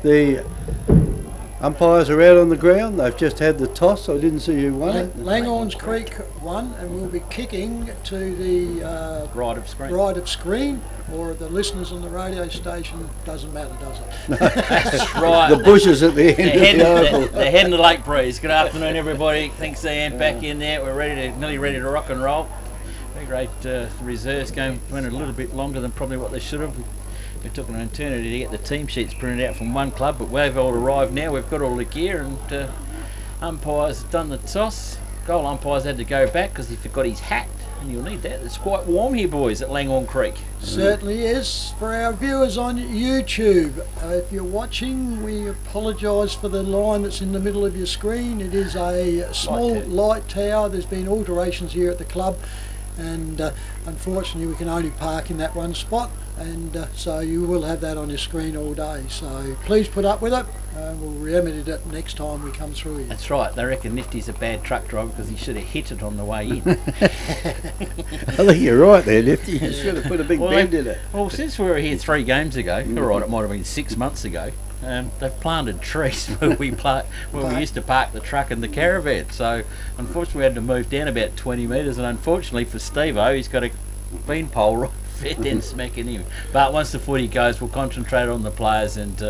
The umpires are out on the ground. They've just had the toss. I didn't see who won it. Langhorne Creek won, and we'll be kicking to the right of screen. Or the listeners on the radio station, doesn't matter, does it? That's right. The bushes at the end of the oval. They're heading to Lake Breeze. Good afternoon, everybody. Thanks, Ian. Back in there. We're nearly ready to rock and roll. Very great. The reserves game went a little bit longer than probably what they should have. It took an eternity to get the team sheets printed out from one club, but we've all arrived now. We've got all the gear, and umpires have done the toss. Goal umpires had to go back because he forgot his hat. And you'll need that. It's quite warm here, boys, at Langhorne Creek. Certainly is. For our viewers on YouTube, if you're watching, we apologise for the line that's in the middle of your screen. It is a small light tower. There's been alterations here at the club, and unfortunately we can only park in that one spot, and so you will have that on your screen all day. So please put up with it. We'll remedy it next time we come through here. That's right. They reckon Nifty's a bad truck driver because he should have hit it on the way in. I think you're right there, Nifty. You should have put a big bend in it. Well, since we were here 3 games ago, all right, it might have been 6 months ago, they've planted trees where we used to park the truck and the caravan. So unfortunately we had to move down about 20 metres, and unfortunately for Steve-O, he's got a beanpole right then smacking him. But once the footy goes, we'll concentrate on the players, and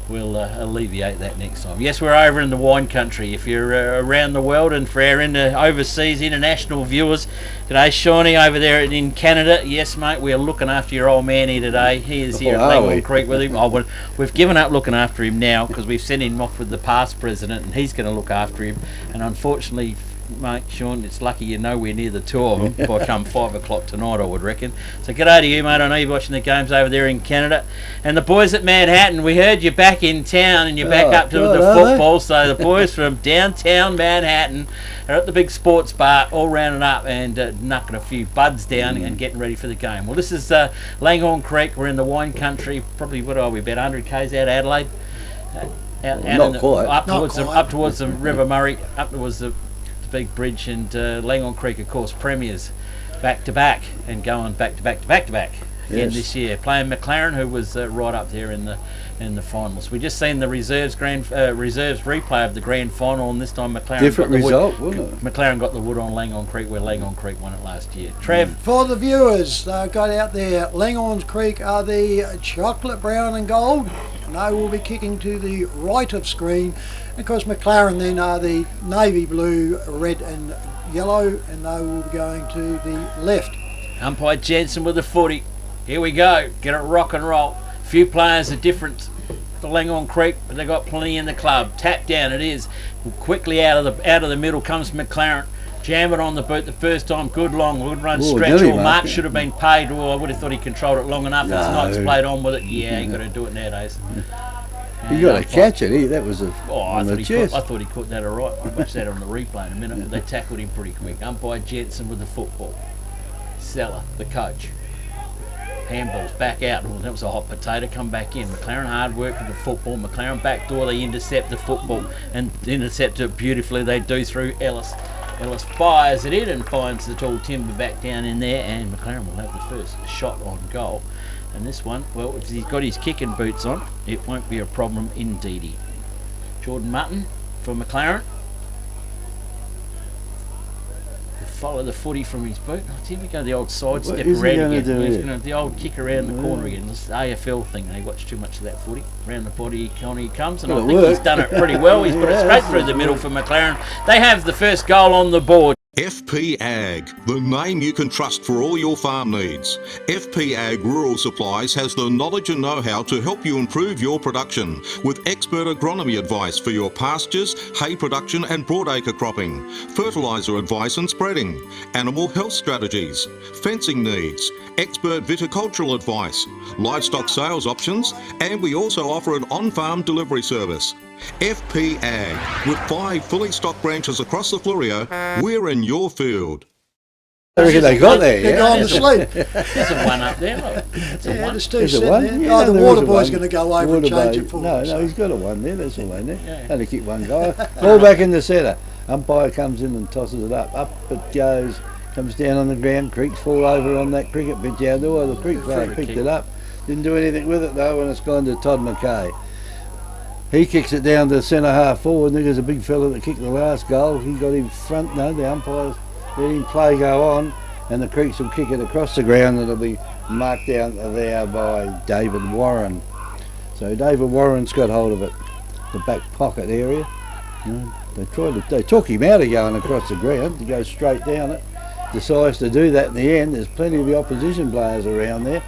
we'll alleviate that next time. Yes, we're over in the wine country. If you're around the world, and for our overseas international viewers, today Shawnee over there in Canada. Yes, mate, we're looking after your old man here today. He is here at Langhorne Creek with him. We've given up looking after him now because we've sent him off with the past president, and he's going to look after him. And unfortunately, mate, Sean, it's lucky you're nowhere near the two of them by come 5 o'clock tonight, I would reckon. So g'day to you, mate. I know you're watching the games over there in Canada. And the boys at Manhattan, we heard you're back in town and you're back up to the football. So the boys from downtown Manhattan are at the big sports bar, all rounded up and knocking a few buds down and getting ready for the game. Well, this is Langhorne Creek. We're in the wine country. Probably, what are we, about 100 k's out of Adelaide? Up towards the River Murray, up towards the big bridge, and Langhorne Creek, of course, premiers back to back and going back to back again this year, playing McLaren, who was right up there in the finals. We just seen the reserves replay of the grand final, and this time McLaren different result, wasn't it? McLaren got the wood on Langhorne Creek, where Langhorne Creek won it last year. Trev, for the viewers got out there, Langhorne Creek are the chocolate brown and gold, and they will be kicking to the right of screen. Of course, McLaren then are the navy blue, red and yellow, and they will be going to the left. Umpire Jensen with the footy. Here we go. Get it rock and roll. Few players are different to Langhorne Creek, but they've got plenty in the club. Tap down it is. Quickly out of the middle comes McLaren. Jam it on the boot the first time. Good run stretch. Mark should have been paid. I would have thought he controlled it long enough. It's Knox played on with it. Yeah, you got to do it nowadays. You got to catch it. That was I thought he caught that all right. I'll watch that on the replay in a minute. But they tackled him pretty quick. Umpire Jensen with the football. Seller, the coach. Handballs back out. Well, that was a hot potato. Come back in. McLaren hard work with the football. McLaren backdoor. They intercept the football and intercept it beautifully. They do through Ellis. Ellis fires it in and finds the tall timber back down in there, and McLaren will have the first shot on goal. And this one, well, if he's got his kicking boots on, it won't be a problem indeedy. Jordan Mutton for McLaren. Follow the footy from his boot. Here we go, the old side step around again. He's going to the old kick around the corner again. This AFL thing. They watch too much of that footy. Around the body, he comes, and I think he's done it pretty well. He's put it straight through the middle for McLaren. They have the first goal on the board. FP Ag, the name you can trust for all your farm needs. FP Ag Rural Supplies has the knowledge and know-how to help you improve your production with expert agronomy advice for your pastures, hay production and broadacre cropping, fertiliser advice and spreading, animal health strategies, fencing needs, expert viticultural advice, livestock sales options, and we also offer an on-farm delivery service. FP Ag, with 5 fully stocked branches across the Fleurieu, we're in your field. I reckon they got there, They're going to sleep. There's a one up there, look. It's a one. There's 2 There's a sitting one? there. Yeah, The there water is a boy's one. going to go over and change it for No, us. he's got a one there. There's a one there. Had to kick one guy. Ball back in the centre. Umpire comes in and tosses it up. Up it goes. Comes down on the ground. Creeks fall over on that cricket pitch out there. The creek player picked it up. Didn't do anything with it though when it's gone to Todd McKay. He kicks it down to centre half forward. And there's a big fella that kicked the last goal. He got in front. No, the umpires let him play go on, and the Creeks will kick it across the ground. It'll be marked out there by David Warren. So David Warren's got hold of it, the back pocket area. They took him out of going across the ground to go straight down it. Decides to do that in the end. There's plenty of the opposition players around there,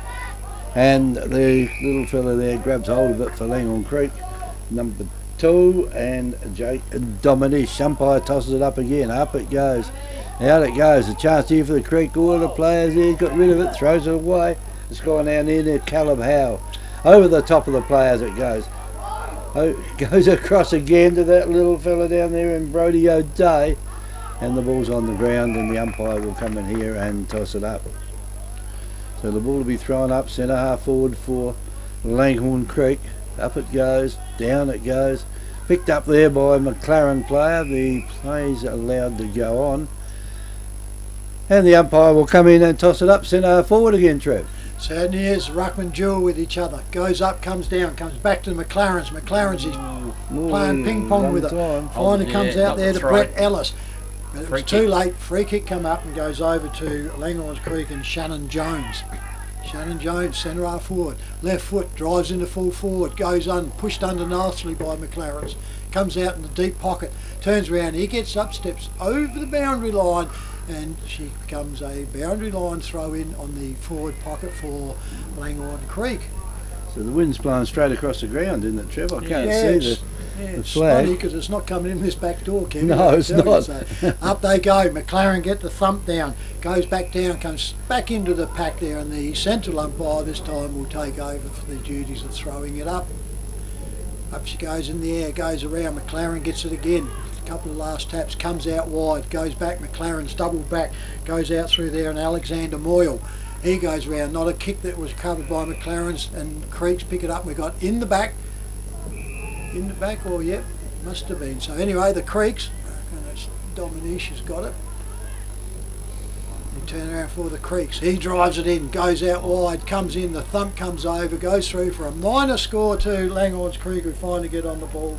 and the little fella there grabs hold of it for Langhorne Creek, number 2, and Jake Dominish. Umpire tosses it up again. Up it goes. Out it goes. A chance here for the Creek. All the players here got rid of it. Throws it away. It's gone down there near Caleb Howe. Over the top of the players it goes. Goes across again to that little fella down there in Brodie O'Day, and the ball's on the ground, and the umpire will come in here and toss it up. So the ball will be thrown up centre half forward for Langhorne Creek. Up it goes, down it goes, picked up there by McLaren player. The play's allowed to go on, and the umpire will come in and toss it up centre half forward again, Trev. So here's Ruckman duel with each other. Goes up, comes down, comes back to the McLarens. McLarens is playing ping pong with it. Finally comes out there to Brett Ellis. But it was too late. Free kick come up and goes over to Langhorne Creek and Shannon Jones. Shannon Jones, centre half forward. Left foot, drives into full forward. Goes pushed under nicely by McLarens. Comes out in the deep pocket. Turns around. He gets up, steps over the boundary line, and she becomes a boundary line throw in on the forward pocket for Langhorne Creek. So the wind's blowing straight across the ground, isn't it, Trevor? I can't see the it's flag. funny because it's not coming in this back door, Kevin. No, it's not. So up they go. McLaren get the thump down, goes back down, comes back into the pack there, and the central umpire this time will take over for the duties of throwing it up. Up she goes in the air, goes around. McLaren gets it again. Couple of last taps, comes out wide, goes back. McLaren's double back, goes out through there, and Alexander Moyle, he goes round. Not a kick that was covered by McLaren's, and Creeks pick it up. We got in the back, or yep, must have been. So anyway, the Creeks, and that's Dominish has got it. They turn around for the Creeks. He drives it in, goes out wide, comes in. The thump comes over, goes through for a minor score to Langhorne Creek, who finally get on the ball.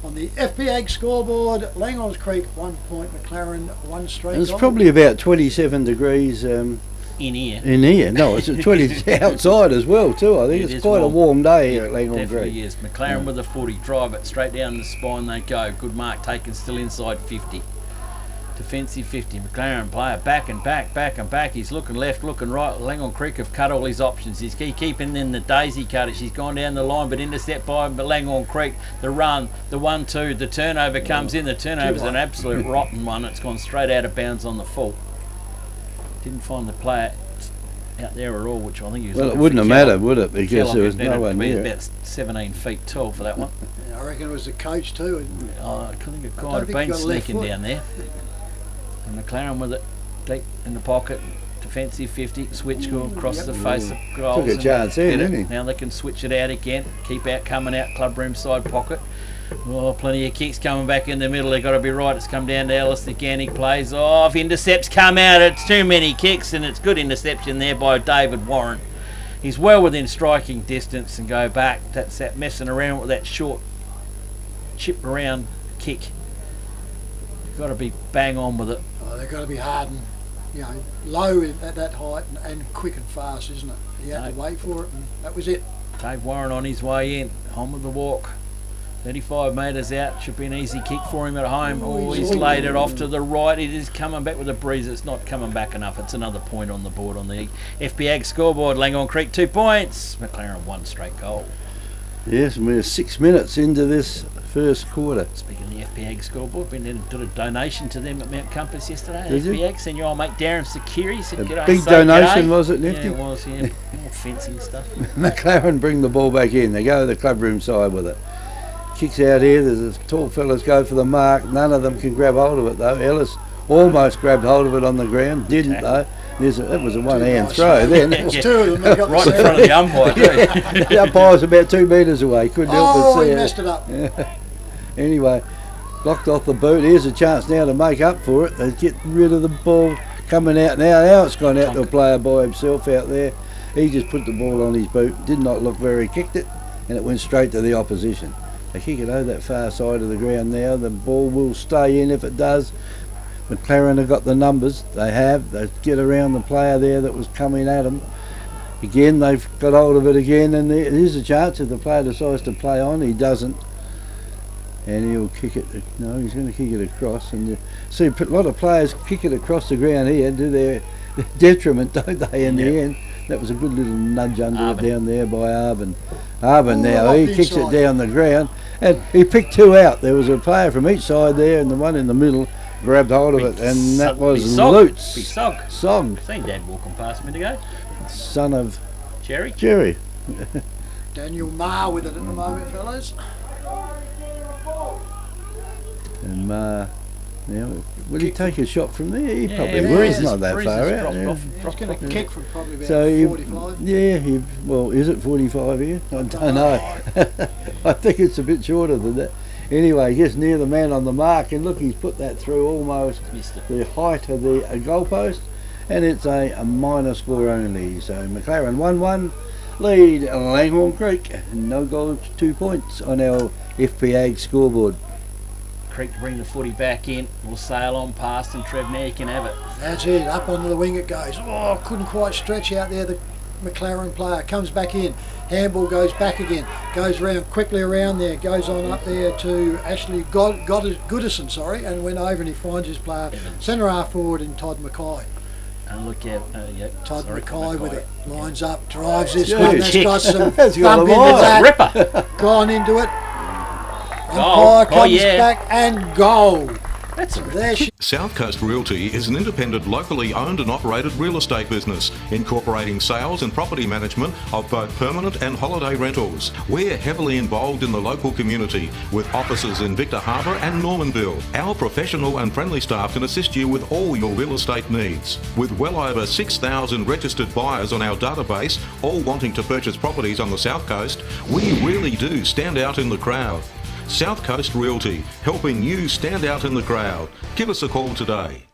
On the FPA scoreboard, Langhorne Creek 1 point, McLaren 1 straight. It's probably about 27 degrees in here. In here, no, it's 20 outside as well too. I think it's quite a warm day here at Langhorne Creek. Definitely is. McLaren with a 40, drive it straight down the spine. They go. Good mark taken, still inside 50. Defensive 50. McLaren player back and back. He's looking left, looking right. Langhorne Creek have cut all his options. He's keeping in the daisy cutter. She's gone down the line, but intercept by Langhorne Creek. The run, the 1-2, the turnover comes in. The turnover's an absolute rotten one. It's gone straight out of bounds on the full. Didn't find the player out there at all, which I think he was. Well, it wouldn't have mattered, would it? Because there was no one near. About 17 feet tall for that one. I reckon it was the coach too. I think it might have been sneaking down there. And McLaren with it deep in the pocket, defensive 50, switch across the face of goals. Took a chance there, didn't he? Now they can switch it out again, keep out, coming out, club room side pocket. Oh, plenty of kicks coming back in the middle. They've got to be right. It's come down to Ellis again. He plays off. Intercepts come out. It's too many kicks, and it's good interception there by David Warren. He's well within striking distance and go back. That's that messing around with that short chip around kick. You've got to be bang on with it. Oh, they've got to be hard and low at that height and quick and fast, isn't it? You had to wait for it, and that was it. Dave Warren on his way in, on with the walk. 35 metres out, should be an easy kick for him at home. He's laid it off to the right. It is coming back with a breeze. It's not coming back enough. It's another point on the board on the FPAG scoreboard. Langhorne Creek 2 points. McLaren 1 straight goal. Yes, and we're 6 minutes into this first quarter. Speaking of the FPAG scoreboard, been did a donation to them at Mount Compass yesterday. Did FPAG, send your old mate Darren Security. Said, a big donation, was it, Nifty? Yeah, it was, yeah. More fencing stuff. McLaren bring the ball back in. They go to the club room side with it. Kicks out here. There's a tall fellas go for the mark. None of them can grab hold of it though. Ellis almost grabbed hold of it on the ground. Didn't though. It was a one-hand throw then. There's two of them. They got right in front of the umpire too. The umpire's about 2 metres away. Couldn't help but see he it. messed it up. Yeah. Anyway, blocked off the boot. Here's a chance now to make up for it. They get rid of the ball coming out now. Now it's gone out to a player by himself out there. He just put the ball on his boot. Did not look where he kicked it, and it went straight to the opposition. They kick it over that far side of the ground now. The ball will stay in if it does. McLaren have got the numbers. They have. They get around the player there that was coming at them. Again, they've got hold of it again, and there's a chance if the player decides to play on. He doesn't, and he'll kick it. No, he's going to kick it across. And see, a lot of players kick it across the ground here to their detriment, don't they? In the end, that was a good little nudge under it down there by Arvin. Arvin now he kicks it down the ground, and he picked two out. There was a player from each side there, and the one in the middle grabbed hold of it, and that was Lutz. Big Sog. Sog. Seen Dad walking past a minute ago. Son of Jerry. Daniel Marr with it at the moment, fellas. And now, will he take a shot from there? He probably yeah, will. Breeze It's not that Breeze far has out. dropped Yeah. off. He's going to kick from probably about So 45. well, is it 45 here? I don't know. I think it's a bit shorter than that. Anyway, he gets near the man on the mark, and look, he's put that through almost the height of the goalpost, and it's a minor score only. So McLaren 1-1, lead Langhorne Creek. No goals, 2 points on our FP Ag scoreboard. Creek to bring the footy back in. We'll sail on past, and Trev, now you can have it. That's it, up onto the wing it goes. Oh, couldn't quite stretch out there. The McLaren player comes back in. Handball goes back again. Goes around quickly around there. Goes on up there to Ashley Goodison, and went over and he finds his player. Centre half forward in Todd Mackay. And look out, Todd Mackay with it. Lines up, drives this Jeez. one. That's got some That's got thump a into line. that. Ripper. Gone into it. Goal. Umpire comes yeah. back and goal. That's a There she South Coast Realty is an independent, locally owned and operated real estate business, incorporating sales and property management of both permanent and holiday rentals. We're heavily involved in the local community, with offices in Victor Harbour and Normanville. Our professional and friendly staff can assist you with all your real estate needs. With well over 6,000 registered buyers on our database, all wanting to purchase properties on the South Coast, we really do stand out in the crowd. South Coast Realty, helping you stand out in the crowd. Give us a call today.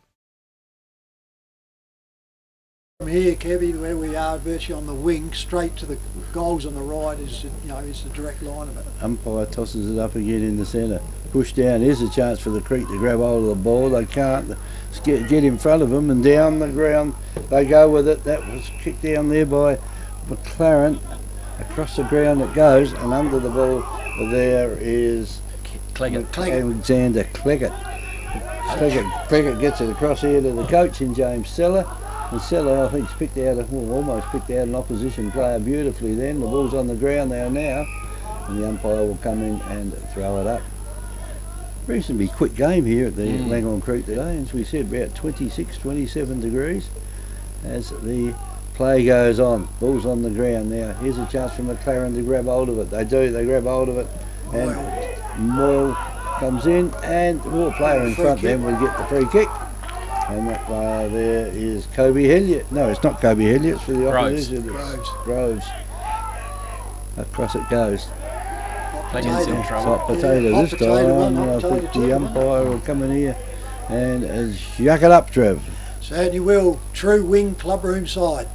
From here, Kevy, where we are, virtually on the wing, straight to the goals on the right is the direct line of it. Umpire tosses it up again in the centre. Push down. Here's a chance for the Creek to grab hold of the ball. They can't get in front of them, and down the ground they go with it. That was kicked down there by McLaren. Across the ground it goes, and under the ball there is Alexander Cleggett. Cleggett gets it across here to the coach in James Seller. And Seller, I think, almost picked out an opposition player beautifully then. The ball's on the ground there now, and the umpire will come in and throw it up. Reasonably quick game here at the Langhorne Creek today, as we said, about 26, 27 degrees as the play goes on. Ball's on the ground now. Here's a chance for McLaren to grab hold of it. They grab hold of it, and Moyle comes in, and the player in front then will get the free kick. And that player there is Kobe Helliot. No, it's not Kobe Helliot, it's for the opposition. Groves. Across it goes. in trouble. Hot potato this time. I think the umpire will come in here and yuck it up, Trev. Certainly will. True wing clubroom side.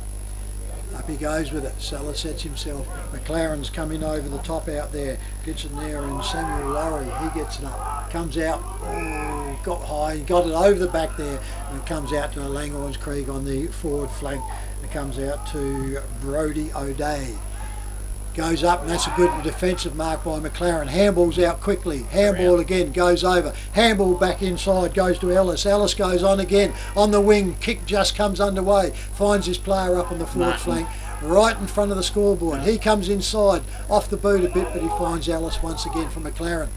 Up he goes with it. Seller sets himself. McLaren's coming over the top out there. Gets in there, and Samuel Lowry, he gets it up. Comes out. Oh, got high. Got it over the back there. And it comes out to Langhorne Creek on the forward flank. It comes out to Brodie O'Day. Goes up, and that's a good defensive mark by McLaren. Handball's out quickly. Handball again, goes over. Handball back inside, goes to Ellis. Ellis goes on again, on the wing. Kick just comes underway. Finds his player up on the forward flank, right in front of the scoreboard. He comes inside, off the boot a bit, but he finds Ellis once again from McLaren.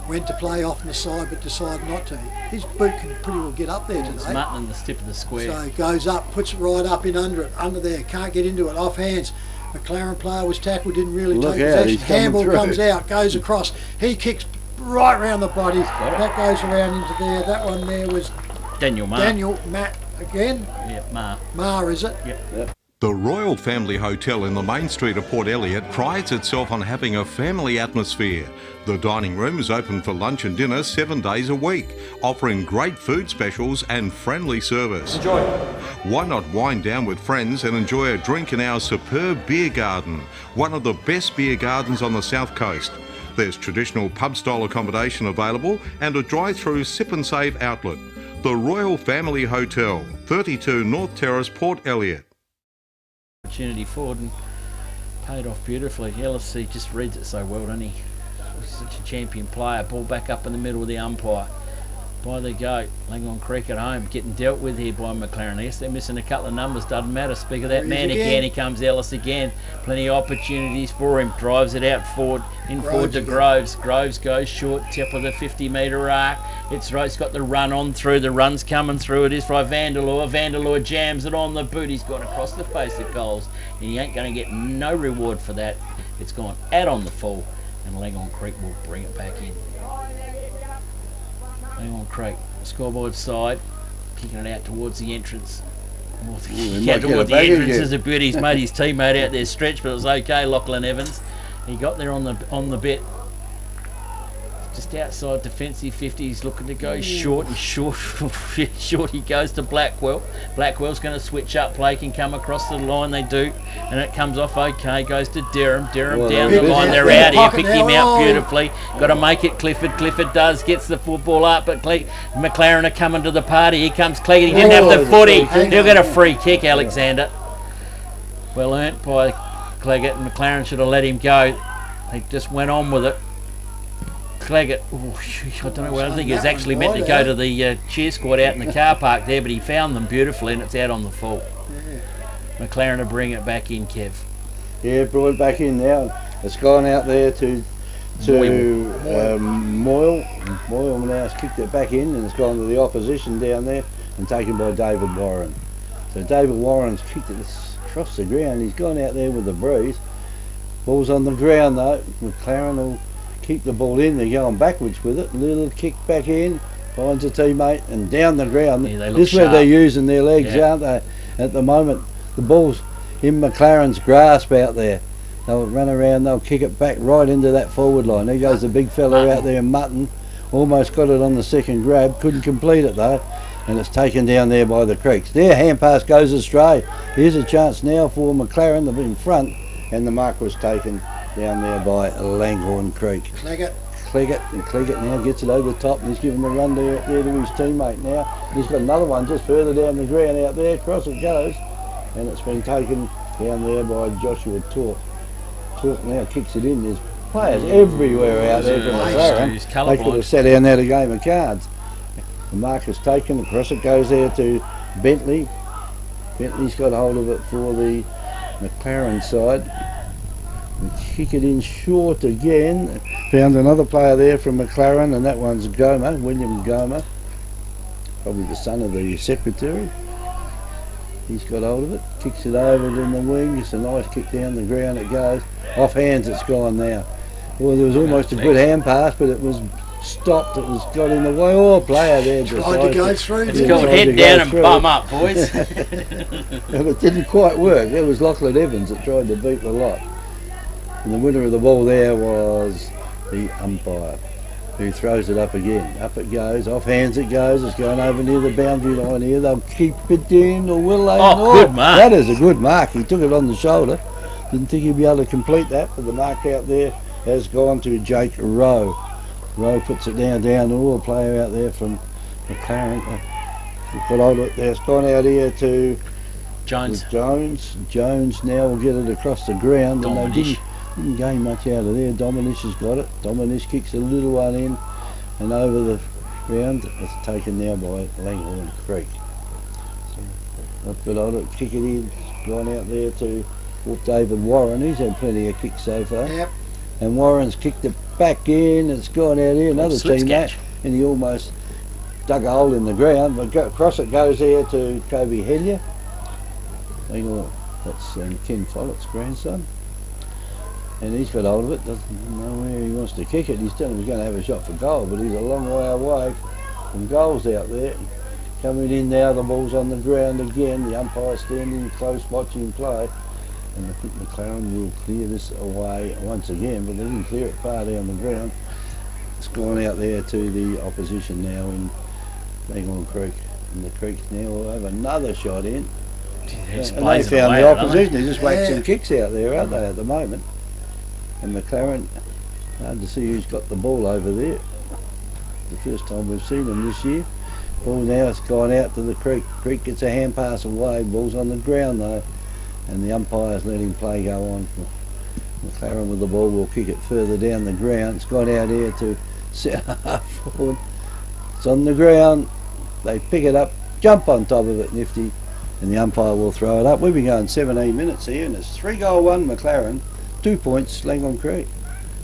Went to play off on the side, but decided not to. His boot can pretty well get up there today. It's mutton the tip of the square. So he goes up, puts it right up in under there. Can't get into it, off hands. McLaren player was tackled, didn't really take possession. Handball comes out, goes across. He kicks right round the body. That goes around into there. That one there was Daniel Matt again. Yeah, Mar, is it? Yep. The Royal Family Hotel in the main street of Port Elliot prides itself on having a family atmosphere. The dining room is open for lunch and dinner 7 days a week, offering great food specials and friendly service. Enjoy. Why not wind down with friends and enjoy a drink in our superb beer garden, one of the best beer gardens on the South Coast. There's traditional pub-style accommodation available and a drive-through sip and save outlet. The Royal Family Hotel, 32 North Terrace, Port Elliot. Opportunity forward and paid off beautifully. LFC just reads it so well, doesn't he? He's such a champion player. Ball back up in the middle of the umpire. By the go, Langhorne Creek at home, getting dealt with here by McLaren. Yes, they're missing a couple of numbers, doesn't matter. Speak of that man again, he comes Ellis again. Plenty of opportunities for him. Drives it out forward, forward to Groves. Groves goes short, tip of the 50-metre arc. It's right, he's got the run on through. The run's coming through. It is by Vanderloo. Vanderloo jams it on the boot. He's gone across the face of goals, and he ain't going to get no reward for that. It's gone out on the full, and Langhorne Creek will bring it back in. Langhorne Creek, scoreboard side, kicking it out towards the entrance. Towards the entrance is a beauty. He's made his teammate out there stretch, but it was okay. Lachlan Evans, he got there on the bit. Just outside defensive 50, he's looking to go short and short. Short he goes to Blackwell. Blackwell's going to switch up. Play can come across the line, they do, and it comes off okay. Goes to Durham. Durham down the line. They're out here. Pick him out beautifully. Got to make it Clifford. Clifford does. Gets the football up, but McLaren are coming to the party. Here comes Cleggett. He didn't have the footy. He'll get a free kick, Alexander. Well earnt by Cleggett, and McLaren should have let him go. He just went on with it. Cleggett, I don't know, I don't think he was actually meant to go to the cheer squad out in the car park there, but he found them beautifully and it's out on the full. McLaren to bring it back in, Kev. Yeah, brought it back in now. It's gone out there to Moyle. Moyle now has kicked it back in and it's gone to the opposition down there and taken by David Warren. So David Warren's kicked it across the ground. He's gone out there with the breeze. Ball's on the ground though. McLaren will keep the ball in. They're going backwards with it. Little kick back in, finds a teammate and down the ground. Yeah, this is where they're using their legs, aren't they? At the moment, the ball's in McLaren's grasp out there. They'll run around, they'll kick it back right into that forward line. There goes the big fella out there, Mutton. Almost got it on the second grab, couldn't complete it though. And it's taken down there by the Creeks. Their hand pass goes astray. Here's a chance now for McLaren to be in front, and the mark was taken down there by Langhorne Creek. Cleggett now gets it over the top and he's giving the run there to his teammate now. He's got another one just further down the ground out there. Across it goes, and it's been taken down there by Joshua Tork. Tork now kicks it in. There's players everywhere out there from McLaren. They could have sat down there a game of cards. The mark is taken. Across it goes there to Bentley. Bentley's got hold of it for the McLaren side. Kick it in short again. Found another player there from McLaren, and that one's Goma, William Goma, probably the son of the secretary. He's got hold of it, kicks it over in the wing. It's a nice kick down the ground. It goes off hands. It's gone now. Well, there was almost a good hand pass, but it was stopped. It was got in the way. Oh, player there tried to go through. It's called head down and bum up, boys. And it didn't quite work. It was Lachlan Evans that tried to beat the lot. And the winner of the ball there was the umpire, who throws it up again. Up it goes, off hands it goes. It's going over near the boundary line here. They'll keep it in, or will they? Oh, good mark. That is a good mark. He took it on the shoulder. Didn't think he'd be able to complete that, but the mark out there has gone to Jake Rowe. Rowe puts it down. Oh, a player out there from McLaren. Put hold of it there. It's gone out here to Jones. Jones now will get it across the ground. And they didn't gain much out of there. Dominish has got it. Dominish kicks a little one in and over the ground. It's taken now by Langhorne Creek. So, but I'll kick it in. It's gone out there to David Warren. He's had plenty of kicks so far. Yep. And Warren's kicked it back in. It's gone out here. Another teammate. And he almost dug a hole in the ground. But across it goes there to Kobe Hellier. That's Ken Follett's grandson. And he's got hold of it, doesn't know where he wants to kick it. He's telling him he's going to have a shot for goal, but he's a long way away from goals out there. Coming in now, the ball's on the ground again. The umpire standing close watching play. And I think McLaren will clear this away once again, but they didn't clear it far down the ground. It's gone out there to the opposition now in Langhorne Creek. And the Creeks now will have another shot in. And they found the opposition. They're just whacking some kicks out there, aren't they, at the moment? And McLaren Hard to see who's got the ball over there. The first time we've seen them this year. Ball now, it's gone out to the Creek. Creek gets a hand pass away. Ball's on the ground though, and the umpire's letting play go on. McLaren with the ball will kick it further down the ground. It's gone out here to centre half forward. It's on the ground. They pick it up, jump on top of it, nifty, and the umpire will throw it up. We've been going 17 minutes here, and it's 3-1 McLaren, 2 points Langhorne Creek.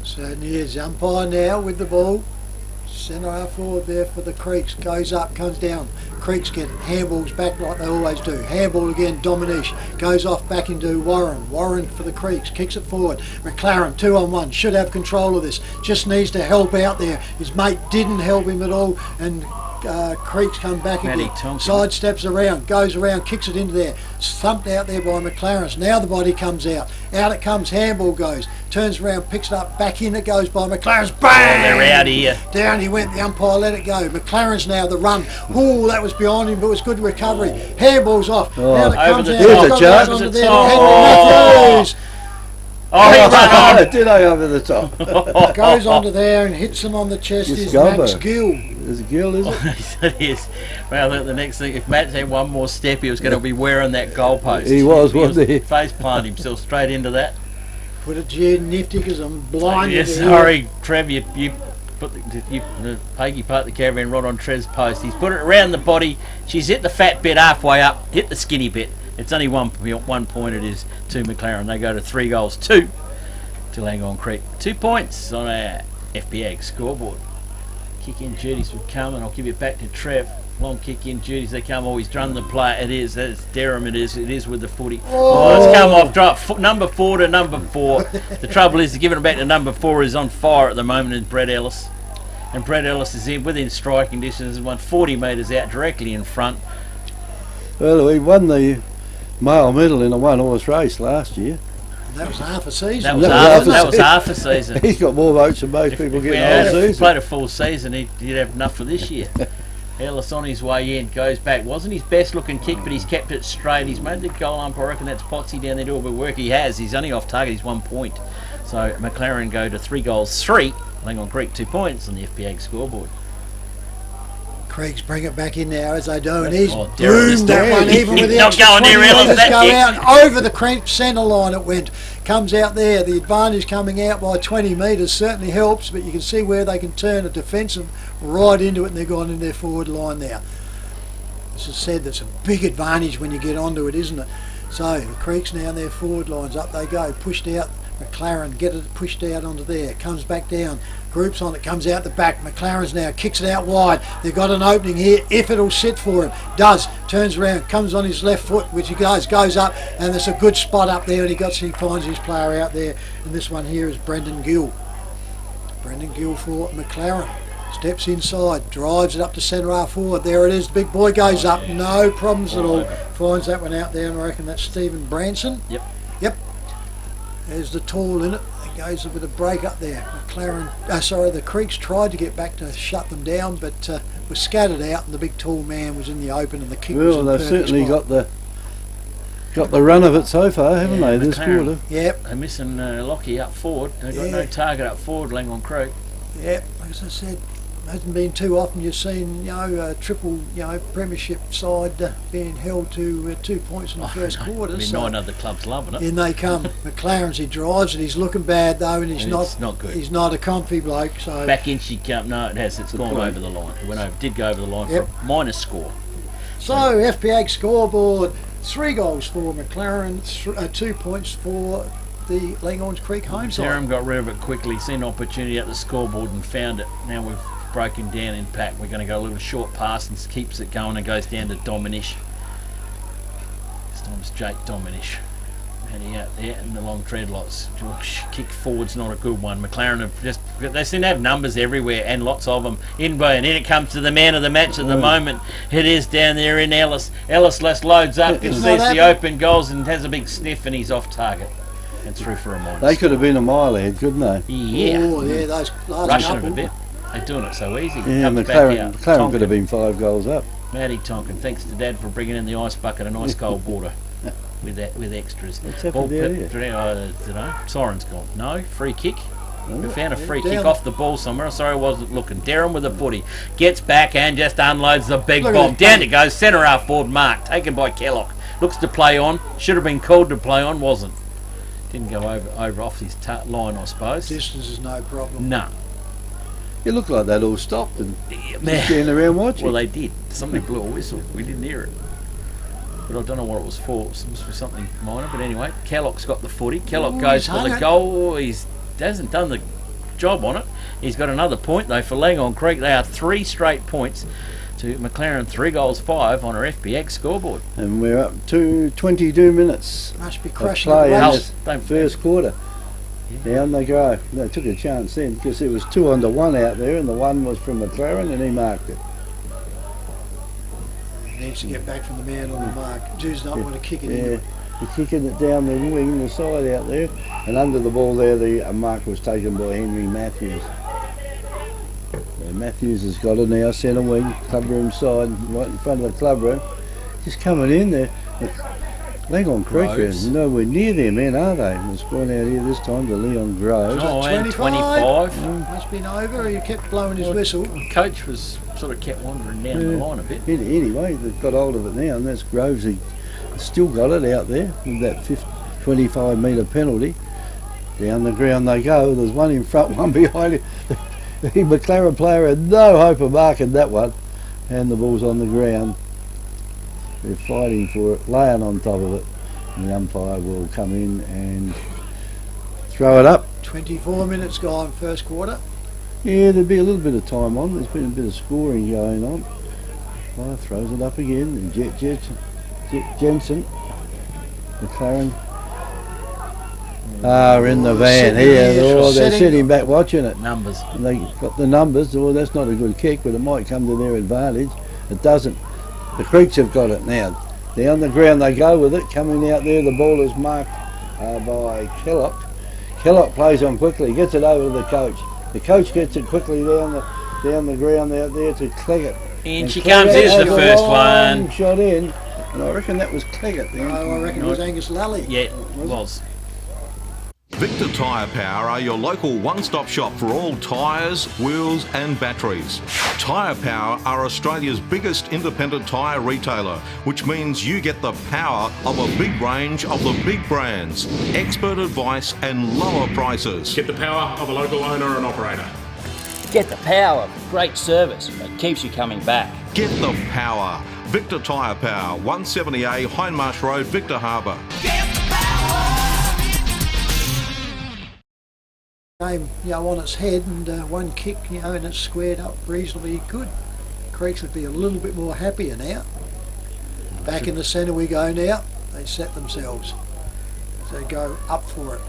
Certainly is. Umpire now with the ball. Centre half forward there for the Creeks. Goes up, comes down. Creeks get handballs back like they always do. Handball again, Dominish. Goes off back into Warren. Warren for the Creeks. Kicks it forward. McLaren 2-on-1. Should have control of this. Just needs to help out there. His mate didn't help him at all, and Creeks come back again. Side steps around, goes around, kicks it into there. Thumped out there by McLaren. Now the body comes out. Out it comes, handball goes. Turns around, picks it up, back in it goes by McLaren's. Bang! Oh, they're out here. Down he went, the umpire let it go. McLaren's now the run. Oh, that was behind him, but it was good recovery. Handball's off. Now it comes out. Here's a chance. Onto there. Oh. Matthews. Oh, he ran on. Did I over the top? Goes onto there and hits him on the chest. It's Is Gobbo. Max Gill. There's a gill, is it? It is. Well, the next thing, if Matt had one more step, he was going to be wearing that goalpost. He was, wasn't he? Face planted himself straight into that. Put it to you, nifty, because I'm blinded. Yes, sorry, Trev, you put the Peggy put the caravan rod on Trev's post. He's put it around the body. She's hit the fat bit halfway up, hit the skinny bit. It's only 1 point. It is to McLaren. They go to 3-2 to Langhorne Creek. 2 points on our FPAG scoreboard. Kick in duties will come, and I'll give it back to Trev. Long kick in duties, they come. Oh, he's drummed the play. It is. That's Derham. It is with the footy. Oh, it's come off. Drop number 4 to number 4. The trouble is, giving it back to number 4 is on fire at the moment. Is Brett Ellis, and Brett Ellis is within striking distance. Won 40 metres out, directly in front. Well, he won the male medal in a one-horse race last year. That was half a season. That was half a season. He's got more votes than most people get in the whole If he season. played a full season, he'd have enough for this year. Ellis on his way in, goes back. Wasn't his best looking kick, but he's kept it straight. He's made the goal ump. I reckon that's Potsy down there doing the work he has. He's only off target, he's 1 point. So McLaren go to 3-3. Langhorne Creek 2 points on the FPA scoreboard. Creeks bring it back in now as they do, and he's Darren bloomed that one even with the Not extra going 20 there, Ellis, metres that go kick. out over the Creek centre line. It went, comes out there. The advantage coming out by 20 metres certainly helps, but you can see where they can turn a defensive right into it, and they're gone in their forward line now. As I said, that's a big advantage when you get onto it, isn't it? So the Creeks now in their forward lines, up they go, pushed out. McLaren get it pushed out onto there, comes back down, groups on it, comes out the back. McLaren's now kicks it out wide. They've got an opening here if it'll sit for him. Does, turns around, comes on his left foot, which he goes up, and there's a good spot up there, and he finds his player out there. And this one here is Brendan Gill. Brendan Gill for McLaren. Steps inside, drives it up to centre half forward. There it is. The big boy goes up. No problems at all. Finds that one out there, and I reckon that's Stephen Branson. Yep. There's the tall in it. It goes with a break up there. The Creeks tried to get back to shut them down, but was scattered out, and the big tall man was in the open, and the kick was Well, in they've perfect certainly spot. got the run of it so far, haven't they? This McLaren. quarter. Yep, They're missing Lockie up forward. They've got Yeah. no target up forward, Langhorne Creek. yep. As I said, hasn't been too often you've seen a triple premiership side being held to 2 points in the first quarter. I mean, So 9 other clubs loving it. in they come. McLaren's, he drives it. He's looking bad though, and he's And it's not good. He's not a comfy bloke. So Back in she come. No, it has. It's gone point. over the line. It went over. Did go over the line Yep. for a minus score. FPA scoreboard: 3 goals for McLaren, 2 points for the Langhorne Creek home side. Durham got rid of it quickly. Seen an opportunity at the scoreboard and found it. Now we've broken down in pack. We're going to go a little short pass and keeps it going and goes down to Dominish. This time's Jake Dominish. Heading out there in the long dreadlocks. Kick forward's not a good one. McLaren they seem to have numbers everywhere and lots of them. And in it comes to the man of the match at the moment. It is down there in Ellis. Ellis loads up and It's sees not the happening. open goals and has a big sniff and he's off target. And through for a minus. They could have been a mile ahead, couldn't they? Yeah. Oh, yeah, those last Rushing couple. it a bit. They're doing it so easy. Yeah, Comes back McLaren out. could have been 5 goals up. Matty Tonkin, thanks to Dad for bringing in the ice bucket and ice cold water with extras. What's happened down here? I don't know. Siren's gone. No, free kick. We found a free kick down. off the ball somewhere. Sorry, I wasn't looking. Darren with the footy. Gets back and just unloads the big Look at bomb. this Down play. it goes. Centre half forward mark. Taken by Kellogg. Looks to play on. Should have been called to play on. Wasn't. Didn't go over off his line, I suppose. Distance is no problem. No. It looked like they'd all stopped and Yeah, just standing around watching. Well, they did. Somebody blew a whistle. We didn't hear it. But I don't know what it was for. It was for something minor. But anyway, Kellogg's got the footy. Kellogg Ooh, goes he's for hung the it. goal. He hasn't done the job on it. He's got another point though for Langhorne Creek. They are 3 straight points to McLaren, 3 goals 5 on our FBX scoreboard. And we're up to 22 minutes Must be of crushing play in the this Don't- first quarter. Down they go. They took a chance then because there was 2 on the 1 out there, and the 1 was from McLaren, and he marked it. Needs to get back from the man on the mark. Does not want to kick it Yeah, in. he's kicking it down the wing, the side out there, and under the ball there, the mark was taken by Henry Matthews. So Matthews has got it now, centre wing, clubroom side, right in front of the clubroom. Just coming in there. Langhorne Creek Groves. is nowhere near their men, are they? It's gone out here this time to Leon Groves. Oh, and 25. 25. Must have been over. He kept blowing his whistle. Coach was sort of kept wandering down the Yeah. line a bit. Anyway, they've got hold of it now, and that's Groves. He still got it out there with that 25 metre penalty. Down the ground they go. There's one in front, one behind him. The McLaren player had no hope of marking that one, and the ball's on the ground. They're fighting for it, laying on top of it. And the umpire will come in and throw it up. 24 minutes gone, first quarter. Yeah, there'd be a little bit of time on. There's been a bit of scoring going on. Umpire throws it up again. And Jensen, McLaren, are in the van sitting here. here, Oh, they're sitting- sitting back watching it. Numbers. And they got the numbers. Oh, that's not a good kick, but it might come to their advantage. It doesn't. The Creeks have got it now. Down the ground they go with it. Coming out there, the ball is marked by Kellogg. Kellogg plays on quickly, gets it over to the coach. The coach gets it quickly down the ground out there to Cleggett. And she Cleggett comes, here's has the a first long one. shot in, and I reckon that was Cleggett then. I reckon it was Angus Lally. Yeah, it was. Victor Tyre Power are your local one-stop shop for all tyres, wheels and batteries. Tyre Power are Australia's biggest independent tyre retailer, which means you get the power of a big range of the big brands, expert advice and lower prices. Get the power of a local owner and operator. Get the power of great service that keeps you coming back. Get the power. Victor Tyre Power, 170A Hindmarsh Road, Victor Harbour. Game, on its head, and one kick, and it's squared up reasonably good. Creeks would be a little bit more happier now. Back in the centre we go now. They set themselves. They go up for it.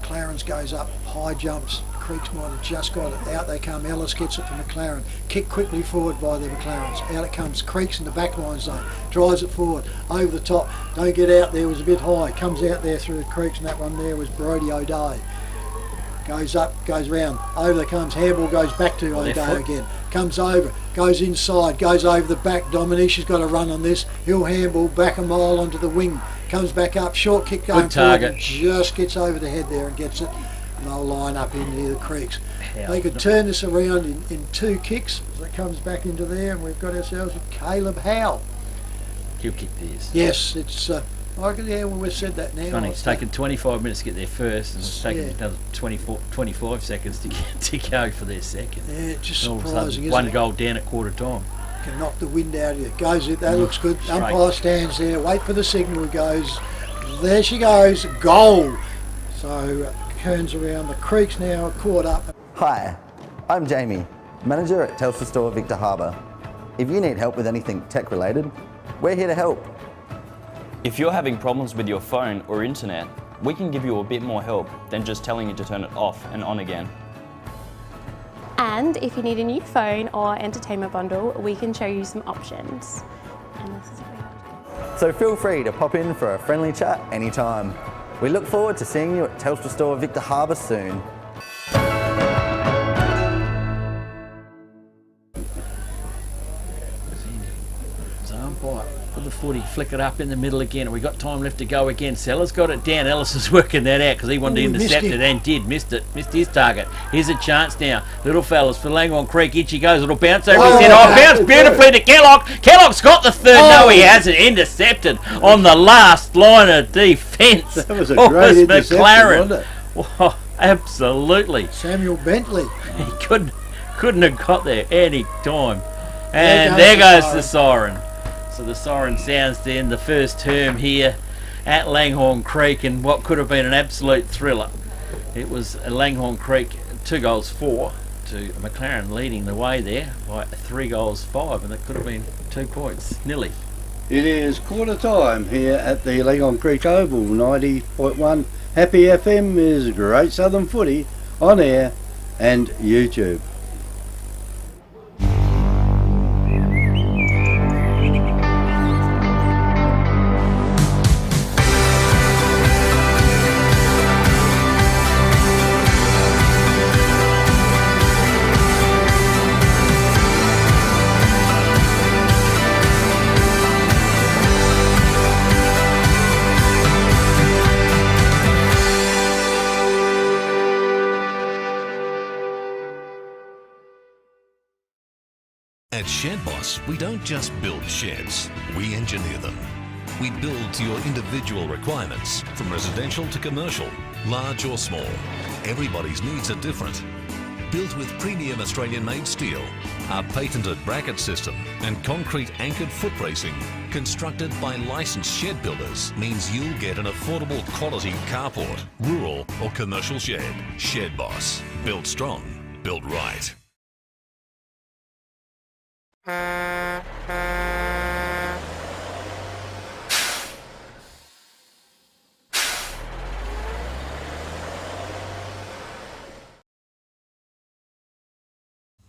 McLaren's goes up, high jumps. Creeks might have just got it. Out they come. Ellis gets it for McLaren. Kick quickly forward by the McLarens. Out it comes. Creeks in the backline zone. Drives it forward. Over the top. Don't get out there. Was a bit high. Comes out there through the Creeks, and that one there was Brodie O'Day. Goes up, goes round, over there comes, handball goes back to O'Day again, comes over, goes inside, goes over the back, Dominicia's got a run on this, he'll handball back a mile onto the wing, comes back up, short kick going Good target. forward, and just gets over the head there and gets it, and they'll line up into the Creeks. They could turn this around in 2 kicks, as it comes back into there, and we've got ourselves with Caleb Howe. He'll kick theirs. Yes, it's, I reckon, yeah, well, we've said that now. Funny, it's taken 25 minutes to get there first, and it's taken Yeah. another 25 seconds to go for their second. Yeah, it's just And all of a surprising, sudden, isn't one it? goal down at quarter time. Can knock the wind out of you. Goes it, that looks good. Straight. Umpire stands there, wait for the signal, goes, there she goes, goal. So turns around, the Creeks now are caught up. Hi, I'm Jamie, manager at Telstra Store Victor Harbour. If you need help with anything tech related, we're here to help. If you're having problems with your phone or internet, we can give you a bit more help than just telling you to turn it off and on again. And if you need a new phone or entertainment bundle, we can show you some options. And this is what we have. So feel free to pop in for a friendly chat anytime. We look forward to seeing you at Telstra Store Victor Harbour soon. Right, for the footy, flick it up in the middle again. We got time left to go again. Sellers got it down. Ellis is working that out because he wanted to intercept it and did. Missed his target. Here's a chance now. Little fellas for Langhorne Creek. Itchy goes. It'll bounce over his head. Bounce beautifully to Kellogg. Kellogg's got the third. No, he hasn't. Intercepted on the last line of defence. That was a great interception, wasn't it? Oh, absolutely. Samuel Bentley. He couldn't have got there any time. And there goes the siren. So the siren sounds to end the first term here at Langhorne Creek, and what could have been an absolute thriller. It was Langhorne Creek 2-4 to McLaren leading the way there by 3-5, and it could have been 2 points, nearly. It is quarter time here at the Langhorne Creek Oval. 90.1 Happy FM is Great Southern Footy on air and YouTube. At Shed Boss, we don't just build sheds, we engineer them. We build to your individual requirements, from residential to commercial, large or small. Everybody's needs are different. Built with premium Australian-made steel, our patented bracket system and concrete anchored foot bracing, constructed by licensed shed builders, means you'll get an affordable quality carport, rural or commercial shed. Shed Boss. Built strong, built right.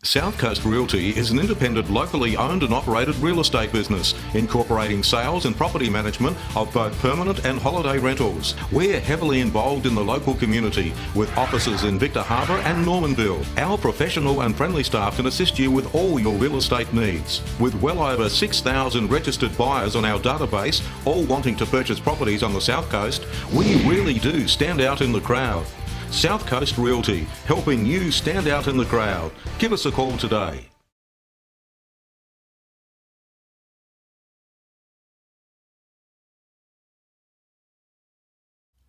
South Coast Realty is an independent, locally owned and operated real estate business, incorporating sales and property management of both permanent and holiday rentals. We're heavily involved in the local community, with offices in Victor Harbour and Normanville. Our professional and friendly staff can assist you with all your real estate needs. With well over 6,000 registered buyers on our database, all wanting to purchase properties on the South Coast, we really do stand out in the crowd. South Coast Realty, helping you stand out in the crowd. Give us a call today.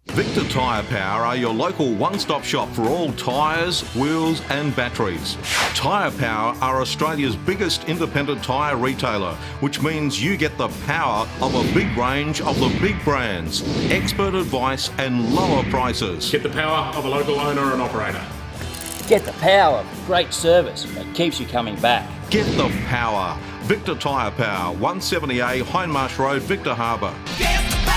Victor Tyre Power are your local one-stop shop for all tyres, wheels and batteries. Tyre Power are Australia's biggest independent tyre retailer, which means you get the power of a big range of the big brands, expert advice and lower prices. Get the power of a local owner and operator. Get the power of great service that keeps you coming back. Get the power. Victor Tyre Power, 170A Hindmarsh Road, Victor Harbour. Get the power.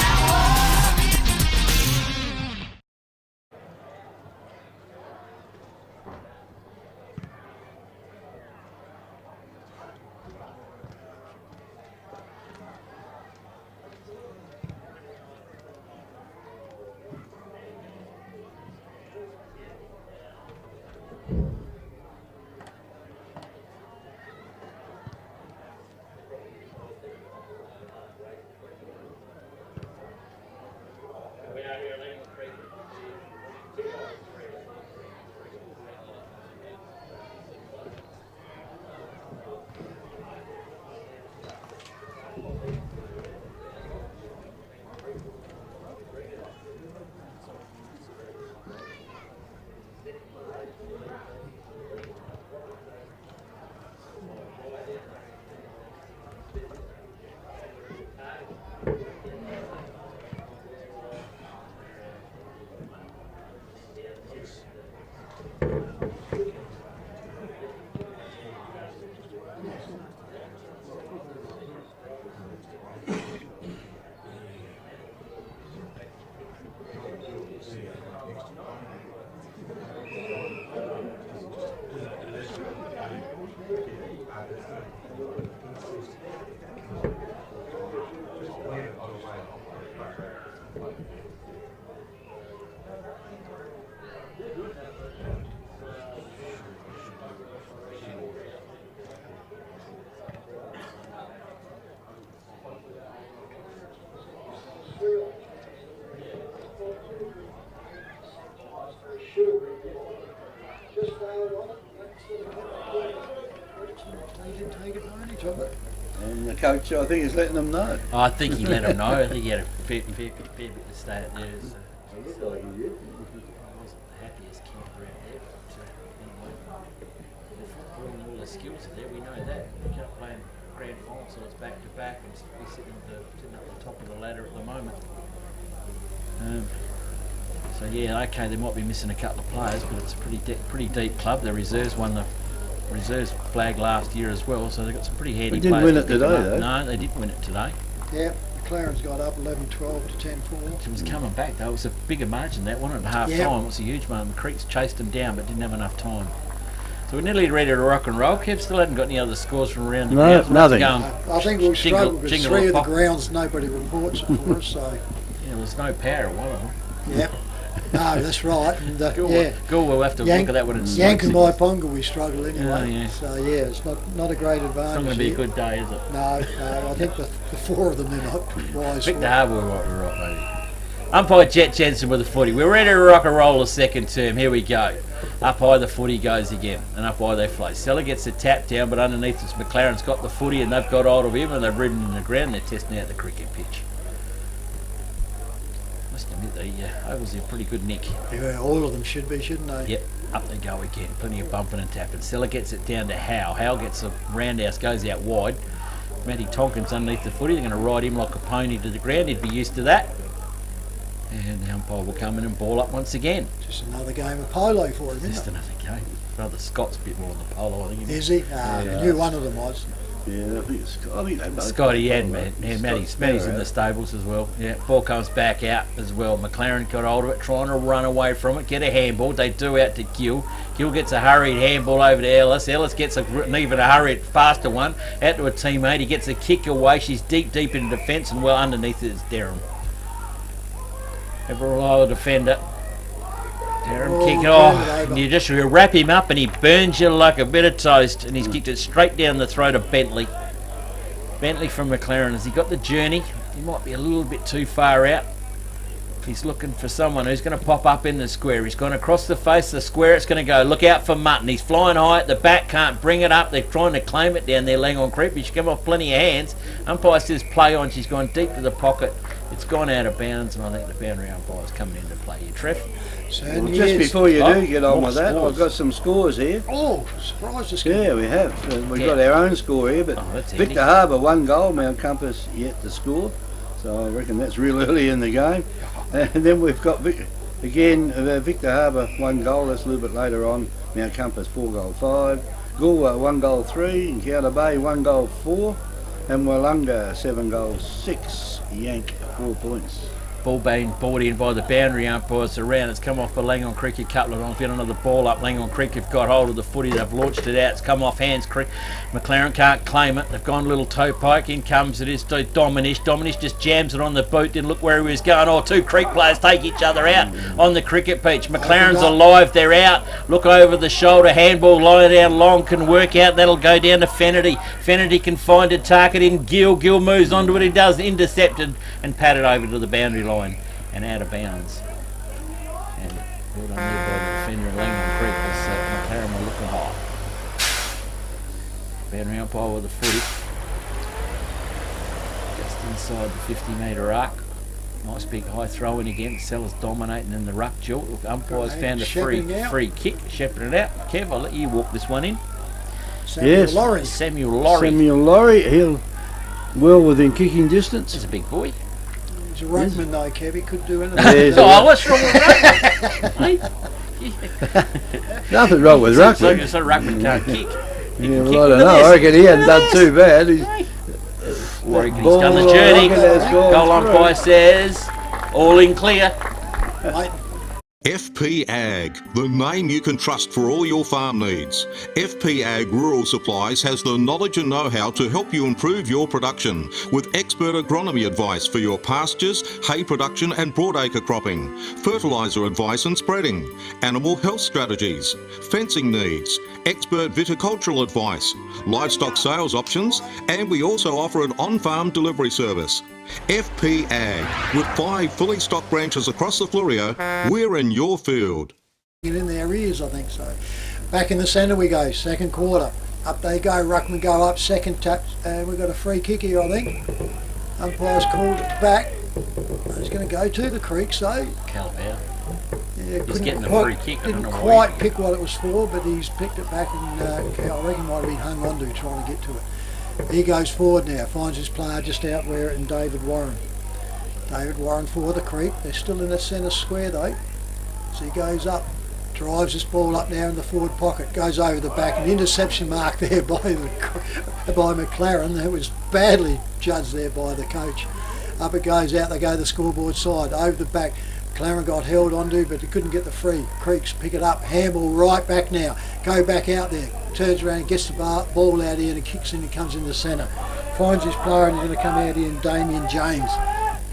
And the coach, I think, is letting them know. I think he let them know. I think he had a fair bit to stay at there. So. I wasn't the happiest camp around there, but anyway, all the skills are there. We know that. We can't play in grand final, so it's back to back, and we're sitting at the top of the ladder at the moment. So yeah, okay, they might be missing a couple of players, but it's a pretty deep club. The reserves won the reserves flag last year as well, so they've got some pretty handy players. They didn't win it today, though. No, they didn't win it today. Yeah, McLaren's got up 11-12 to 10-4. It was coming back though. It was a bigger margin that one at half time. It was a huge margin. The Creeks chased them down, but didn't have enough time. So we're nearly ready to rock and roll. Kev still hadn't got any other scores from around the grounds. Nothing. I think we'll struggle because three of the grounds nobody reports it for us. So yeah, there's no power at one of them. Yep. No, that's right. And, Gould will have to look at that when it's Yankumaiponga we struggle anyway. Oh, yeah. So yeah, it's not a great advantage. It's not going to be a good day, is it? No, I think the four of them are not wise. Victor Harbour we're right, maybe. Umpire Jet Jensen with the footy. We're ready to rock and roll the second term. Here we go. Up high the footy goes again, and up high they flow. Seller gets the tap down, but underneath it's McLaren's got the footy, and they've got hold of him, and they've ridden in the ground. They're testing out the cricket pitch. Must admit, the ovals are pretty good nick. Yeah, all of them should be, shouldn't they? Yep, up they go again. Plenty of bumping and tapping. Seller gets it down to Howe. Howe gets a roundhouse, goes out wide. Matty Tompkins underneath the footy. They're going to ride him like a pony to the ground. He'd be used to that. And the umpire will come in and ball up once again. Just another game of polo for him, Just another game. Brother Scott's a bit more on the polo, I think. Is he? I knew one of them was. Yeah, I think they both. Scotty and Matty's in the stables as well. Yeah, ball comes back out as well. McLaren got hold of it, trying to run away from it, get a handball. They do out to Gill. Gill gets a hurried handball over to Ellis. Ellis gets even a hurried, faster one out to a teammate. He gets a kick away. She's deep in defence, and well underneath it is Derham. Ever reliable defender. Derham kick it off. And you just wrap him up and he burns you like a bit of toast. And he's kicked it straight down the throat of Bentley. Bentley from McLaren. Has he got the journey? He might be a little bit too far out. He's looking for someone who's going to pop up in the square. He's gone across the face of the square. It's going to go. Look out for Mutton. He's flying high at the back. Can't bring it up. They're trying to claim it down there. Langhorne Creek. She's come off plenty of hands. Umpire says play on. She's gone deep to the pocket. It's gone out of bounds, and I think the boundary umpire's coming into play here. Trev? Well, just before you do get on with that, I've got some scores here. Oh, surprised us. Yeah, we have. We've got our own score here, but Victor Harbour 1 goal, Mount Compass yet to score. So I reckon that's real early in the game. And then we've got, Victor Harbour 1 goal, that's a little bit later on. Mount Compass 4 goal 5. Goulburn 1 goal 3. Encounter Bay 1 goal 4. And Wollonga 7 goals 6. Yank 4 points. Ball being brought in by the boundary umpires around. It's come off for Langhorne Creek a couple of times. Get another ball up. Langhorne Creek have got hold of the footy. They've launched it out. It's come off hands. McLaren can't claim it. They've gone a little toe pike. In comes it is to Dominish. Dominish just jams it on the boot. Didn't look where he was going. Oh, two Creek players take each other out on the cricket pitch. McLaren's alive. They're out. Look over the shoulder. Handball lying down long can work out. That'll go down to Fennerty. Fennerty can find a target in Gill. Gill moves onto it. He does. Intercepted and patted over to the boundary line and out of bounds. And well done there by the defender of Langhorne Creek as McLaren were looking high. Boundary umpire with the footy. Just inside the 50-metre arc. Nice big high throw in again. Sellers dominating in the ruck duel. Look, umpires found a free kick. Shepherding it out. Kev, I'll let you walk this one in. Samuel Laurie. Samuel Laurie. Samuel Laurie. He'll well within kicking distance. He's a big boy. He's a ruckman though, Kev. He could do anything. What's wrong with ruckman? Nothing wrong with ruckman. So ruckman can't kick. Yeah, well, I don't know. I reckon he hadn't done too bad. He's done the journey. Goal umpire says, all in clear. FP Ag, the name you can trust for all your farm needs. FP Ag Rural Supplies has the knowledge and know-how to help you improve your production with expert agronomy advice for your pastures, hay production and broadacre cropping, fertiliser advice and spreading, animal health strategies, fencing needs, expert viticultural advice, livestock sales options, and we also offer an on-farm delivery service. FP Ag, with 5 fully stocked branches across the Fleurieu, we're in your field. Get in their ears, I think so. Back in the centre we go, second quarter. Up they go, ruckman go up, second tap, and we've got a free kick here, I think. Umpire's called it back. He's going to go to the Creeks though. Calabao. Yeah, He's getting a free kick. I don't Didn't know quite why. pick what it was for, but he's picked it back, and I reckon might have been hung on to trying to get to it. He goes forward now, finds his player just out where it, and David Warren. David Warren for the Creek. They're still in the centre square though. So he goes up, drives this ball up now in the forward pocket, goes over the back, an interception mark there by McLaren. That was badly judged there by the coach. Up it goes out, they go to the scoreboard side, over the back. McLaren got held onto, but he couldn't get the free. Creeks pick it up, handball right back now. Go back out there, turns around and gets the ball out here and kicks in and comes in the centre. Finds his player and he's going to come out here, and Damien James.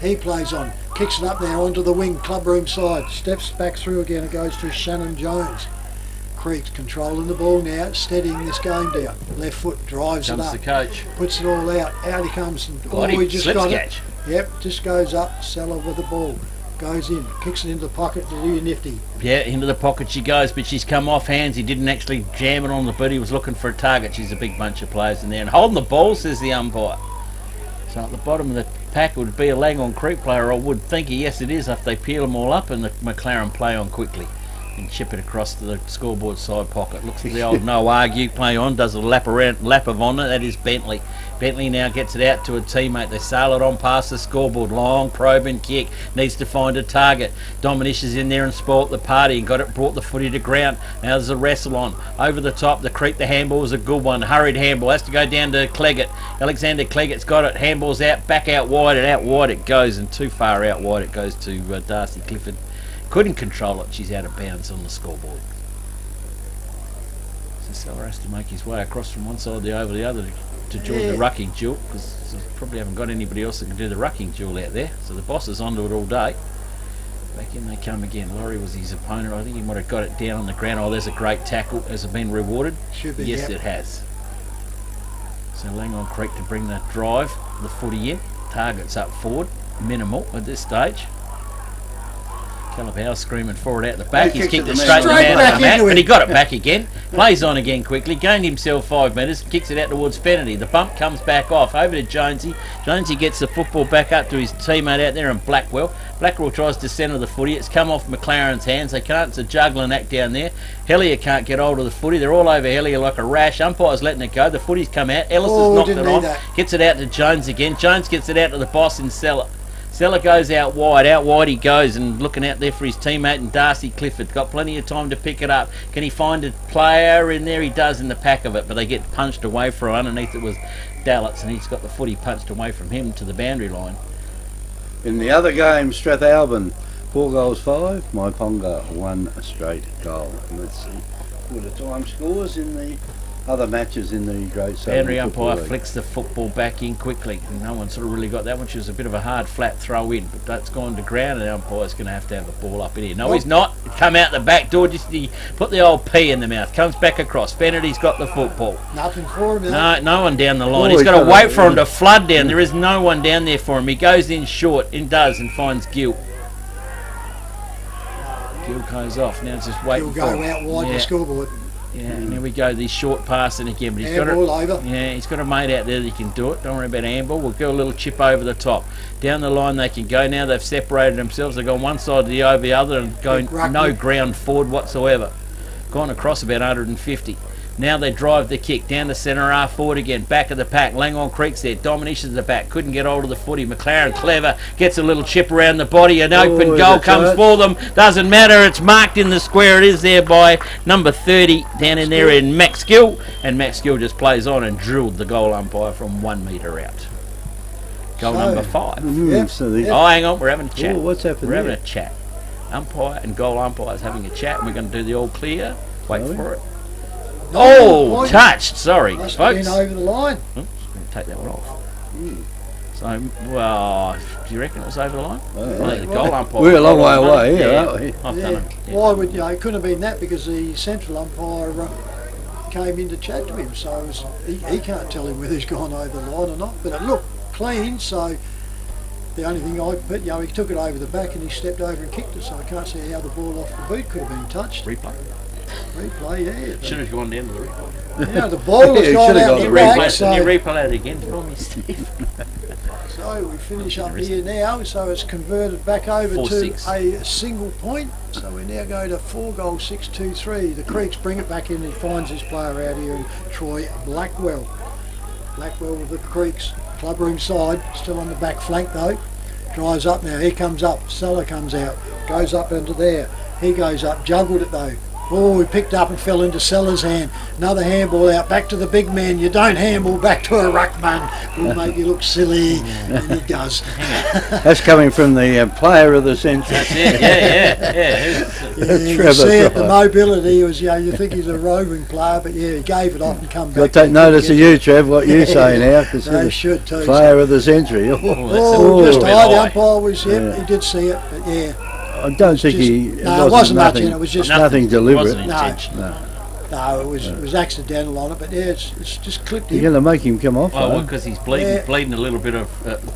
He plays on, kicks it up now onto the wing, clubroom side, steps back through again and goes to Shannon Jones. Creeks controlling the ball now, steadying this game down. Left foot drives it Comes up. the coach. Puts it all out. Out he comes. And, Got him. he just Slips got catch. it. Yep, just goes up. Seller with the ball. Goes in, kicks it into the pocket to Leah Nifty. Yeah, into the pocket she goes, but she's come off hands. He didn't actually jam it on the boot. He was looking for a target. She's a big bunch of players in there. And holding the ball, says the umpire. So at the bottom of the pack would be a Langhorne Creek player, I would think. Yes, it is, if they peel them all up and the McLaren play on quickly and chip it across to the scoreboard side pocket. Looks like the old no argue play on, does a lap of honour. That is Bentley. Bentley now gets it out to a teammate. They sail it on past the scoreboard. Long probing kick. Needs to find a target. Dominish is in there and spoilt the party and brought the footy to ground. Now there's a wrestle on. Over the top, the Creek, the handball is a good one. Hurried handball. Has to go down to Cleggett. Alexander Cleggett's got it. Handball's out, back out wide, and out wide it goes, and too far out wide it goes to Darcy Clifford. Couldn't control it. She's out of bounds on the scoreboard. So Seller has to make his way across from one side of the over the other to join the rucking duel, because they probably haven't got anybody else that can do the rucking duel out there. So the boss is onto it all day. Back in they come again. Laurie was his opponent. I think he might have got it down on the ground. Oh, there's a great tackle. Has it been rewarded? Should be. Yes, yep. It has. So Langhorne Creek to bring the drive, the footy in. Targets up forward, minimal at this stage. Calabao screaming forward out the back. He's kicked it straight in the man of the mat, but he got it back again. Plays on again quickly, gained himself 5 metres, kicks it out towards Fennerty. The bump comes back off, over to Jonesy. Jonesy gets the football back up to his teammate out there in Blackwell. Blackwell tries to centre the footy. It's come off McLaren's hands. They can't. It's a juggling act down there. Hellier can't get hold of the footy. They're all over Hellier like a rash. Umpire's letting it go. The footy's come out. Ellis has knocked it on. Gets it out to Jones again. Jones gets it out to the boss in Seller. Seller goes out wide he goes, and looking out there for his teammate and Darcy Clifford. Got plenty of time to pick it up. Can he find a player in there? He does in the pack of it, but they get punched away from underneath. It was Dallets, and he's got the footy punched away from him to the boundary line. In the other game, Strathalbyn 4 goals 5, Maiponga 1 straight goal. And let's see what the time scores in the other matches in the Great Southern Boundary umpire Football League. flicks the football back in quickly. No one sort of really got that one. She was a bit of a hard, flat throw in, but that's gone to ground, and the umpire's going to have the ball up in here. No, he's not. Come out the back door, just he put the old P in the mouth. Comes back across. Fennerty's got the football. Nothing for him. No one down the line. He's got to wait for him to flood down. There is no one down there for him. He goes in short, and finds Gill. Gill goes off. Now it's just waiting for him. He'll go out wide the scoreboard. Yeah, and here we go, these short passing again, but he's got a mate out there that can do it. Don't worry about handball. We'll go a little chip over the top. Down the line they can go now. They've separated themselves. They've gone one side of the over the other and going no ground forward whatsoever. Gone across about 150. Now they drive the kick down the centre half forward again. Back of the pack. Langhorne Creek's there. Dominish is at the back. Couldn't get hold of the footy. McLaren clever. Gets a little chip around the body. An open goal comes for them. Doesn't matter. It's marked in the square. It is there by number 30 down in there in Max Gill. And Max Gill just plays on and drilled the goal umpire from 1 metre out. Goal number 5. Oh, hang on. We're having a chat. What's happened We're having a chat. Umpire and goal umpire's having a chat. And we're going to do the all clear. Wait for it. Oh, touched. Sorry, Must folks. have been over the line. Oops, going to take that one off. So, well, do you reckon it was over the line? I think the goal umpire. We're a long way away here, aren't we? I've done it. Why would it couldn't have been that, because the central umpire came in to chat to him, so it was, he can't tell him whether he's gone over the line or not. But it looked clean, so the only thing he took it over the back and he stepped over and kicked it, so I can't see how the ball off the boot could have been touched. Replay. Replay, yeah. Should have gone down to the replay. Yeah, the ball has Yeah, gone should've out gone the to back. replay. Can you So, replay it again for me, Steve? so we finish up here now. So it's converted back over to 4-6. a single point. So we now go to 4 goals, 6-2-3. The Creeks bring it back in. He finds his player out here, and Troy Blackwell. Blackwell with the Creeks. Clubroom side, still on the back flank though. Drives up now, here comes up, Seller comes out, goes up into there. He goes up, juggled it though. Oh, he picked up and fell into Seller's hand. Another handball out, back to the big man. You don't handball back to a ruckman. Will make you look silly, and he does. That's coming from the player of the century. That's it, yeah. Yeah, you can see it, the mobility was, you think he's a roving player, but yeah, he gave it off and come back. Got to take notice of you, Trev, what you say now, because They the should too. player of the century. Oh, just bit high, the high. umpire was, Yeah. he did see it, but yeah. I don't think Just- he. no, it wasn't much in it, it was just nothing deliberate. Wasn't No. intentional. No, it was accidental on it, but yeah, it's just clipped You're him. going to make him come off. Oh, well, though. because he's bleeding, Yeah. bleeding a little bit of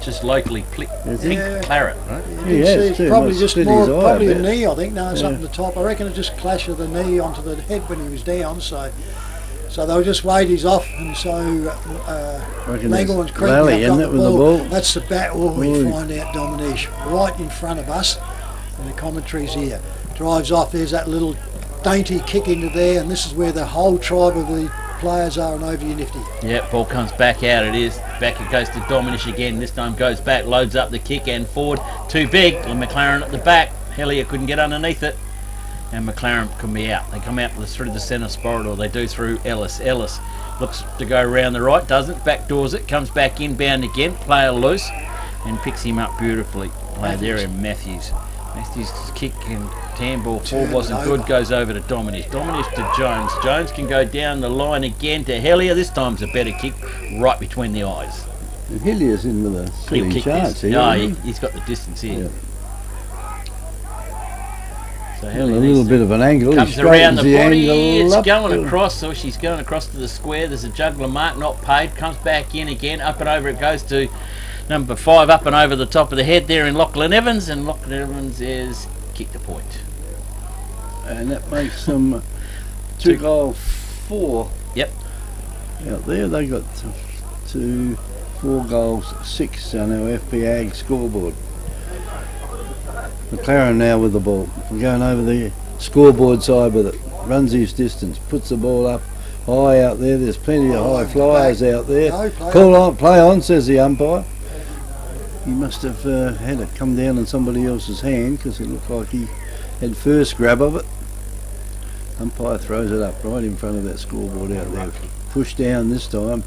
just locally pink Yeah. claret, right? You Yeah, can see it's it's too probably much just split more, his eye probably a a bit. knee, I think. No, it's up Yeah. in the top. I reckon it just clashed of the knee onto the head when he was down, so they'll just wait he's off, and so Reckon Langhorne it's Creek Lally, now got isn't it, with the ball? That's the bat. Oh, we Ooh. find out Dominique right in front of us, and the commentary's here. Drives off, there's that little dainty kick into there, and this is where the whole tribe of the players are, and over you nifty. Yeah, ball comes back out, it is. Back it goes to Dominic again. This time goes back, loads up the kick and forward. Too big, and McLaren at the back. Hellier couldn't get underneath it, and McLaren can be out. They come out through the centre spiral, or they do through Ellis. Ellis looks to go around the right, doesn't, backdoors it, comes back inbound again, player loose, and picks him up beautifully. Player there in Matthews. Matthews' kick and handball forward wasn't good, goes over to Dominic. Dominic to Jones. Jones can go down the line again to Hellier. This time's a better kick, right between the eyes. Hillier's in with a He'll silly kick chance this. here. No, isn't he? he's got the distance here. Yeah. So Well, Hellier a needs little to- bit of an angle. comes He around the straightens body, angle it's up. going across, so she's going across to the square. There's a juggler mark, not paid, comes back in again, up and over it goes to number 5, up and over the top of the head there in Lachlan Evans, and Lachlan Evans is kicked a point. And that makes them 2 goal 4 Yep. out there. They got 4 goals 6 on our FP Ag scoreboard. McLaren now with the ball. We're going over the scoreboard side with it. Runs his distance, puts the ball up high out there. There's plenty of high flyers out there. No, play Call on, play on, says the umpire. He must have had it come down on somebody else's hand, because it looked like he had first grab of it. Umpire throws it up right in front of that scoreboard out there. Pushed down this time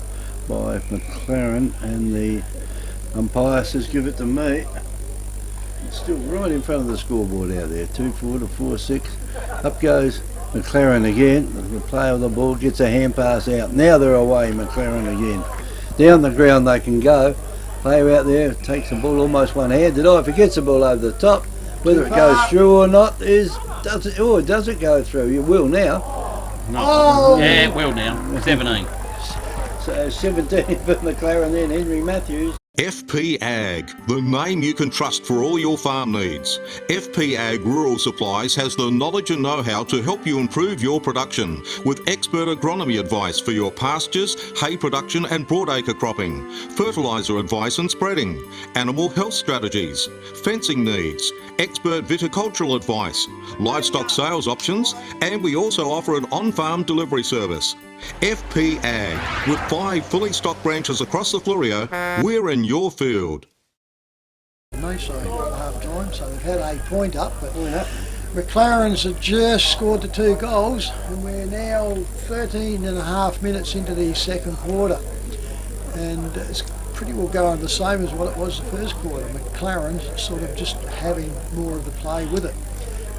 by McLaren, and the umpire says give it to me. It's still right in front of the scoreboard out there. 2-4 to 4-6. Up goes McLaren again. The player of the ball gets a hand pass out. Now they're away, McLaren again. Down the ground they can go. Player out there takes the ball almost one-handed. Oh, if he gets the ball over the top, whether it goes through or not does it go through? You will now. Oh! Yeah, it will now. 17. So 17 for McLaren then, Henry Matthews. FP Ag, the name you can trust for all your farm needs. FP Ag Rural Supplies has the knowledge and know-how to help you improve your production with expert agronomy advice for your pastures, hay production and broadacre cropping, fertiliser advice and spreading, animal health strategies, fencing needs, expert viticultural advice, livestock sales options, and we also offer an on-farm delivery service. FP Ag, with 5 fully stocked branches across the Fleurieu, we're in your field. No, so half time, so they've had a point up, but McLaren's have just scored the 2 goals, and we're now 13 and a half minutes into the second quarter, and it's pretty well going the same as what it was the first quarter. McLaren's sort of just having more of the play with it.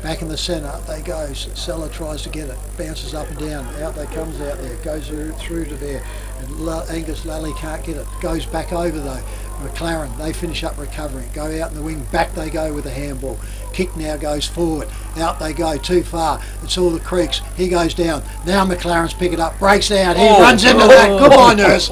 Back in the centre, up they go. Seller tries to get it, bounces up and down. Out they comes out there, goes through to there. And Angus Lally can't get it. Goes back over though. McLaren, they finish up recovering. Go out in the wing, back they go with the handball. Kick now goes forward. Out they go, too far. It's all the Creeks. He goes down. Now McLaren's pick it up, breaks out. He runs into that. Come on, Nurse.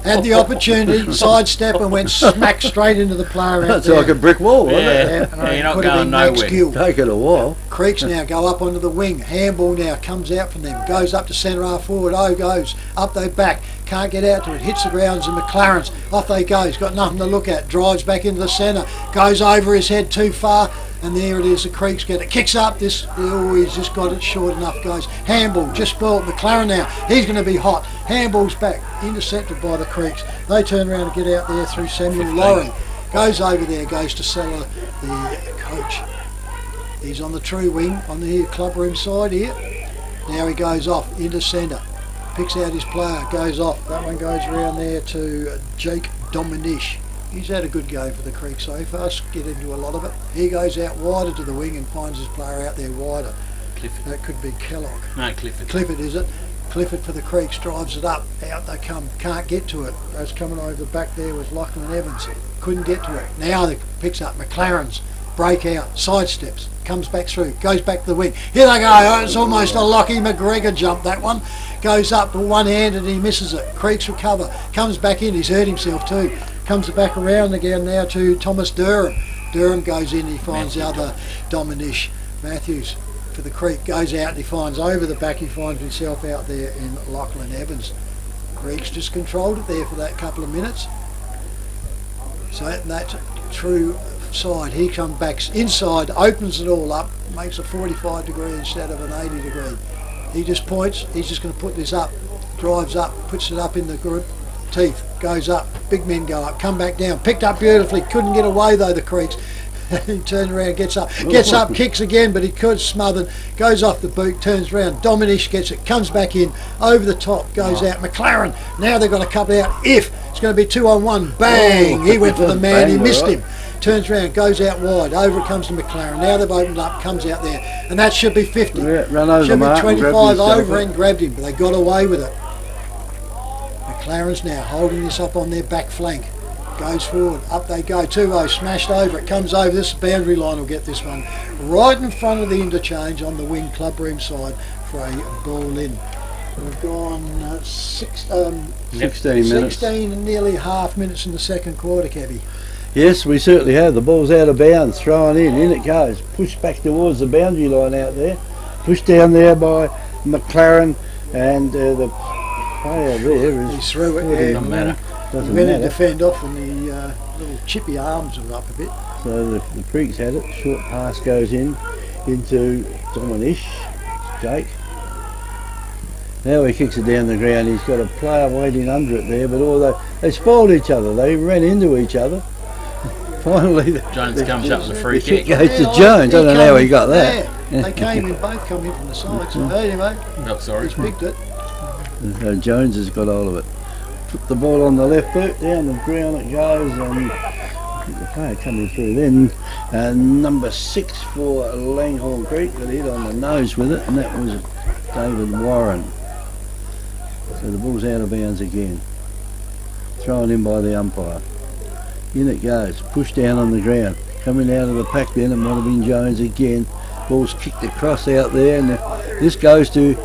had the opportunity, sidestep and went smack straight into the player out That's there. like a brick wall, wasn't it? Yeah, you're not Could have going been Max nowhere. Gill. Take it a while. Creeks now go up onto the wing. Handball now comes out from them. Goes up to centre half forward. Goes up they back. Can't get out to it. Hits the grounds and McLaren's. Off they go. He's got nothing to look at. Drives back into the centre. Goes over his head too far. And there it is. The Creeks get it. Kicks up. He's just got it short enough. Goes. Handball. Just spoiled. McLaren now. He's going to be hot. Handball's back. Intercepted by the Creeks. They turn around and get out there through Samuel Laurie. Goes over there. Goes to Seller, the coach. He's on the true wing, on the club room side here. Now he goes off into centre. Picks out his player, goes off. That one goes around there to Jake Dominish. He's had a good game for the Creek so far. Get into a lot of it. He goes out wider to the wing and finds his player out there wider. Clifford. That could be Kellogg. No, Clifford. Clifford, is it? Clifford for the Creeks drives it up. Out they come. Can't get to it. That's coming over the back there was Lachlan Evans. Couldn't get to it. Now he picks up McLaren's. Break out. Sidesteps. Comes back through. Goes back to the wing. Here they go. It's almost a Lockie McGregor jump, that one. Goes up with one hand and he misses it. Creeks recover. Comes back in. He's hurt himself too. Comes back around again now to Thomas Durham. Durham goes in. He finds the other Dominish. Matthews for the Creek goes out and he finds over the back. He finds himself out there in Lachlan Evans. Creeks just controlled it there for that couple of minutes. So that's true side. He comes back inside, opens it all up, makes a 45 degree instead of an 80 degree. He just points. He's just going to put this up. Drives up, puts it up in the group. Teeth goes up. Big men go up. Come back down. Picked up beautifully. Couldn't get away though, the Creeks. He turns around, gets up, kicks again, but he could smothered, goes off the boot, turns around, Dominish gets it, comes back in, over the top, goes out, McLaren, now they've got to cut it out, it's going to be 2-on-1, bang, he went for the man, he missed him, turns around, goes out wide, over it comes to McLaren, now they've opened up, comes out there, and that should be 50, Run over should be Mark 25 over and grabbed him, but they got away with it. McLaren's now holding this up on their back flank. Goes forward, up they go, 2-0, smashed over, it comes over, this boundary line will get this one. Right in front of the interchange on the wing club room side for a ball in. We've gone 16 minutes. 16 and nearly half minutes in the second quarter, Kevy. Yes, we certainly have. The ball's out of bounds, thrown in it goes. Pushed back towards the boundary line out there. Pushed down there by McLaren and the player there is... He's through it, yeah. Doesn't matter. Doesn't Ready to matter. defend off and the little chippy arms are up a bit. So the Creeks had it. Short pass goes in into Dominish, Jake. Now he kicks it down the ground. He's got a player waiting under it there, but although they spoiled each other, they ran into each other. Finally, Jones comes up with a free kick. goes to Jones. I don't know how he got that. Yeah, they came in, both come in from the side. So anyway, Oh, sorry. he's picked it. So Jones has got hold of it. Put the ball on the left boot, down the ground it goes, and I think the player coming through then. Number 6 for Langhorne Creek got hit on the nose with it, and that was David Warren. So the ball's out of bounds again. Thrown in by the umpire. In it goes, pushed down on the ground. Coming out of the pack then, it might have been Jones again. Ball's kicked across out there, and this goes to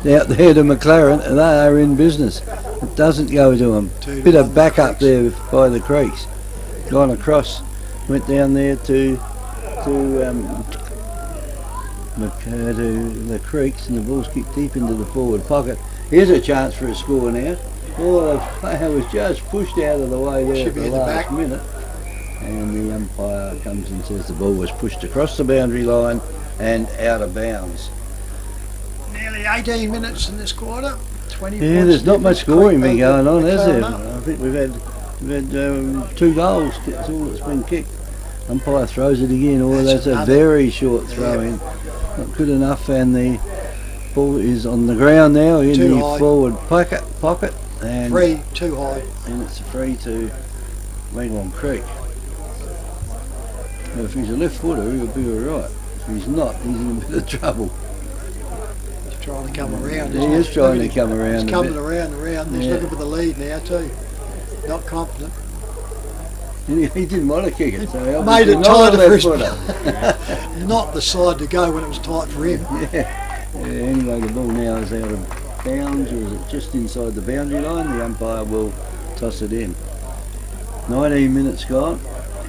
out there to McLaren, and they are in business. It doesn't go to them. Bit of backup there by the Creeks. Gone across, went down there to the Creeks, and the ball's kicked deep into the forward pocket. Here's a chance for a score now. Oh, the player was just pushed out of the way there Should at be the in the last back. minute. And the umpire comes and says the ball was pushed across the boundary line and out of bounds. Nearly 18 minutes in this quarter. 20 Yeah, points there's not much scoring been going on, has there? McLaren up. I think we've had 2 goals. That's all that's been kicked. Umpire throws it again. Oh, that's a another. very short throw in. Not good enough, and the ball is on the ground now in Too the high. forward pocket, and Free, too high. and it's a free to Langhorne Creek. Now, if he's a left footer, he'll be all right. If he's not, he's in a bit of trouble. He's trying to come around. He isn't is trying to Look at him. come around He's a coming bit. around. He's Yeah. looking for the lead now too. Not confident. He didn't want to kick it, so he Made obviously it not a tighter for his left footer. Not the side to go when it was tight for him. Yeah. Anyway, the ball now is out of bounds, or is it just inside the boundary line? The umpire will toss it in. 19 minutes gone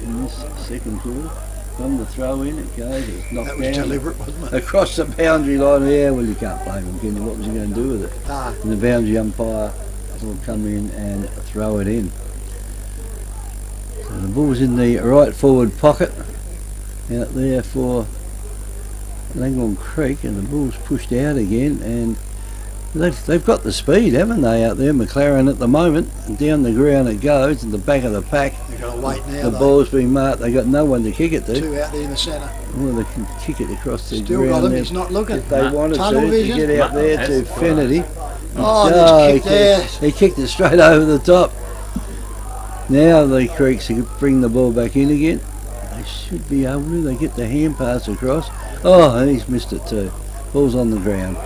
in this second quarter. From the throw in, it goes. It's knocked That was down deliberate, wasn't it? across the boundary line. Yeah, well, you can't blame him, can you? What was he going to do with it? Ah. And the boundary umpire will come in and throw it in. So the ball's in the right forward pocket out there for Langhorne Creek, and the ball's pushed out again, and they've got the speed, haven't they, out there? McLaren at the moment, and down the ground it goes in the back of the pack. They've got to wait now. The ball's been marked. They've got no one to kick it to. Two out there in the centre. Well, they can kick it across the Still ground. got him. there. He's not looking. If they wanted Tunnel to vision. get out there to Finity. Oh, he's kicked there. He kicked it straight over the top. Now the Creeks can bring the ball back in again. They should be able to. They get the hand pass across. Oh, and he's missed it too. Ball's on the ground.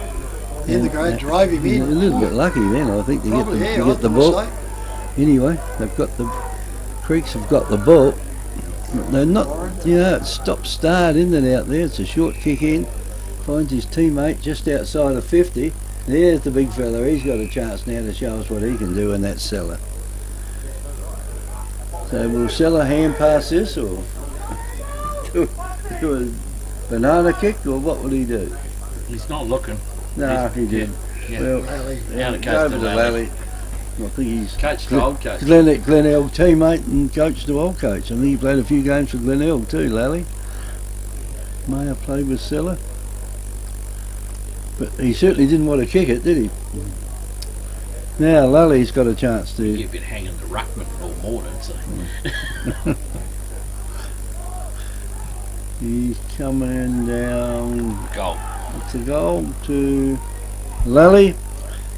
In the ground, drove him in. A little bit lucky then, I think, to Probably, get the ball. Anyway, they've got the Creeks have got the ball. They're not, it's stop-start, isn't it, out there? It's a short kick in. Finds his teammate just outside of 50. There's the big fella. He's got a chance now to show us what he can do in that cellar. So will Seller hand pass this, or do a banana kick, or what would he do? He's not looking. No, he did. Yeah. Well, Down the coast over to the Lally. Lally. I think he's Coach to old coach. Glenelg teammate and coach to old coach. I think he played a few games for Glenelg too, Lally. May have played with Seller. But he certainly didn't want to kick it, did he? Now Lally's got a chance to. You've been hanging the ruckman all morning, so. He's coming down. Goal. It's a goal to Lally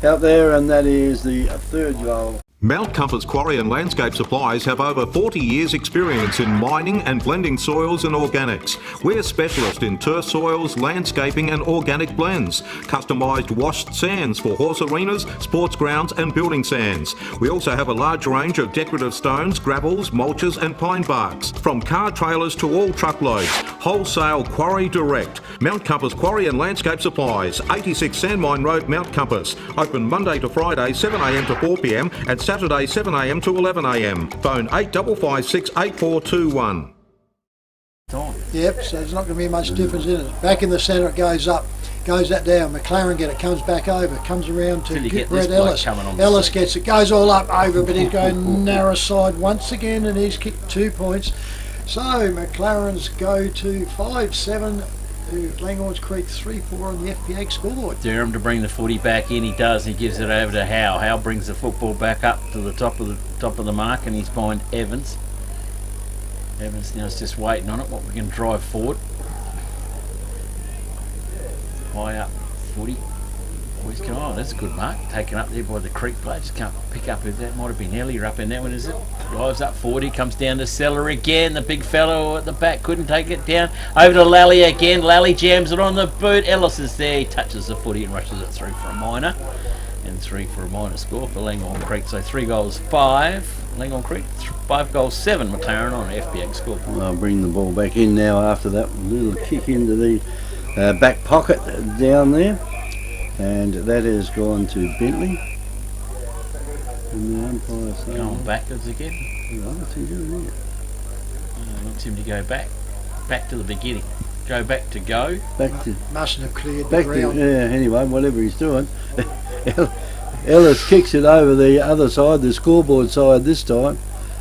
out there, and that is the third goal. Mount Compass Quarry and Landscape Supplies have over 40 years experience in mining and blending soils and organics. We're specialists in turf soils, landscaping and organic blends. Customised washed sands for horse arenas, sports grounds and building sands. We also have a large range of decorative stones, gravels, mulches and pine barks. From car trailers to all truckloads. Wholesale Quarry Direct. Mount Compass Quarry and Landscape Supplies, 86 Sandmine Road, Mount Compass. Open Monday to Friday 7am to 4pm and Saturday 7am to 11am. Phone 8556 8421. Yep, so there's not going to be much difference in it. Back in the centre it goes up, goes that down. McLaren get it, comes back over, comes around to Brett Ellis. Ellis gets it, goes all up over, but he's going narrow side once again, and he's kicked 2 points. So McLaren's go to 5-7 to Langhorne Creek 3-4 on the FPA scoreboard. Durham to bring the footy back in. He does. He gives it over to Howe. Howe brings the football back up to the top of the mark, and he's behind Evans. Evans now is just waiting on it. What we can drive forward. High up footy. Boys come on. That's a good mark. Taken up there by the Creek player. Just can't pick up who that might have been. Ellie up in that one, is it? Drives up 40, comes down to Seller again. The big fellow at the back couldn't take it down. Over to Lally again. Lally jams it on the boot. Ellis is there. He touches the footy and rushes it through for a minor. And 3 for a minor score for Langhorne Creek. So 3 goals, 5. Langhorne Creek, 5 goals, 7. McLaren on FPX scoreboard. I'll bring the ball back in now after that little kick into the back pocket down there. And that has gone to Bentley. And the umpire saying, going backwards again. What's he doing here? Wants him to go back to the beginning. Go back to go. Back to mustn't have cleared back the to ground. anyway, whatever he's doing. Ellis kicks it over the other side, the scoreboard side this time,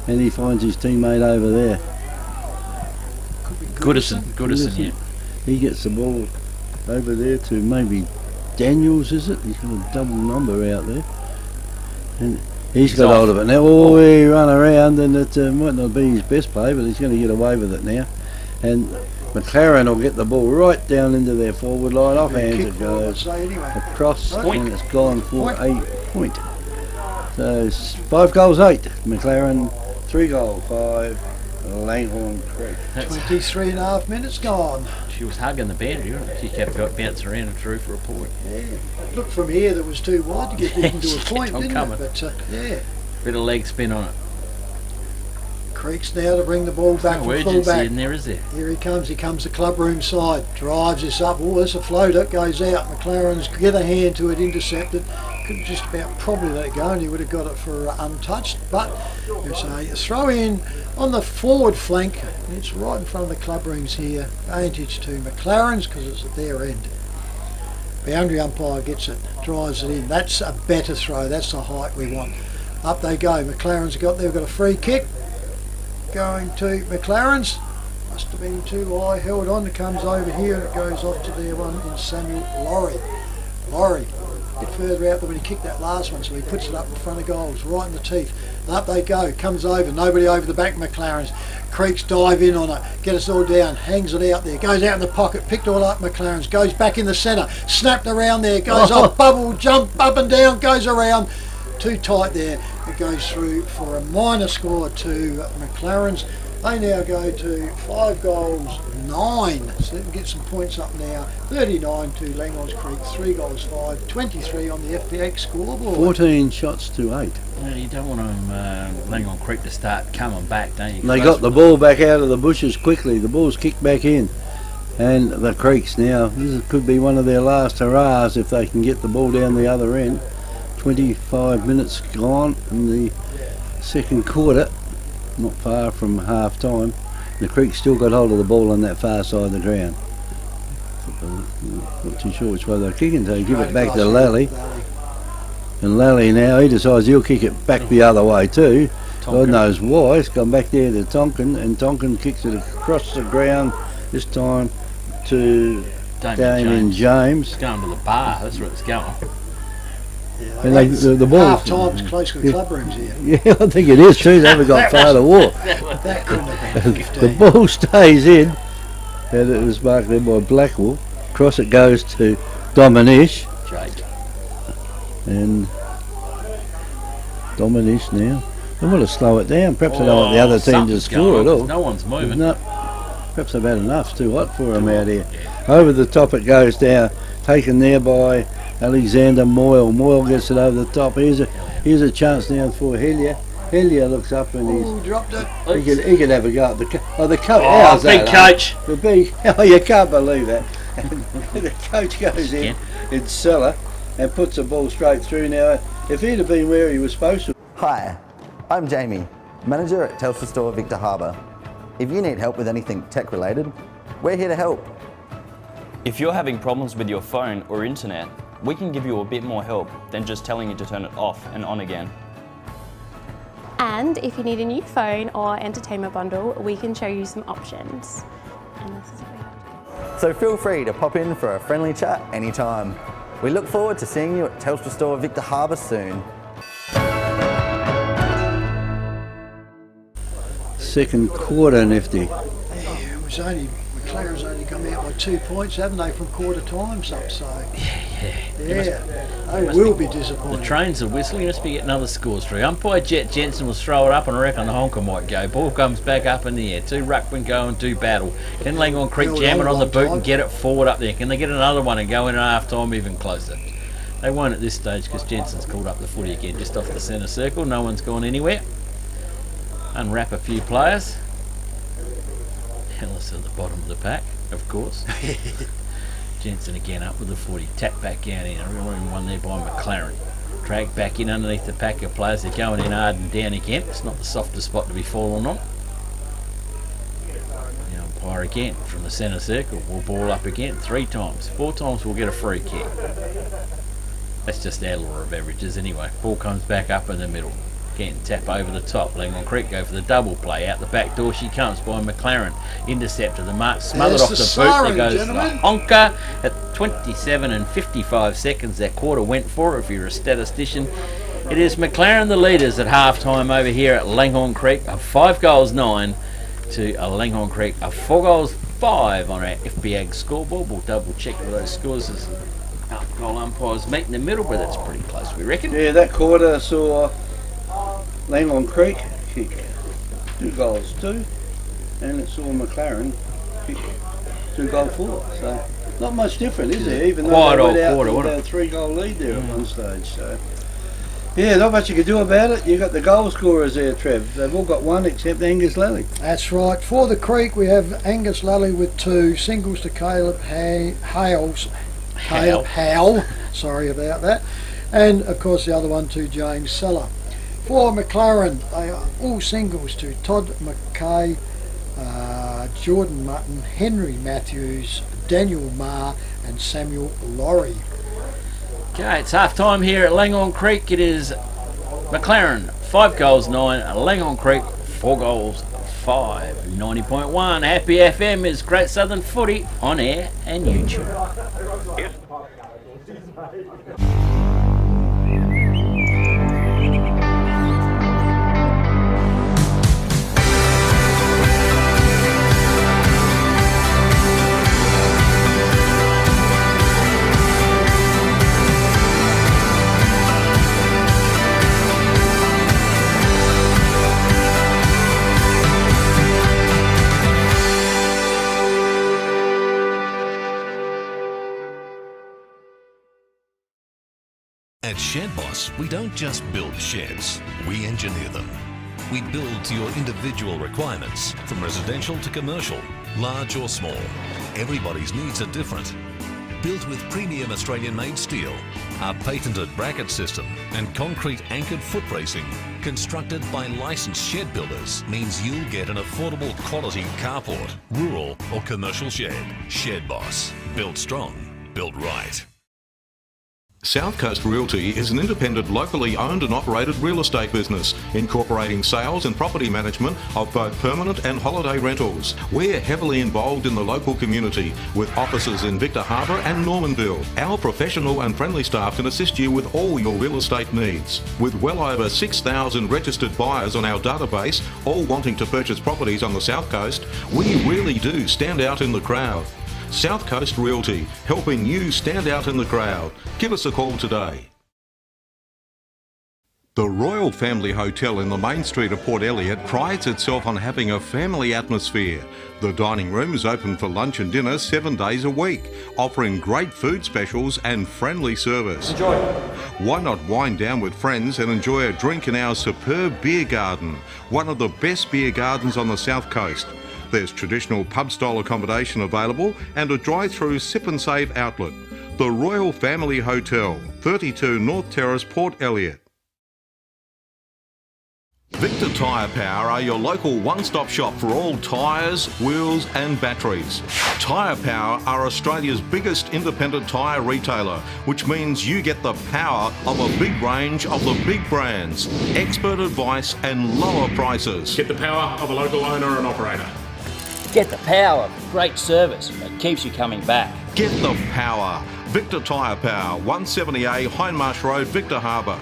and he finds his teammate over there. Goodison, yeah. He gets the ball over there to maybe Daniels, is it? He's got a double number out there. And he's got hold of it now. Oh, he run around, and it might not be his best play, but he's going to get away with it now. And McLaren will get the ball right down into their forward line. Off hands it goes. Across, and it's gone for a point. So 5 goals, 8. McLaren, 3 goals, 5. Langhorne Creek. 23.5 minutes gone. She was hugging the boundary, wasn't she? She kept bouncing around and threw for a point. Yeah. Looked from here that was too wide to get into a point, didn't coming. it? But yeah. Bit of leg spin on it. Creeks now to bring the ball back No from urgency fullback. in there, is there? Here he comes the clubroom side. Drives this up. Oh, there's a floater, goes out. McLaren's get a hand to it, intercepted. could have just about probably let it go and he would have got it for untouched, but it's a throw in on the forward flank. It's right in front of the club rings here. Advantage to McLaren's because it's at their end. Boundary umpire gets it, drives it in. That's a better throw. That's the height we want. Up they go. McLaren's got there. Got a free kick going to McLaren's. Must have been too high. Held on. It comes over here and it goes off to their one in Samuel Laurie. Laurie a bit further out than when he kicked that last one, so he puts it up in front of goals, right in the teeth. And up they go. Comes over. Nobody over the back. McLaren's. Creeks dive in on it, get us all down, hangs it out there, goes out in the pocket, picked all up McLaren's, goes back in the centre, snapped around there, goes off, bubble, jump, up and down, goes around, too tight there, it goes through for a minor score to McLaren's. They now go to 5 goals 9, so they can get some points up now. 39 to Langhorne Creek, 3 goals 5, 23 on the FPX scoreboard. 14 shots to 8. Well, you don't want Langhorne Creek to start coming back, don't you? They got the ball back out of the bushes quickly. The ball's kicked back in. And the Creeks now, this could be one of their last hurrahs if they can get the ball down the other end. 25 minutes gone in the second quarter. Not far from half time. The Creeks still got hold of the ball on that far side of the ground. Not too sure which way they're kicking, so they give it back to Lally. And Lally now, he decides he'll kick it back the other way too. God knows why. It's gone back there to Tonkin, and Tonkin kicks it across the ground, this time to Damien James. It's going to the bar, that's where it's going. Yeah, and the ball. Half time's close to the club rooms here. Yeah, I think it is too. They haven't got far to walk. That couldn't have been 15. The ball stays in, and it was marked there by Blackwell. Across it goes to Dominish. Jake. And Dominish now. They want to slow it down. Perhaps they don't want the other team to score at all. No one's moving. No, perhaps they've had enough. It's too hot for them out here. Over the top it goes down. Taken there by Alexander Moyle. Moyle gets it over the top. Here's a chance now for Hellier. Hellier looks up and dropped it. He could have a go at the coach. Oh, big coach. The big. Oh, you can't believe that. The coach goes in cellar and puts the ball straight through. Now, if he'd have been where he was supposed to. Hi, I'm Jamie, manager at Telstra Store Victor Harbour. If you need help with anything tech related, we're here to help. If you're having problems with your phone or internet, we can give you a bit more help than just telling you to turn it off and on again. And if you need a new phone or entertainment bundle, we can show you some options. And this is what we have. So feel free to pop in for a friendly chat anytime. We look forward to seeing you at Telstra Store Victor Harbour soon. Second quarter, Nifty. Yeah, it was only McLaren's only come out by 2 points, haven't they, from quarter time? So yeah, they will be disappointed. The trains are whistling. You must be getting other scores through. Umpire Jet Jensen will throw it up, and I reckon the honker might go. Ball comes back up in the air. 2 ruckmen go and do battle. Can Langhorne Creek jam it on the boot and get it forward up there? Can they get another one and go in at half time even closer? They won't at this stage because Jensen's called up the footy again, just off the centre circle. No one's gone anywhere. Unwrap a few players. Ellis at the bottom of the pack, of course. Jensen again up with the footy. Tap back down in. One there by McLaren. Drag back in underneath the pack of players. They're going in hard and down again. It's not the softest spot to be falling on. The umpire again from the centre circle. We'll ball up again 3 times. 4 times we'll get a free kick. That's just our law of averages anyway. Ball comes back up in the middle. Again, tap over the top. Langhorne Creek go for the double play. Out the back door she comes by McLaren. Interceptor. The mark smothered off the boot. There goes the honker at 27 and 55 seconds. That quarter went for if you're a statistician. It is McLaren the leaders at half time over here at Langhorne Creek. A 5 goals 9 to a Langhorne Creek. A 4 goals 5 on our FBAG scoreboard. We'll double check with those scores as goal umpires meet in the middle, but that's pretty close, we reckon. Yeah, that quarter saw Langhorne Creek kick 2 goals 2, and it saw McLaren kick 2 goal 4. So not much different, is there? Even though they went out with a 3 goal lead there at one stage. So yeah, not much you can do about it. You got the goal scorers there, Trev. They've all got 1 except Angus Lally. That's right. For the Creek, we have Angus Lally with 2 singles to Caleb Hale. Sorry about that. and of course the other one to James Seller. For McLaren, they are all singles to Todd McKay, Jordan Mutton, Henry Matthews, Daniel Marr and Samuel Laurie. Okay, it's half time here at Langhorne Creek. It is McLaren 5 goals 9, Langhorne Creek 4 goals 5. 90.1 Happy FM is Great Southern Footy on air and YouTube. At Shed Boss, we don't just build sheds, we engineer them. We build to your individual requirements, from residential to commercial, large or small. Everybody's needs are different. Built with premium Australian-made steel, our patented bracket system and concrete anchored foot bracing, constructed by licensed shed builders, means you'll get an affordable quality carport, rural or commercial shed. Shed Boss. Built strong, built right. South Coast Realty is an independent, locally owned and operated real estate business, incorporating sales and property management of both permanent and holiday rentals. We're heavily involved in the local community, with offices in Victor Harbour and Normanville. Our professional and friendly staff can assist you with all your real estate needs. With well over 6,000 registered buyers on our database, all wanting to purchase properties on the South Coast, we really do stand out in the crowd. South Coast Realty, helping you stand out in the crowd. Give us a call today. The Royal Family Hotel in the main street of Port Elliot prides itself on having a family atmosphere. The dining room is open for lunch and dinner 7 days a week, offering great food specials and friendly service. Enjoy. Why not wind down with friends and enjoy a drink in our superb beer garden, one of the best beer gardens on the South Coast. There's traditional pub-style accommodation available and a drive-through sip and save outlet. The Royal Family Hotel, 32 North Terrace, Port Elliot. Victor Tyre Power are your local one-stop shop for all tyres, wheels and batteries. Tyre Power are Australia's biggest independent tyre retailer, which means you get the power of a big range of the big brands, expert advice and lower prices. Get the power of a local owner and operator. Get the power of great service that keeps you coming back. Get the power. Victor Tyre Power, 170A Hindmarsh Road, Victor Harbour.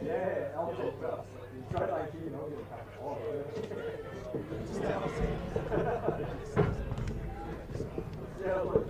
Yeah, I'll take that. Try like you know, you'll come all the way. Yeah, look.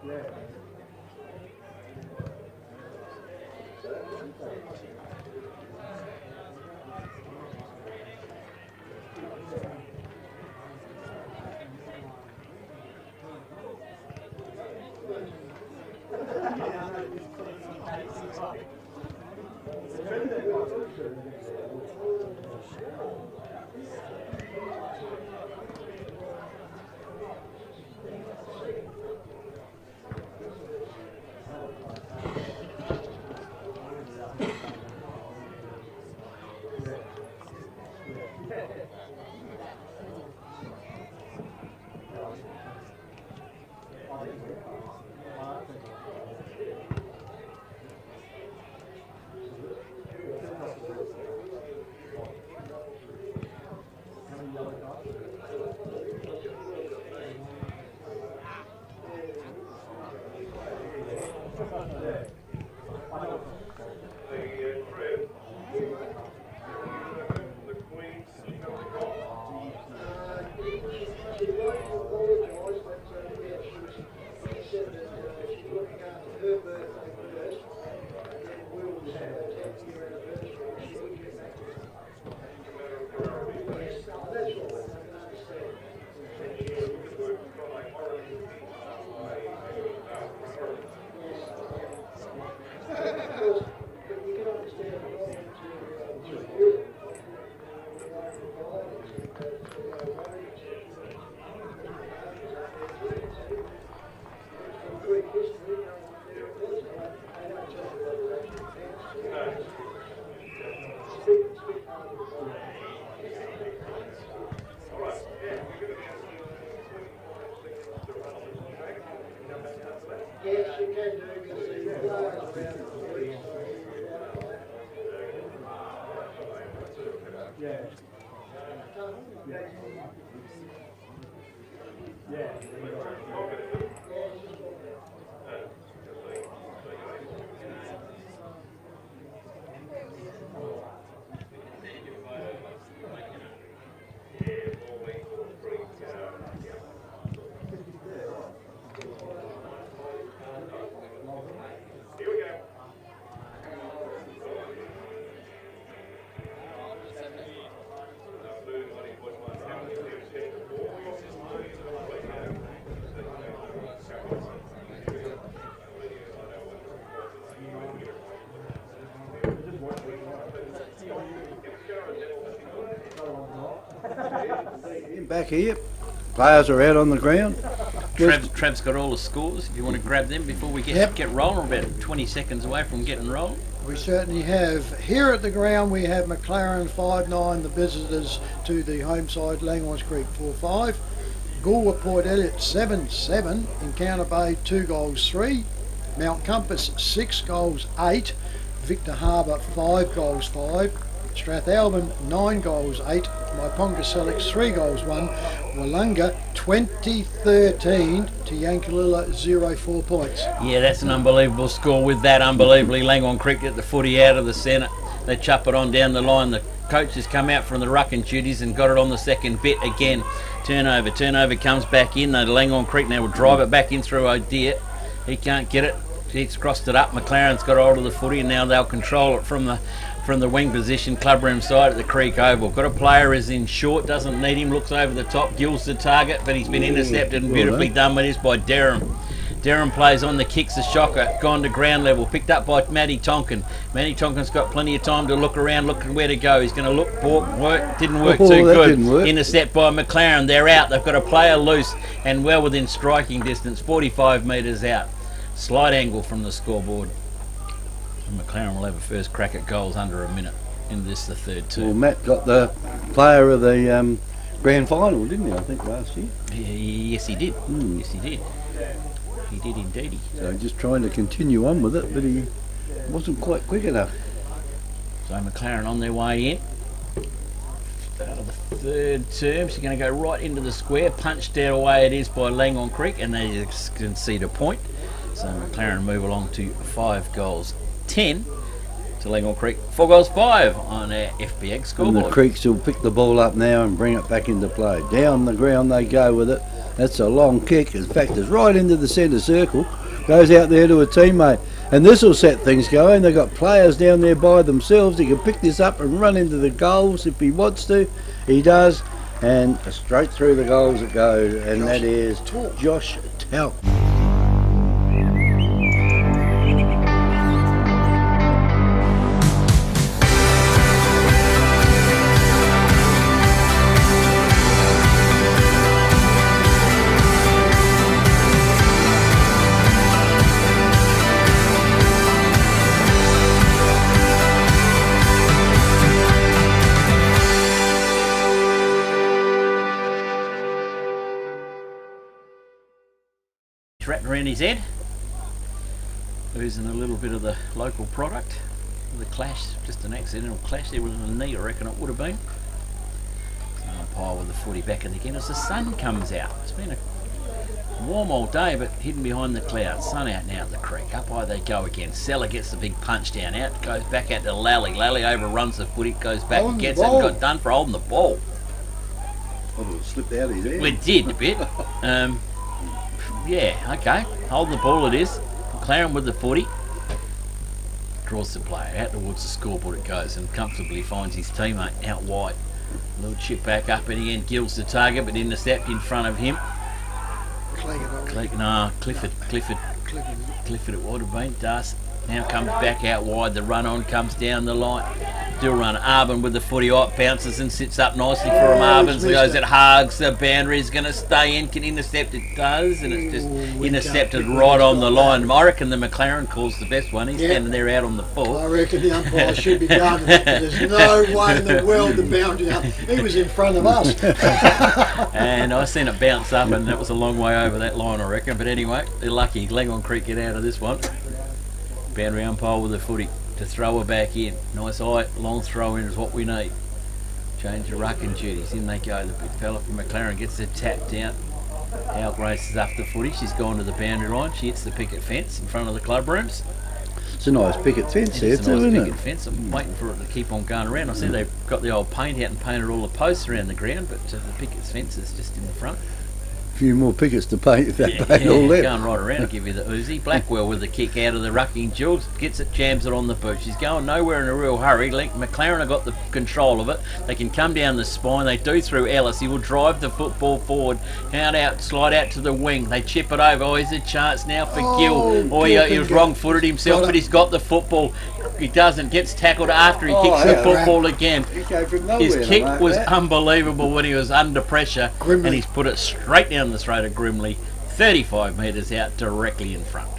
Yeah, Back here, players are out on the ground. Trav's got all the scores. If you want to grab them before we get rolling, we're about 20 seconds away from getting rolling. We certainly have. Here at the ground we have McLaren 5-9, the visitors to the home side, Langhorne Creek 4-5. Goolwa Port Elliot 7-7, Encounter Bay 2 goals 3, Mount Compass 6 goals 8, Victor Harbour 5 goals 5, Strathalbyn 9 goals 8, Myponga Selix 3 goals 1, Wollonga 20-13 to Yankalilla 0-4 points. Yeah, that's an unbelievable score. With that, unbelievably, Langhorne Creek get the footy out of the centre. They chup it on down the line. The coach has come out from the rucking duties and got it on the second bit again. Turnover comes back in. The Langhorne Creek now will drive it back in through O'Dear. He can't get it. He's crossed it up. McLaren's got hold of the footy and now they'll control it from the wing position, clubroom side at the Creek Oval. Got a player is in short, doesn't need him, looks over the top, Gill's the target, but he's been intercepted and beautifully done with this by Derham. Derham plays on the kicks, a shocker, gone to ground level, picked up by Matty Tonkin. Matty Tonkin's got plenty of time to look around, look at where to go. He's going to look, didn't work too good. Intercept by McLaren, they're out, they've got a player loose and well within striking distance, 45 metres out. Slight angle from the scoreboard. And McLaren will have a first crack at goals under a minute in this, the third term. Well, Matt got the player of the grand final, didn't he, I think, last year? Yes, he did. Yes, he did. He did indeed. So just trying to continue on with it, but he wasn't quite quick enough. So McLaren on their way in. Out of the third term, she's going to go right into the square, punched out away it is by Langhorne Creek, and they concede a point. So McLaren move along to 5 goals 10 to Langhorne Creek, 4 goals 5 on our FBX scoreboard. And the Creeks will pick the ball up now and bring it back into play. Down the ground they go with it. That's a long kick. In fact, it's right into the centre circle. Goes out there to a teammate. And this will set things going. They've got players down there by themselves. He can pick this up and run into the goals if he wants to. He does. And straight through the goals it goes. And that is Josh Talk. Wrapped around his head, losing a little bit of the local product. The clash, just an accidental clash there with a knee, I reckon it would have been. So umpire with the footy back in again as the sun comes out. It's been a warm old day, but hidden behind the clouds. Sun out now at the creek. Up high they go again. Seller gets the big punch down out, goes back out to Lally. Lally overruns the footy, goes back and gets it and got done for holding the ball. Oh, it slipped out of his hand. It did a bit. Yeah, okay. Hold the ball it is. McLaren with the footy. Draws the player out towards the scoreboard it goes and comfortably finds his teammate out wide. A little chip back up and again Gill's the target but intercept in front of him. Clifford it would have been. Dust now comes back out wide. The run on comes down the line. Still run. Arbin with the footy up, bounces and sits up nicely for him. Arbin goes, it hugs the boundary. Is going to stay in. Can intercept it? Does, and it's just intercepted right on the line. I reckon the McLaren calls the best one. He's standing there out on the full. I reckon the umpire should be going. There's no way in the world the boundary up. He was in front of us. And I seen it bounce up, and that was a long way over that line, I reckon. But anyway, they're lucky. Langhorne Creek get out of this one. Boundary umpire with the footy to throw her back in. Nice eye, long throw in is what we need. change the rucking duties. In they go. The big fella from McLaren gets it tapped out. Al Grace is up the footy. She's gone to the boundary line. She hits the picket fence in front of the club rooms. It's a nice picket fence there too, isn't picket it? fence. I'm waiting for it to keep on going around. I see they've got the old paint out and painted all the posts around the ground, but the picket fence is just in the front. A few more pickets to paint if they paint all that. Going right around and give you the Uzi. Blackwell with the kick out of the rucking. Jules gets it, jams it on the boot. She's going nowhere in a real hurry. McLaren have got the control of it. They can come down the spine. They do through Ellis. He will drive the football forward. Out, slide out to the wing. They chip it over. Oh, here's a chance now for Gill. Oh, he was wrong-footed himself, but he's got the football. He doesn't. Gets tackled after he kicks the football again. His kick was unbelievable when he was under pressure, and he's put it straight down the throat of Grimley, 35 metres out, directly in front.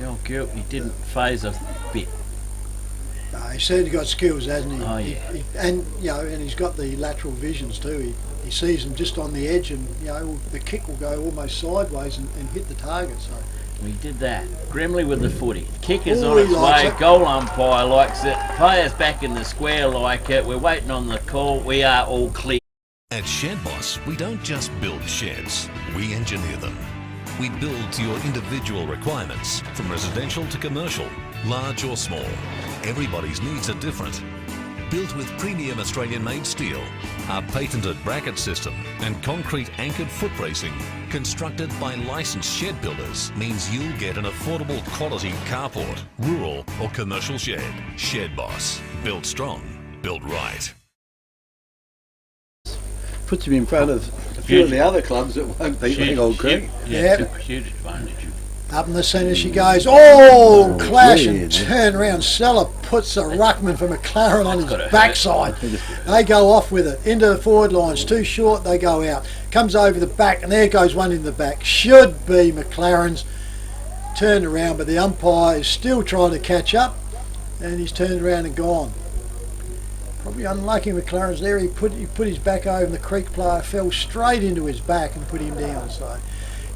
Old Gill, he didn't phase a bit. No, he's certainly got skills, hasn't he? Oh, yeah. And he's got the lateral visions too. He sees them just on the edge, and the kick will go almost sideways and hit the target. So we did that. Grimley with the footy. Kick is on its way. Goal umpire likes it. Players back in the square like it. We're waiting on the call. We are all clear. At Shed Boss, we don't just build sheds, we engineer them. We build to your individual requirements, from residential to commercial, large or small. Everybody's needs are different. Built with premium Australian-made steel, our patented bracket system and concrete anchored foot bracing, constructed by licensed shed builders, means you'll get an affordable quality carport, rural or commercial shed. Shed Boss. Built strong, built right. Puts him in front of a few of the other clubs that won't beat Langhorne Creek. Huge advantage. Up in the centre she goes. Oh, clash and turn around. Seller puts the ruckman for McLaren on his backside. They go off with it. Into the forward lines. Too short, they go out. Comes over the back, and there goes one in the back. Should be McLaren's. Turned around, but the umpire is still trying to catch up, and he's turned around and gone. Probably unlucky McLaren's there. He put his back over, and the Creek player fell straight into his back and put him down. So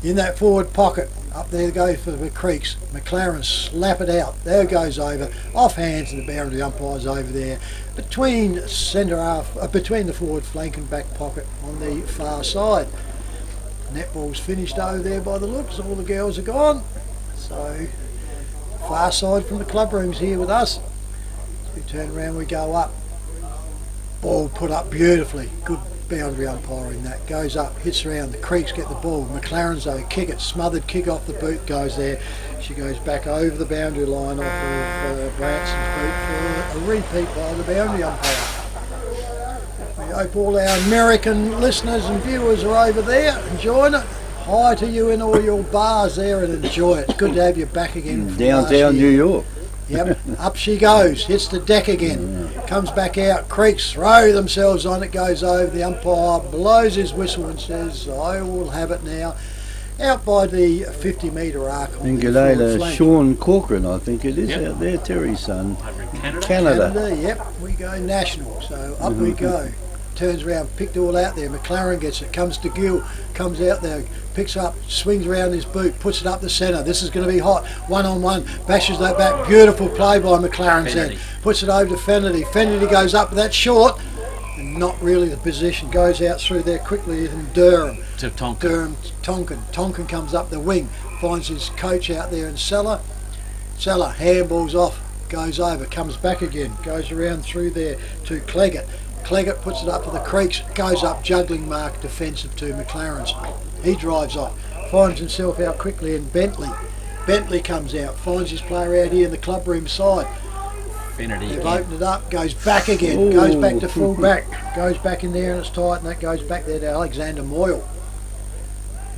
in that forward pocket, up there go for the Creeks. McLaren slap it out. There it goes over, off hands, and the boundary umpire's over there between centre half, between the forward flank and back pocket on the far side. Netball's finished over there by the looks. All the girls are gone. So far side from the club rooms here with us. We turn around, we go up. Ball put up beautifully. Good boundary umpiring that. Goes up, hits around. The Creeks get the ball. McLaren's though, kick it. Smothered kick off the boot goes there. She goes back over the boundary line off of Branson's boot for a repeat by the boundary umpire. We hope all our American listeners and viewers are over there enjoying it. Hi to you in all your bars there and enjoy it. It's good to have you back again. Downtown New York. Yep, up she goes, hits the deck again, comes back out, Creeks throw themselves on it, goes over, the umpire blows his whistle and says, I will have it now, out by the 50 metre arc. And g'day to Sean Corcoran, I think it is, out there, Terry's son. Canada. Yep, we go national, so up we go. Turns around, picked all out there. McLaren gets it, comes to Gill, comes out there, picks up, swings around his boot, puts it up the centre. This is going to be hot. 1-on-1, bashes that back. Beautiful play by McLaren's then. Puts it over to Fennerty. Fennerty goes up, but that's short. And not really the position. Goes out through there quickly and Durham. To Tonkin. Tonkin comes up the wing, finds his coach out there and Seller handballs off, goes over, comes back again, goes around through there to Cleggett. Cleggett puts it up for the Creeks, goes up, juggling mark, defensive to McLaren's. He drives off, finds himself out quickly, and Bentley comes out, finds his player out here in the club room side. They've opened it up, goes back again, goes back to full back, goes back in there and it's tight, and that goes back there to Alexander Moyle.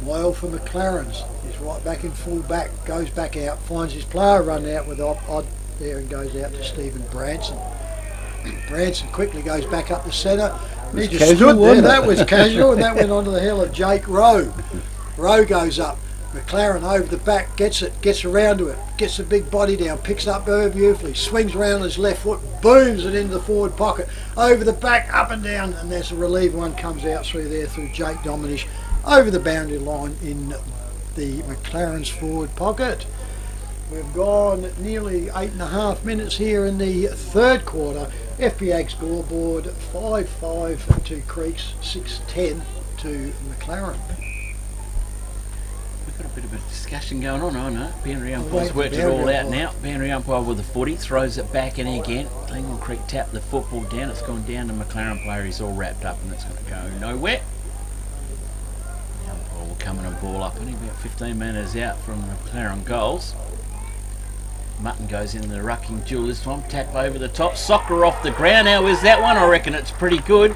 Moyle for McLaren's, he's right back in full back, goes back out, finds his player run out with odd there and goes out to Stephen Branson. Branson quickly goes back up the centre. He just stood there. That was casual, and that went onto the hill of Jake Rowe. Rowe goes up. McLaren over the back, gets it, gets around to it, gets the big body down, picks it up very beautifully, swings around his left foot, booms it into the forward pocket, over the back, up and down, and there's a relief one comes out through there through Jake Dominish, over the boundary line in the McLaren's forward pocket. We've gone nearly 8.5 minutes here in the third quarter. FPAG scoreboard 5-5 to Creeks, 6-10 to McLaren. We've got a bit of a discussion going on, I know. Boundary umpire's worked it all out now. Boundary umpire with the footy, throws it back in again. Langhorne Creek tapped the football down. It's gone down to McLaren player. He's all wrapped up and it's going to go nowhere. The umpire will come in and ball up. Only about 15 metres out from the McLaren goals. Mutton goes in the rucking duel this time. Tap over the top. Soccer off the ground. Now is that one? I reckon it's pretty good.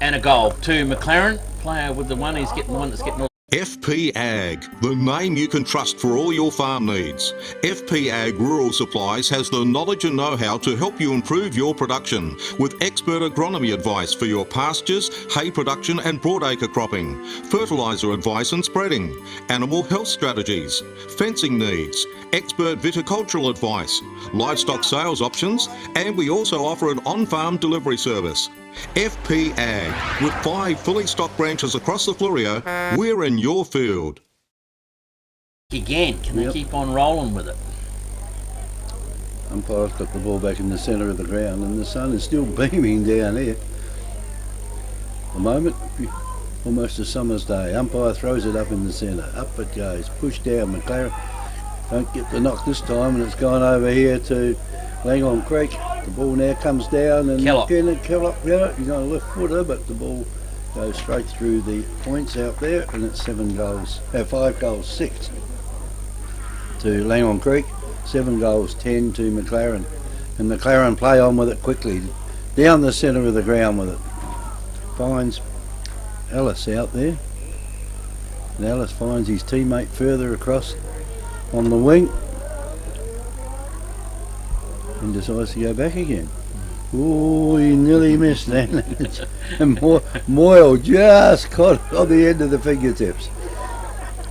And a goal to McLaren. Player with the one. He's getting the one that's getting all. FP Ag, the name you can trust for all your farm needs. FP Ag Rural Supplies has the knowledge and know-how to help you improve your production with expert agronomy advice for your pastures, hay production and broadacre cropping, fertiliser advice and spreading, animal health strategies, fencing needs, expert viticultural advice, livestock sales options, and we also offer an on-farm delivery service. FP Ag, with 5 fully stocked branches across the Flurio, we're in your field. Again, can they keep on rolling with it? Umpire's got the ball back in the centre of the ground and the sun is still beaming down here. At the moment, almost a summer's day. Umpire throws it up in the centre. Up it goes. Push down. McLaren don't get the knock this time and it's gone over here to Langhorne Creek. The ball now comes down and Kellogg. Kellogg, yeah, he's on a left footer, but the ball goes straight through the points out there, and it's 5 goals 6 to Langhorne Creek, 7 goals 10 to McLaren, and McLaren play on with it quickly, down the centre of the ground with it. Finds Ellis out there, and Ellis finds his teammate further across on the wing. And decides to go back again. Oh, he nearly missed that. And Moyle just caught on the end of the fingertips.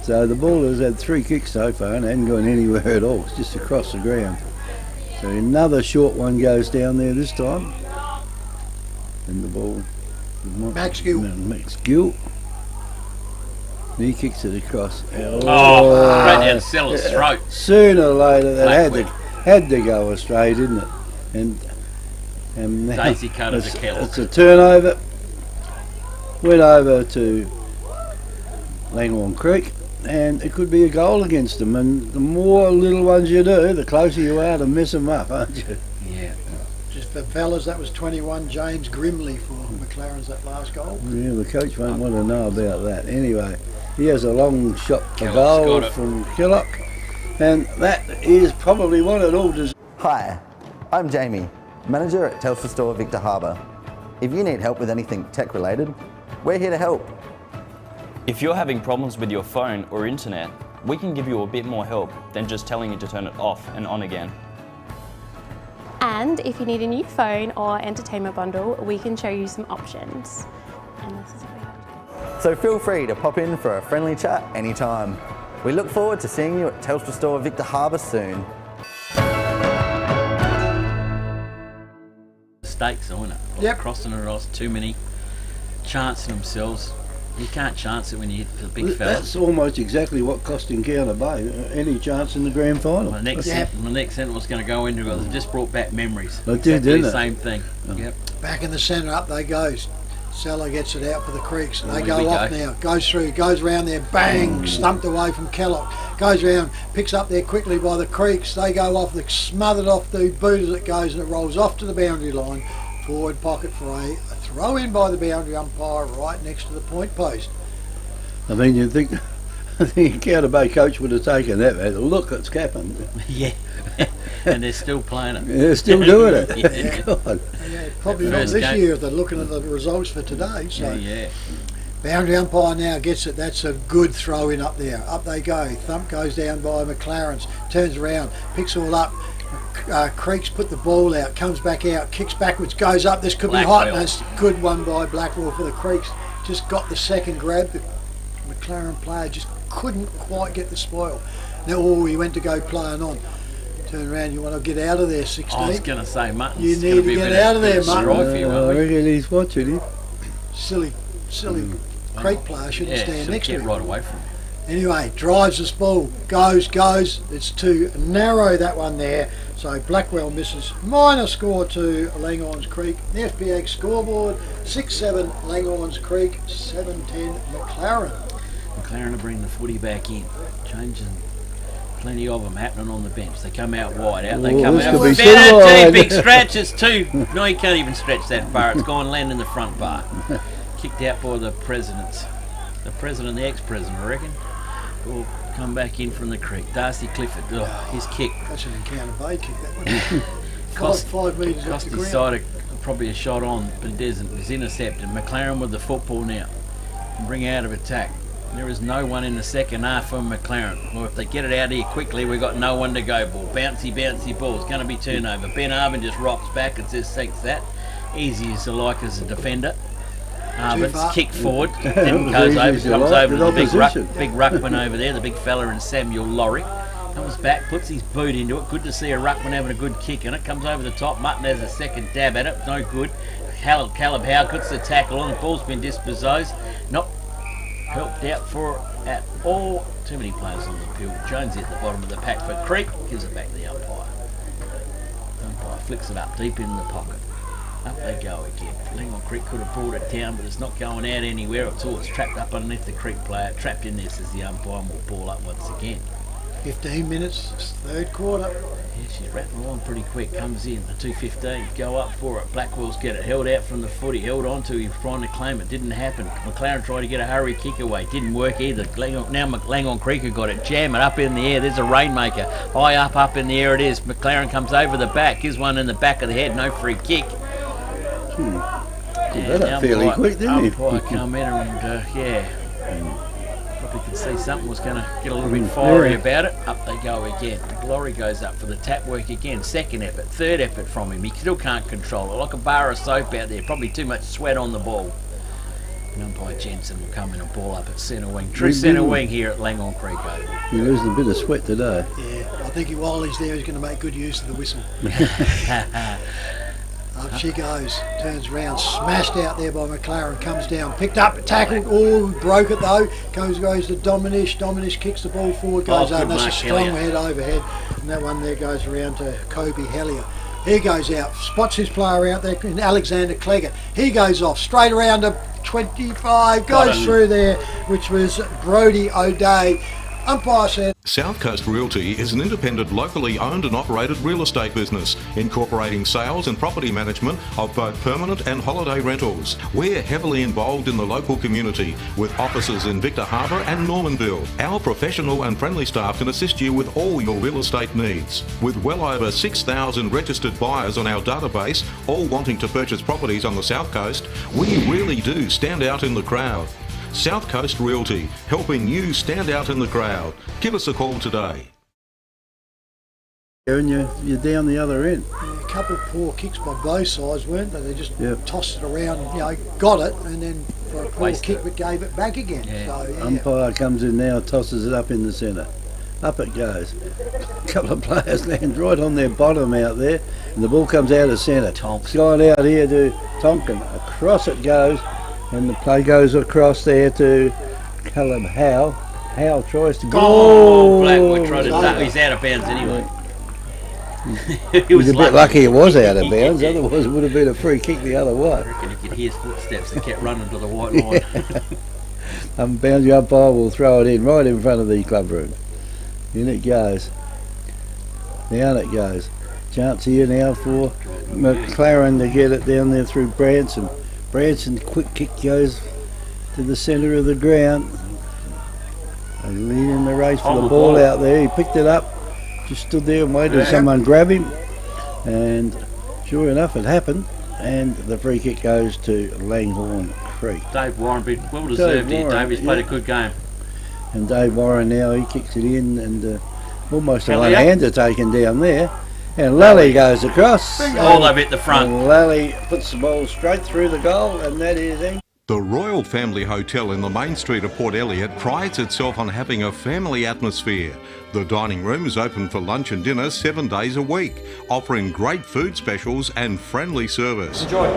So the ball has had 3 kicks so far and hasn't gone anywhere at all. It's just across the ground. So another short one goes down there this time. And the ball... Max Gill. Max Gill. And he kicks it across. Oh, right down Sellers' throat. Sooner or later that had to go astray, didn't it? And now Daisy cutter to Kellogg. It's a turnover. Went over to Langhorne Creek, and it could be a goal against them. And the more little ones you do, the closer you are to mess them up, aren't you? Yeah. Just for fellas, that was 21 James Grimley for McLaren's that last goal. Yeah, the coach won't want to know about that. Anyway, he has a long shot for Kellogg's goal got it. from Kellogg, and that is probably what it all does. Hi, I'm Jamie, manager at Telstra Store Victor Harbour. If you need help with anything tech related, we're here to help. If you're having problems with your phone or internet, we can give you a bit more help than just telling you to turn it off and on again. And if you need a new phone or entertainment bundle, we can show you some options. And this is what we have. So feel free to pop in for a friendly chat anytime. We look forward to seeing you at Telstra Store Victor Harbour soon. Mistakes, isn't it? Yep. Crossing it off, too many, chancing themselves. You can't chance it when you hit the big fella. That's almost exactly what cost Encounter Bay any chance in the grand final. My next sentence was going to go into it. It just brought back memories. It did, didn't it? Same thing. Oh. Yep. Back in the centre, up they goes. Seller gets it out for the Creeks. They Here go we off go. now. Goes through, goes round there, bang, stumped away from Kellogg. Goes round, picks up there quickly by the Creeks. They go off, they're smothered off the boot as it goes, and it rolls off to the boundary line. Forward pocket for a throw in by the boundary umpire right next to the point post. I mean, you'd think the Encounter Bay coach would have taken that. Look, it's happened. Yeah. And they're still playing it. They're still doing it. Yeah. God. Yeah, probably The not first this game. year if they're looking at the results for today. So Yeah. boundary umpire now gets it. That's a good throw in up there. Up they go. Thump goes down by McLaren's. Turns around, picks all up. Creeks put the ball out, comes back out, kicks backwards, goes up. This could be hot. And that's a good one by Blackwell for the Creeks. Just got the second grab. The McLaren player just couldn't quite get the spoil. Now, he went to go playing on. Turn around, you want to get out of there, 16. I was going to say, Mutton. You need to get out of there, Mutton. I reckon he's watching him. Silly Creek player shouldn't stand next to him. Right away from him. Anyway, drives this ball, goes. It's too narrow, that one there. So Blackwell misses. Minor score to Langhorne Creek. The FPX scoreboard, 6-7 Langhorne Creek, 7-10 McLaren. McLaren to bring the footy back in. Changing. Plenty of them happening on the bench. They come out wide. They come out. Two big stretches, two. No, you can't even stretch that far. It's gone land in the front bar. Kicked out by the presidents. The president, the ex-president, I reckon. Will come back in from the creek. Darcy Clifford, his kick. That's an Encounter Bay kick, that one. 5 metres off the ground. Side probably a shot on, but it isn't. It's intercepted. McLaren with the football now. Bring out of attack. There is no one in the second half from McLaren. Well, if they get it out here quickly, we've got no one to go ball. Bouncy ball. It's going to be turnover. Ben Arvin just rocks back and says, thanks that. Easy as you like as a defender. Arvin's kick forward, then goes over, comes over to the big ruckman over there, the big fella in Samuel Laurie. Comes back, puts his boot into it. Good to see a ruckman having a good kick in it. Comes over the top. Mutton has a second dab at it. No good. Caleb Howe puts the tackle on. The ball's been dispossessed. Not helped out for at all. Too many players on the field. Jonesy at the bottom of the pack for Creek. Gives it back to the umpire. Umpire flicks it up deep in the pocket. Up they go again. Langhorne Creek could have brought it down, but it's not going out anywhere. It's all trapped up underneath the Creek player. Trapped in there, says the umpire, and will ball up once again. 15 minutes, third quarter. Yeah, she's rattling along pretty quick. Comes in, the 2:15. Go up for it. Blackwell's get it. Held out from the footy. Held on to. He was trying to claim it. Didn't happen. McLaren tried to get a hurry kick away. Didn't work either. Langhorne Creek have got it. Jam it up in the air. There's a rainmaker. High up in the air it is. McLaren comes over the back. Gives one in the back of the head. No free kick. That up fairly quick, didn't he? Umpire come in and probably could see something was going to get a little bit fiery about it. Up they go again. Glory goes up for the tap work again. Second effort, third effort from him. He still can't control it. Like a bar of soap out there. Probably too much sweat on the ball. And umpire Jensen will come in and ball up at centre wing. True centre wing here at Langhorne Creek Oval. He losing a bit of sweat today. Yeah, I think while he's there, he's going to make good use of the whistle. Up she goes, turns round, smashed out there by McLaren, comes down, picked up, tackled, broke it though, goes to Dominish kicks the ball forward, goes out, and that's a strong head overhead, and that one there goes around to Kobe Hellier. He goes out, spots his player out there, Alexander Cleggett. He goes off, straight around to 25, goes through there, which was Brodie O'Day. Umpire said, South Coast Realty is an independent, locally owned and operated real estate business, incorporating sales and property management of both permanent and holiday rentals. We're heavily involved in the local community, with offices in Victor Harbour and Normanville. Our professional and friendly staff can assist you with all your real estate needs. With well over 6,000 registered buyers on our database, all wanting to purchase properties on the South Coast, we really do stand out in the crowd. South Coast Realty, helping you stand out in the crowd. Give us a call today. And you're down the other end. Yeah, a couple of poor kicks by both sides, weren't they? They just tossed it around, got it, and then for a poor kick but gave it back again. Yeah. So, Umpire comes in now, tosses it up in the centre. Up it goes. A couple of players land right on their bottom out there, and the ball comes out of centre. It's gone out here to Tonkin. Across it goes. And the play goes across there to Caleb Howe. Howe tries to go. Blackwood tried to duck. He's out of bounds anyway. He was a bit lucky it was out of bounds, otherwise it would have been a free kick the other way. I reckon you could hear his footsteps and kept running to the white line. Boundary umpire will throw it in right in front of the club room. In it goes. Down it goes. Chance here now for McLaren to get it down there through Branson. Branson, quick kick goes to the centre of the ground. They lead in the race for the ball out there. He picked it up, just stood there and waited for someone grab him. And sure enough, it happened. And the free kick goes to Langhorne Creek. Dave Warren, well deserved here. Dave, he's played a good game. And Dave Warren now, he kicks it in and almost a one-hander taken down there. And Lally goes across. All over at the front. And Lally puts the ball straight through the goal, and that is The Royal Family Hotel in the main street of Port Elliot prides itself on having a family atmosphere. The dining room is open for lunch and dinner 7 days a week, offering great food specials and friendly service. Enjoy.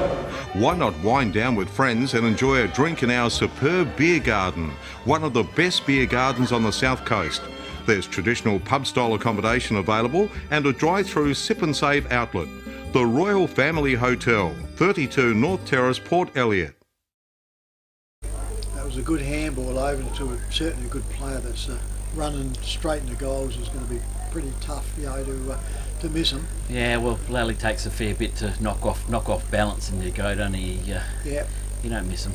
Why not wind down with friends and enjoy a drink in our superb beer garden, one of the best beer gardens on the south coast. There's traditional pub-style accommodation available and a drive-through sip and save outlet. The Royal Family Hotel, 32 North Terrace, Port Elliot. That was a good handball over to certainly a good player that's running straight into goals is going to be pretty tough, you know, to miss him. Yeah, well, Lally takes a fair bit to knock off balance in the go, don't he? Yeah. You don't miss him.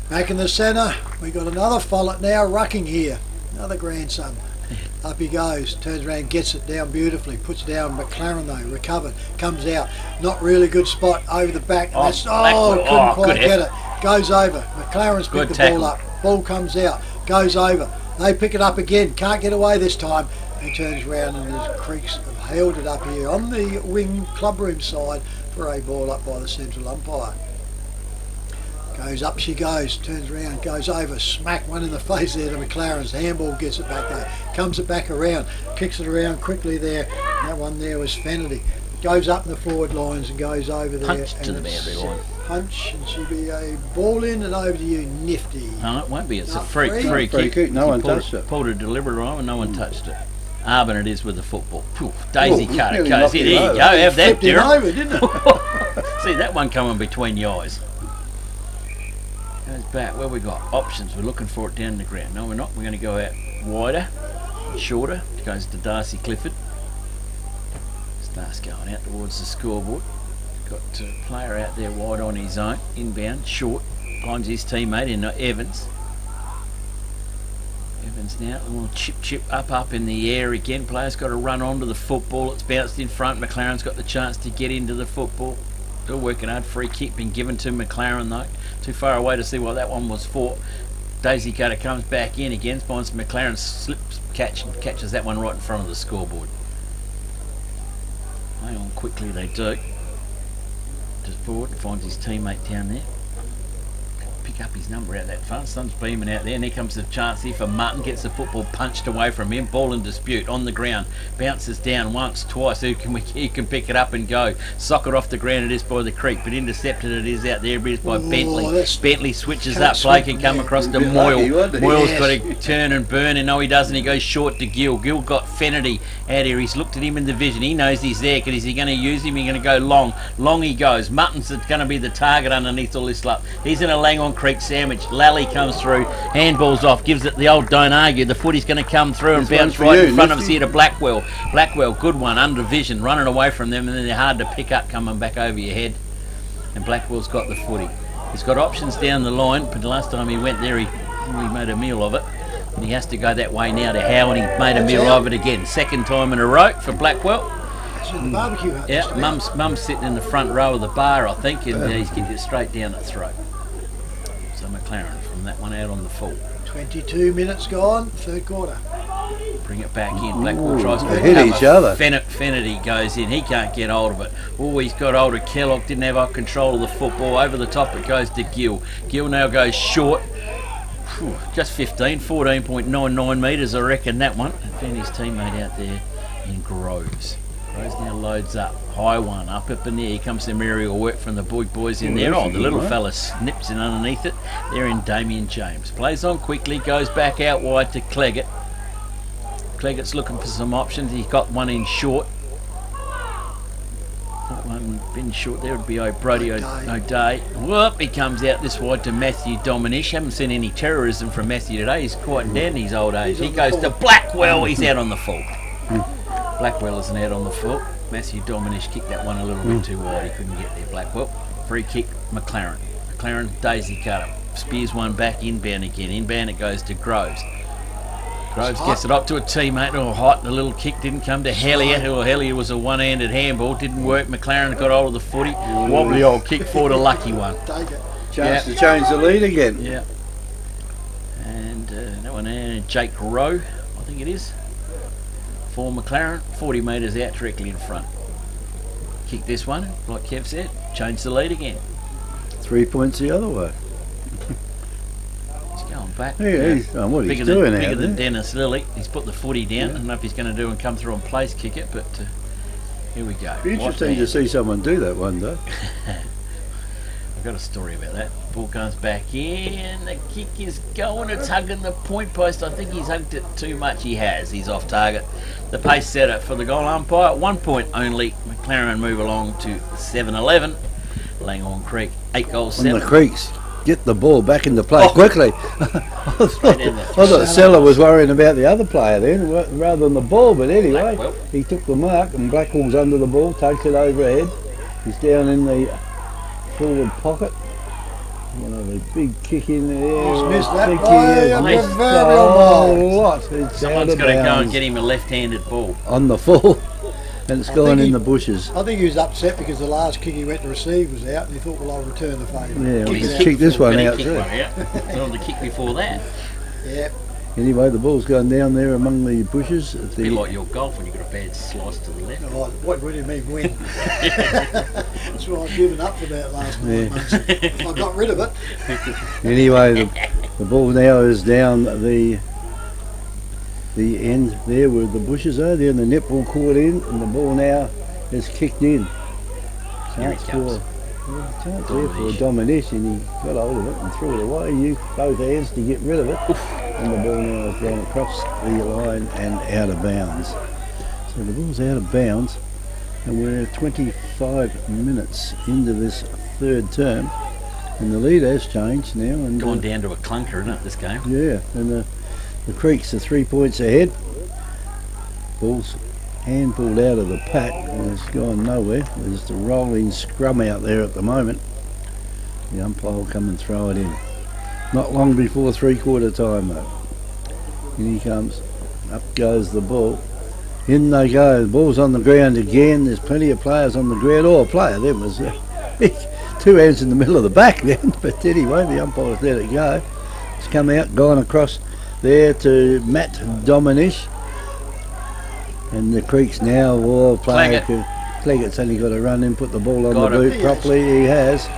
Back in the centre, we got another follett now, rucking here, another grandson. Up he goes, turns around, gets it down beautifully, puts down McLaren though, recovered, comes out, not really good spot over the back, and couldn't quite get it, goes over, McLaren's picked the ball up, ball comes out, goes over, they pick it up again, can't get away this time, and turns around and the Creeks have held it up here on the wing clubroom side for a ball up by the central umpire. Goes up she goes, turns around, goes over, smack one in the face there to McLaren's, handball gets it back there, comes it back around, kicks it around quickly there, that one there was Fennerty. Goes up in the forward lines and goes over there. Punch to the boundary line. Punch, and she'll be a ball in and over to you, Nifty. No, it won't be, it's a free kick. No one touched it. Pulled a deliberate arm and no one touched it. Arbin it is with the football. Daisy cutter goes in, here you go, have that, Darren. Over, didn't it? See that one coming between your eyes. Goes back. Where we got options. We're looking for it down the ground. No, we're not. We're going to go out wider, shorter. It goes to Darcy Clifford. Starts going out towards the scoreboard. Got a player out there wide on his own. Inbound, short. Finds his teammate in Evans. Evans now, a little chip up in the air again. Player's got to run onto the football. It's bounced in front. McLaren's got the chance to get into the football. Still working hard. Free kick been given to McLaren though. Too far away to see what that one was for. Daisy Cutter comes back in again, finds McLaren, slips, catches that one right in front of the scoreboard. Play on quickly they do. Just forward, finds his teammate down there. Pick up his number out that far. Sun's beaming out there, and here comes the chance here for Martin. Gets the football punched away from him. Ball in dispute on the ground. Bounces down once, twice. Who can pick it up and go? Socket off the ground it is by the Creek, but intercepted it is out there. It is by Bentley. Bentley switches up. Play can come across to Moyle. Moyle's got to turn and burn, and no he doesn't. He goes short to Gill. Gill got Fennerty out here. He's looked at him in the vision. He knows he's there. Is he going to use him? He's going to go long. Long he goes. Mutton's going to be the target underneath all this stuff. He's in a Langhorne Creek sandwich. Lally comes through, handballs off, gives it the old don't argue. The footy's going to come through and bounce right in front of us here to Blackwell. Blackwell, good one, under vision, running away from them, and then they're hard to pick up coming back over your head. And Blackwell's got the footy. He's got options down the line, but the last time he went there, he made a meal of it. And he has to go that way now to Howe, and he made a meal of it again. Second time in a row for Blackwell. Barbecue hut. Yeah, Mum's sitting in the front row of the bar, I think, and he's getting it straight down the throat. So McLaren from that one out on the full. 22 minutes gone, third quarter. Bring it back in. Blackwell tries to hit each other. Fennerty goes in. He can't get hold of it. Oh, he's got hold of Kellogg. Didn't have control of the football. Over the top it goes to Gill. Gill now goes short. Just 14.99 metres, I reckon, that one. And found his teammate out there in Groves. Groves now loads up. High one, up in the air. Here comes some aerial work from the boys in there. Oh, the little fella snips in underneath it. They're in Damien James. Plays on quickly, goes back out wide to Cleggett. Cleggett's looking for some options. He's got one in short. That one been short there would be Brody O'Day. Whoop, he comes out this wide to Matthew Dominish. Haven't seen any terrorism from Matthew today. He's quieting down his old age. He goes to Blackwell. He's out on the full. Blackwell isn't out on the full. Matthew Dominish kicked that one a little bit too wide. He couldn't get there, Blackwell. Free kick, McLaren. McLaren, Daisy Cutter. Spears one back, inbound again. Inbound it goes to Groves. Groves gets it up to a teammate. Oh, hot. The little kick didn't come to Hellier. Oh, Hellier was a one-handed handball. Didn't work. McLaren got hold of the footy. Wobbly old kick forward, a lucky one. Take it. Chance to change the lead again. Yeah. And that one there, Jake Rowe, I think it is. For McLaren, 40 metres out directly in front. Kick this one, like Kev said, change the lead again. 3 points the other way. fullback. Yeah, what he's doing out bigger than there. Dennis Lilly. He's put the footy down. I don't know if he's going to do and come through and place kick it, but here we go. Be interesting to see someone do that one day. I've got a story about that. Ball comes back in. The kick is going. It's hugging the point post. I think he's hugged it too much. He has. He's off target. The pace setter for the goal umpire. 1 point only. McLaren move along to 7-11. Langhorne Creek 8 goals 7. On the Creeks, get the ball back into play quickly. I thought Seller was worrying about the other player then rather than the ball, but anyway, he took the mark and Blackwell's under the ball, takes it overhead. He's down in the forward pocket. One of the big kick in there. He's missed that Big by a kick. proverbial lot. Someone's got to go and get him a left-handed ball. On the full. And it's gone in the bushes. I think he was upset because the last kick he went to receive was out and he thought, well, I'll return the favour. Yeah, well, he's kicked this one out too. It's on the kick before that. Yeah. Anyway, the ball's going down there among the bushes. It's a bit like your golf when you've got a bad slice to the left. Oh, what do you mean win? That's what I've given up for about last 9 months. I got rid of it. Anyway, the ball now is down the end there where the bushes are. There, and the netball caught in, and the ball now is kicked in. Chance there for a domination. He got hold of it and threw it away. Used both hands to get rid of it. And the ball now has gone across the line and out of bounds. So the ball's out of bounds, and we're 25 minutes into this third term, and the lead has changed now. And gone down to a clunker, isn't it, this game? Yeah, and the Creeks are 3 points ahead. Ball's handballed out of the pack and it's gone nowhere. There's the rolling scrum out there at the moment. The umpire will come and throw it in. Not long before 3/4 time though. In he comes. Up goes the ball. In they go. The ball's on the ground again. There's plenty of players on the ground. Oh, a player then was 2 hands in the middle of the back then. But anyway, the umpire's let it go. It's come out, gone across there to Matt Dominish. And the Creeks now all playing. Cleggett's only got to run in, put the ball on the boot properly. He has.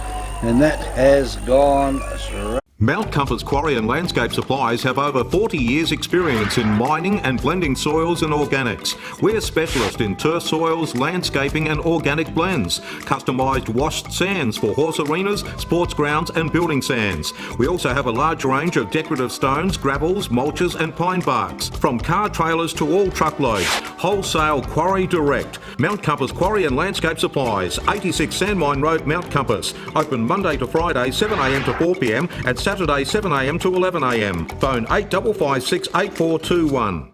And that has gone straight. Mount Compass Quarry and Landscape Supplies have over 40 years experience in mining and blending soils and organics. We're specialists in turf soils, landscaping and organic blends. Customised washed sands for horse arenas, sports grounds and building sands. We also have a large range of decorative stones, gravels, mulches and pine barks. From car trailers to all truckloads. Wholesale Quarry Direct. Mount Compass Quarry and Landscape Supplies, 86 Sandmine Road, Mount Compass. Open Monday to Friday 7am to 4pm and Saturday 7am to 11am. Phone 8556 8421.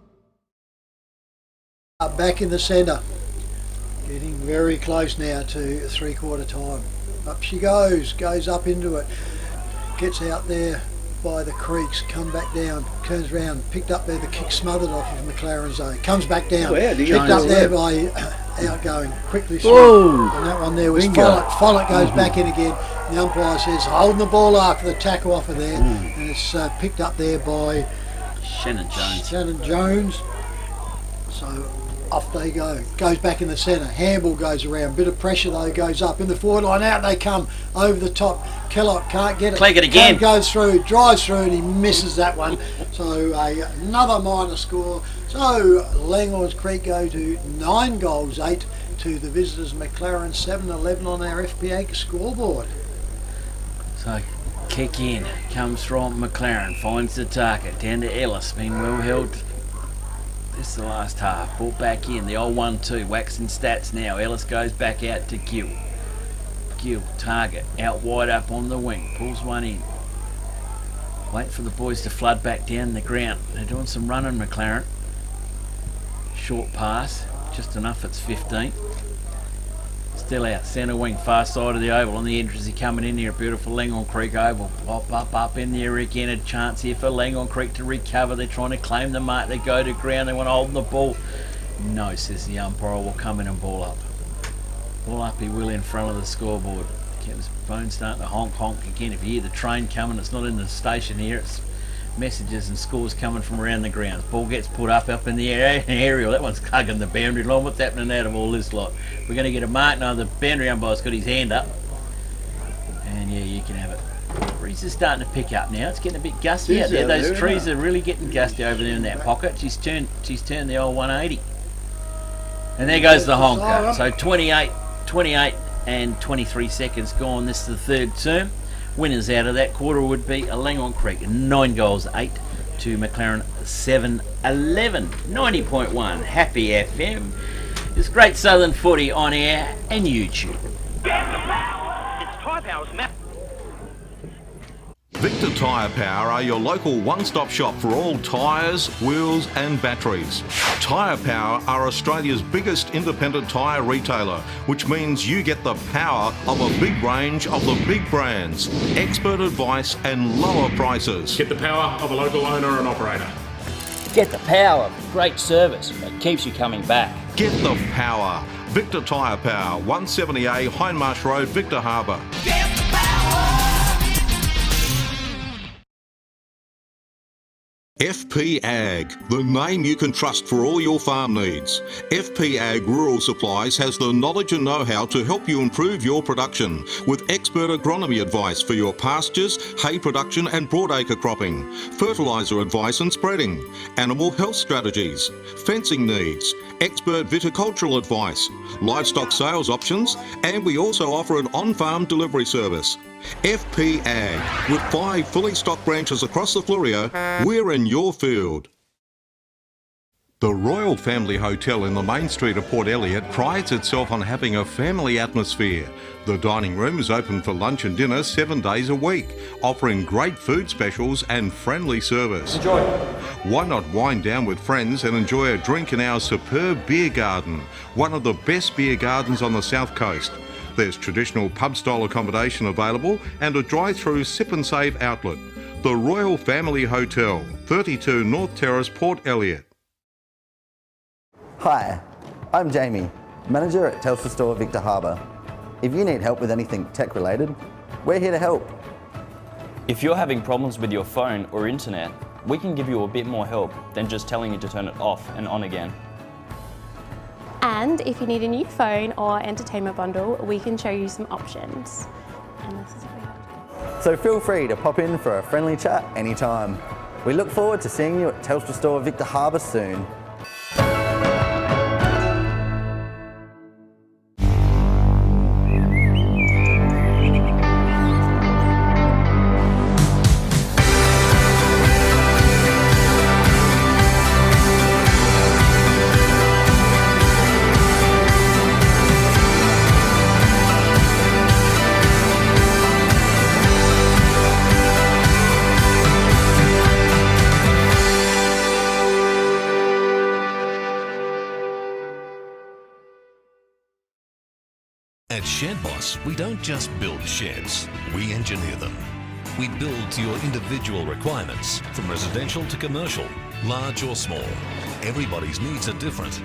Back in the centre. Getting very close now to 3/4 time. Up she goes up into it. Gets out there by the Creeks, come back down, turns round, picked up there, the kick smothered off of McLaren's zone. Comes back down, picked up there by outgoing, quickly through. And that one there was Follett goes back in again. The umpire says holding the ball after the tackle off of there, and it's picked up there by Shannon Jones. So off they go. Goes back in the centre. Handball goes around. Bit of pressure though goes up in the forward line. Out they come over the top. Kellogg can't get it. Clegg it again. Goes through, drives through, and he misses that one. So another minor score. So Langhorne Creek go to 9 goals 8 to the visitors McLaren 7-11 on our FPA scoreboard. So kick in comes from McLaren, finds the target down to Ellis, been well held. This is the last half. Ball back in, the old 1-2, waxing stats now. Ellis goes back out to Gill. Gill, target, out wide up on the wing, pulls one in. Wait for the boys to flood back down the ground. They're doing some running, McLaren. Short pass, just enough, it's 15. Still out, centre wing, far side of the oval on the entrance. Coming in here, beautiful Langhorne Creek oval. Pop up in there again. A chance here for Langhorne Creek to recover. They're trying to claim the mark. They go to ground. They want to hold the ball. No, says the umpire. Will come in and ball up. Ball up, he will in front of the scoreboard. His phone starting to honk again. If you hear the train coming, it's not in the station here. It's messages and scores coming from around the grounds. Ball gets put up in the aerial. That one's hugging the boundary line. What's happening out of all this lot? We're going to get a mark now. The boundary umpire's got his hand up. And yeah, you can have it. Breeze is starting to pick up now. It's getting a bit gusty out Is there. it? Those Isn't trees it? are really getting gusty over there in that pocket. She's turned the old 180. And there goes the honker. So 28 and 23 seconds gone. This is the third term. Winners out of that quarter would be Langhorne Creek 9 goals 8 to McLaren 7-11. 90.1 Happy FM. It's Great Southern Footy on air and YouTube. It's Tyre Power's map. Victor Tyre Power are your local one-stop shop for all tyres, wheels and batteries. Tyre Power are Australia's biggest independent tyre retailer, which means you get the power of a big range of the big brands, expert advice and lower prices. Get the power of a local owner and operator. Get the power of great service that keeps you coming back. Get the power. Victor Tyre Power, 170A Hindmarsh Road, Victor Harbour. FP Ag, the name you can trust for all your farm needs. FP Ag Rural Supplies has the knowledge and know-how to help you improve your production with expert agronomy advice for your pastures, hay production and broadacre cropping, fertiliser advice and spreading, animal health strategies, fencing needs, expert viticultural advice, livestock sales options, and we also offer an on-farm delivery service. FP Ag, with 5 fully stocked branches across the Fleurieu, we're in your field. The Royal Family Hotel in the main street of Port Elliot prides itself on having a family atmosphere. The dining room is open for lunch and dinner 7 days a week, offering great food specials and friendly service. Enjoy. Why not wind down with friends and enjoy a drink in our superb beer garden, one of the best beer gardens on the south coast. There's traditional pub-style accommodation available and a drive-through sip and save outlet. The Royal Family Hotel, 32 North Terrace, Port Elliot. Hi, I'm Jamie, manager at Telstra Store Victor Harbour. If you need help with anything tech related, we're here to help. If you're having problems with your phone or internet, we can give you a bit more help than just telling you to turn it off and on again. And if you need a new phone or entertainment bundle, we can show you some options. And this is what we have. So feel free to pop in for a friendly chat anytime. We look forward to seeing you at Telstra Store Victor Harbour soon. At Shed Boss, we don't just build sheds, we engineer them. We build to your individual requirements, from residential to commercial, large or small. Everybody's needs are different.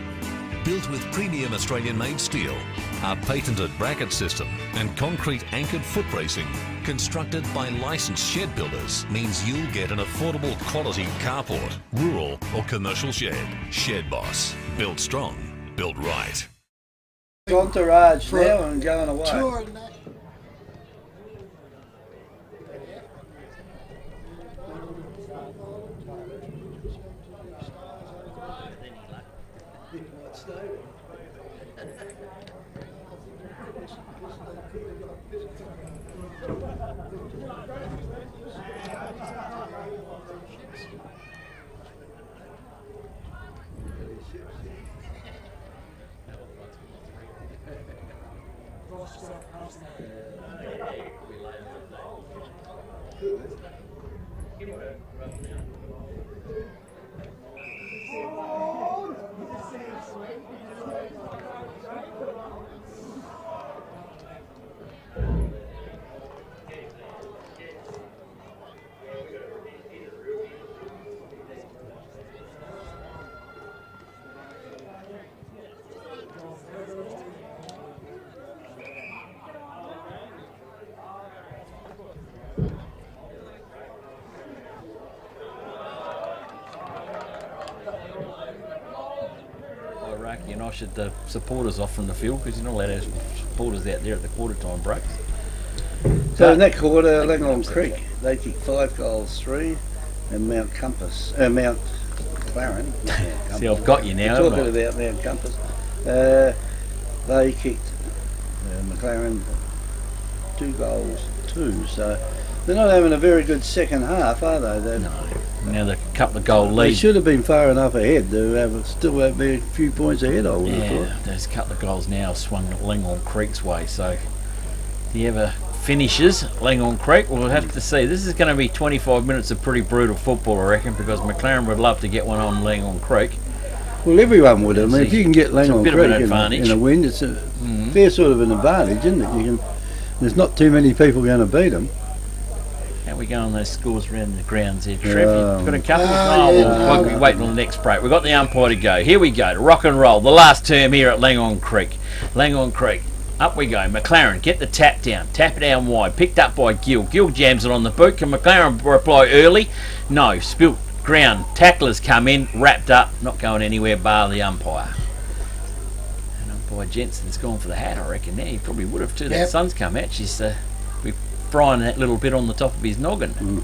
Built with premium Australian-made steel, our patented bracket system and concrete anchored foot bracing, constructed by licensed shed builders, means you'll get an affordable quality carport, rural or commercial shed. Shed Boss, built strong, built right. Entourage now and going away. Tour and that. You know, I should the supporters off from the field because you're not allowed to have supporters out there at the quarter time breaks. So in that quarter, Langhorne Creek, they kicked 5 goals, 3, and Mount McLaren. Not Mount Compass. See, I've got you now. We're haven't talking I? about Mount Compass. They kicked McLaren 2 goals, 2. So they're not having a very good second half, are they? No. Now the couple of goal They lead. should have been far enough ahead to still be a few points ahead, I would have Yeah, thought. those couple of goals now swung Langhorne Creek's way. So the ever finishes Langhorne Creek, we'll have to see. This is going to be 25 minutes of pretty brutal football, I reckon, because McLaren would love to get one on Langhorne Creek. Well, everyone would. I mean, if you can get Langhorne bit of an Creek advantage. in a win, it's a fair sort of an advantage, isn't it? There's not too many people going to beat them. How we go on those scores around the grounds here, Trev? You've got a couple we'll wait till the next break. We've got the umpire to go. Here we go, to rock and roll. The last term here at Langhorne Creek. Langhorne Creek. Up we go. McLaren, get the tap down. Tap it down wide. Picked up by Gill. Gill jams it on the boot. Can McLaren reply early? No. Spilt ground. Tacklers come in. Wrapped up. Not going anywhere bar the umpire. And umpire Jensen's gone for the hat, I reckon. Now he probably would have too. That sun's come out. She's frying that little bit on the top of his noggin.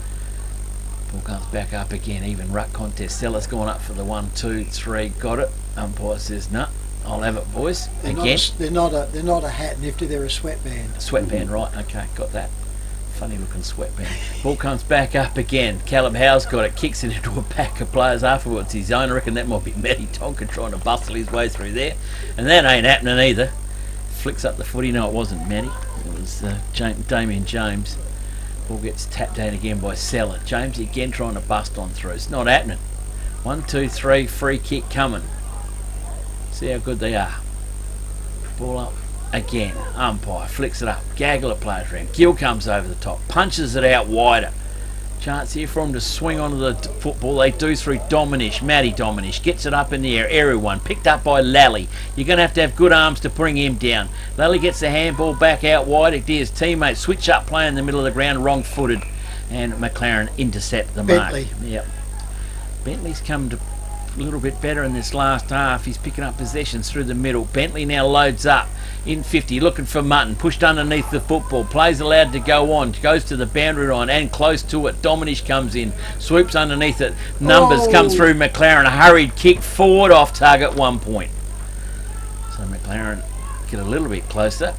Ball comes back up again. Even ruck contest. Seller's gone up for the 1, 2, 3. Got it. Umpire says no. I'll have it, boys. They're not a hat nifty. They're a sweatband. Sweatband, right? Okay, got that. Funny looking sweatband. Ball comes back up again. Callum Howe's got it. Kicks it into a pack of players afterwards. His own. I reckon that might be Matty Tonkin trying to bustle his way through there, and that ain't happening either. Flicks up the footy. No, it wasn't Matty. It was Damien James. Ball gets tapped down again by Seller. James again trying to bust on through. It's not happening. 1, 2, 3. Free kick coming. See how good they are. Ball up again. Umpire flicks it up. Gaggle of players around. Gill comes over the top. Punches it out wider. Chance here for him to swing onto the football. They do through Dominish. Matty Dominish gets it up in the air. Everyone picked up by Lally. You're going to have good arms to bring him down. Lally gets the handball back out wide. It is teammates switch up play in the middle of the ground. Wrong footed. And McLaren intercept the mark. Yep. Bentley's come to a little bit better in this last half. He's picking up possessions through the middle. Bentley now loads up in 50, looking for Mutton, pushed underneath the football. Plays allowed to go on, goes to the boundary line and close to it. Dominish comes in, swoops underneath it. Numbers come through McLaren. A hurried kick forward off target, 1 point. So McLaren get a little bit closer.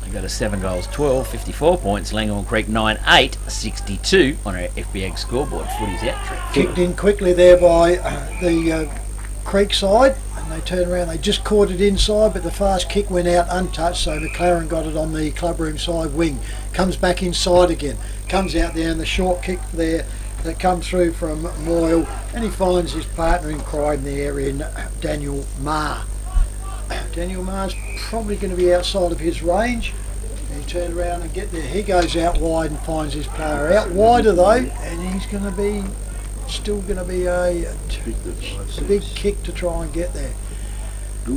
They go to 7 goals 12, 54 points. Langhorne Creek 9-8, 62 on our FBA scoreboard. Footy's out trick. Kicked in quickly there by the Creek side, and they turn around. They just caught it inside, but the fast kick went out untouched, so McLaren got it on the clubroom side wing. Comes back inside again. Comes out there, and the short kick there that comes through from Moyle, and he finds his partner in crime there in Daniel Marr. Daniel Marr's probably going to be outside of his range. He turned around and get there. He goes out wide and finds his player out wider though, and he's going to be still going to be a big kick to try and get there.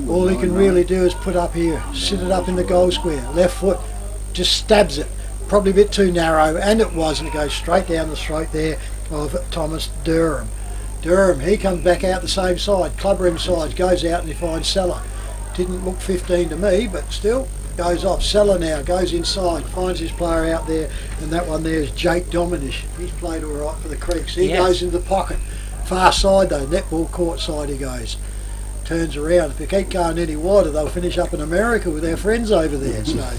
All he can really do is put up here, sit it up in the goal square. Left foot just stabs it, probably a bit too narrow, and it was, and it goes straight down the throat there of Thomas Durham. Durham, he comes back out the same side, clubroom side, goes out and he finds Seller. Didn't look 15 to me, but still goes off. Seller now goes inside, finds his player out there, and that one there is Jake Dominish. He's played all right for the Creeks. He goes into the pocket, far side though, netball court side he goes. Turns around. If they keep going any wider, they'll finish up in America with their friends over there. So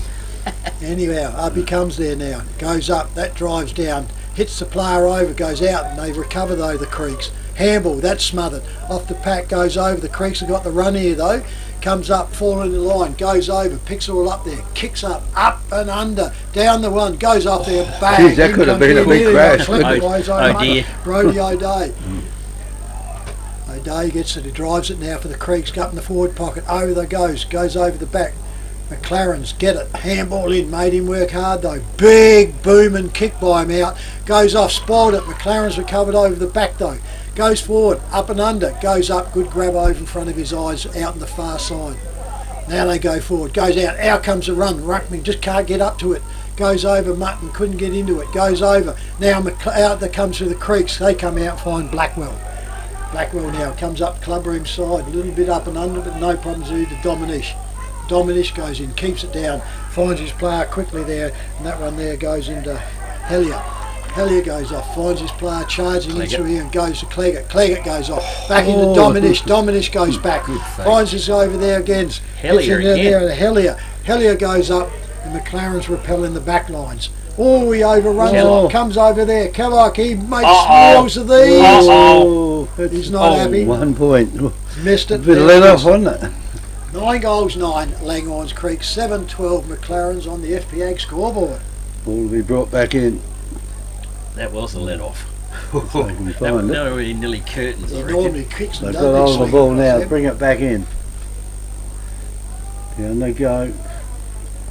anyhow, up he comes there now. Goes up, that drives down, hits the player over, goes out, and they recover though, the Creeks. Handball, that's smothered. Off the pack, goes over. The Creeks have got the run here though. Comes up, falling in the line, goes over, picks it all up there, kicks up and under, down the one, goes up there, bang. Geez, that could have been a big crash. Oh dear. Brody O'Day. O'Day gets it, he drives it now for the Creeks, up in the forward pocket, over they goes over the back. McLaren's get it, handball in, made him work hard though. Big booming kick by him out, goes off, spoiled it. McLaren's recovered over the back though. Goes forward, up and under, goes up, good grab over in front of his eyes, out on the far side. Now they go forward, goes out comes the run, Ruckman just can't get up to it. Goes over, Mutton couldn't get into it, goes over. Now out that comes through the Creeks, they come out and find Blackwell. Blackwell now comes up clubroom side, a little bit up and under, but no problems here to Dominish. Dominish goes in, keeps it down, finds his player quickly there, and that one there goes into Hellier. Hellier goes off, finds his player charging into here and goes to Cleggett. Cleggett goes off, back into Dominish. Dominish goes back, finds us over there again. Hellier again. Hellier. Hellier goes up, and McLaren's repelling the back lines. Oh, he overruns it, comes over there. Kellogg, he makes smells of these. He's not happy. 1 point. Missed it. A bit let off, wasn't it? 9 goals, 9 Langhorne Creek, 7-12 McLaren's on the FP Ag scoreboard. Ball will be brought back in. That was a let off. That was nearly curtains. He normally kicks them. They've got hold of the ball now, bring it back in. Down they go.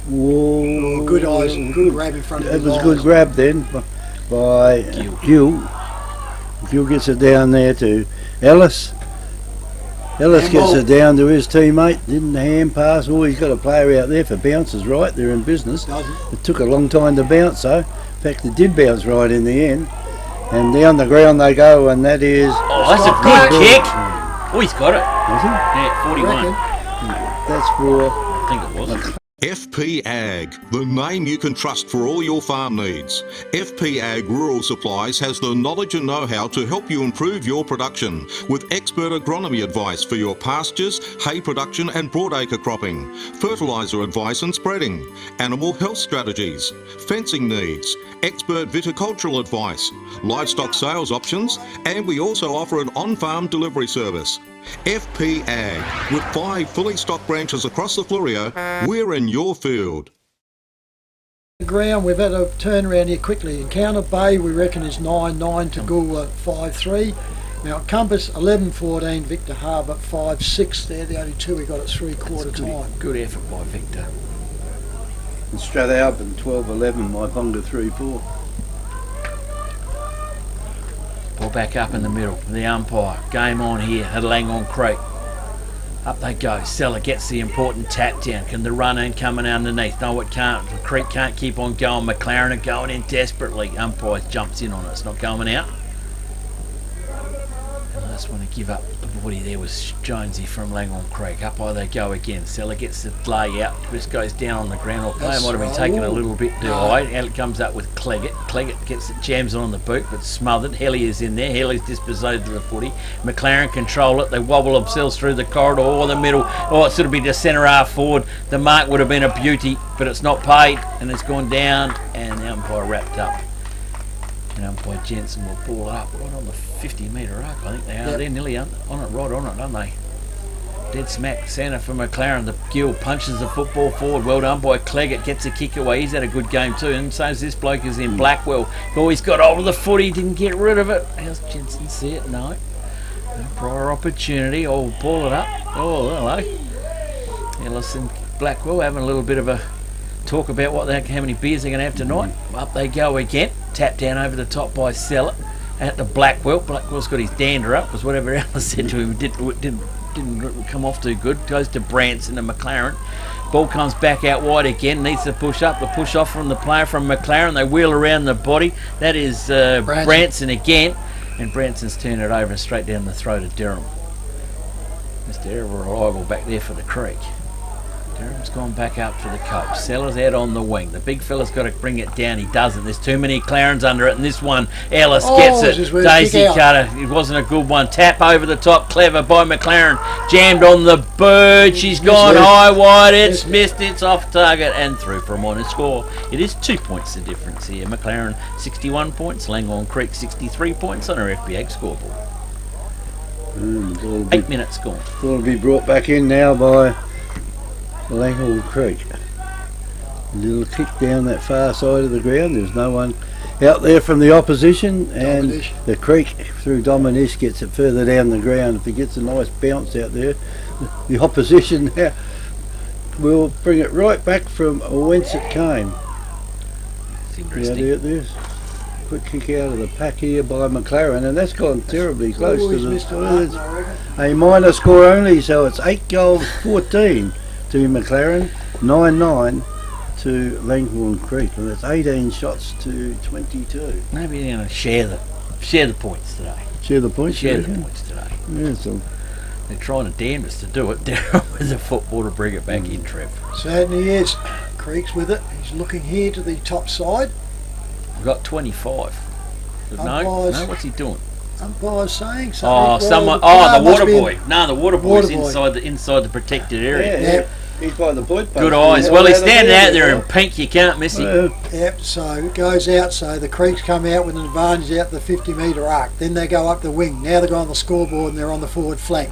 Whoa. Good eyes, good grab in front of It the was a good grab then by Gill. Gill gets it down there to Ellis. Ellis gets it down to his teammate, didn't hand pass. Oh, he's got a player out there for bounces right, they're in business. It took a long time to bounce though. In fact, it did bounce right in the end. And down the ground they go, and that is... Oh, that's a good kick! Oh, he's got it. Was he? Yeah, 41. That's for... I think it was. FP Ag, the name you can trust for all your farm needs. FP Ag Rural Supplies has the knowledge and know-how to help you improve your production with expert agronomy advice for your pastures, hay production and broadacre cropping, fertiliser advice and spreading, animal health strategies, fencing needs, expert viticultural advice, livestock sales options, and we also offer an on-farm delivery service. FP Ag, with 5 fully stocked branches across the Flurio, we're in your field. Ground, we've had a turn around here quickly. Encounter Bay, we reckon, is 9-9 to Goolwa 5-3. Mount Compass 11-14, Victor Harbour 5-6. They're the only two we got at 3/4 time. Good effort by Victor. And Strathalbyn 12-11, Waiponga 3-4. Ball back up in the middle. The umpire. Game on here at Langhorne Creek. Up they go. Seller gets the important tap down. Can the run in coming underneath? No, it can't. The Creek can't keep on going. McLaren are going in desperately. Umpire jumps in on it. It's not going out. And the last one to give up the body there was Jonesy from Langhorne Creek. Up they go again. Seller gets the lay out. Chris goes down on the ground. Or player might have been taken a little bit too high. And it comes up with Cleggett. Cleggett gets it, jams it on the boot, but smothered. Hellier's in there. Hellier's disposed of the footy. McLaren control it. They wobble themselves through the corridor or the middle. Oh, it should be the centre half forward. The mark would have been a beauty, but it's not paid, and it's gone down, and the umpire wrapped up. And umpire Jensen will ball up right on the 50-metre arc. I think they are. Yep. They're nearly on it, right on it, aren't they? Dead smack centre for McLaren. The Gill punches the football forward. Well done by Cleggett. Gets a kick away. He's had a good game too. And so's this bloke is in Blackwell. Oh, he's got hold of the footy. Didn't get rid of it. How's Jensen see it? No. Prior opportunity. Oh, ball it up. Oh, hello. Ellis and Blackwell having a little bit of a talk about how many beers they're going to have tonight. Up they go again. Tap down over the top by Seller at the Blackwell. Blackwell's got his dander up because whatever Ellis said to him didn't come off too good. Goes to Branson and McLaren. Ball comes back out wide again. Needs to push up. The push off from the player from McLaren. They wheel around the body. That is Branson again. And Branson's turned it over and straight down the throat of Durham. Mr. Ever Arrival back there for the Creek. Durham's gone back up for the coach. Seller's out on the wing. The big fella's got to bring it down. He doesn't. There's too many Clarens under it. And this one, Ellis gets it. Daisy cutter. It wasn't a good one. Tap over the top. Clever by McLaren. Jammed on the bird. She's gone high wide. It's missed. It's off target and through for a minor score. It is 2 points the difference here. McLaren 61 points. Langhorne Creek 63 points on our FBA scoreboard. 8 minutes gone. Will be brought back in now by Langhorne Creek. A little kick down that far side of the ground. There's no one out there from the opposition, and the Creek through Dominish gets it further down the ground. If he gets a nice bounce out there, the opposition now will bring it right back from whence it came. It's interesting. There's a quick kick out of the pack here by McLaren, and that's gone terribly close to a minor score only, so it's 8 goals 14 to McLaren, 9-9 to Langhorne Creek, and that's 18 shots to 22. Maybe they're going to share the points today. Share the points? Share the points today. Yeah, so They're trying to damn us to do it. Down with the football to bring it back in, Trev. Certainly is. Creek's with it. He's looking here to the top side. We've got 25. But no, what's he doing? Umpire's saying something. Oh, someone. Oh, the water boy. No, the water boy's inside the protected area. Yep. He's by the point. Good eyes. Well, he's standing out there in pink. You can't miss him. Yep. So it goes out. So the Creeks come out with an advantage out the 50-metre arc. Then they go up the wing. Now they go on the scoreboard and they're on the forward flank.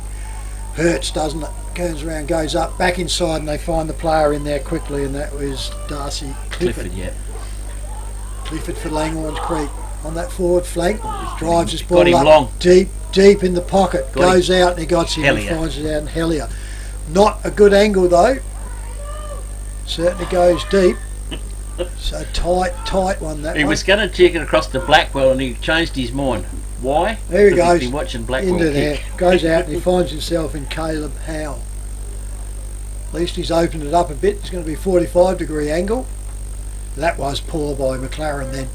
Hurts, doesn't it? Turns around, goes up, back inside, and they find the player in there quickly, and that was Darcy Clifford. Clifford for Langhorne Creek on that forward flank. Drives his ball up long. deep in the pocket. Goes out and he got him. He finds it out in Hellier. Not a good angle though. Certainly goes deep. So tight one that. He was going to check it across to Blackwell, and he changed his mind. Why? There he goes. He's been watching Blackwell into kick. there. Goes out and he finds himself in Caleb Howe. At least he's opened it up a bit. It's going to be 45-degree angle. That was poor by McLaren then.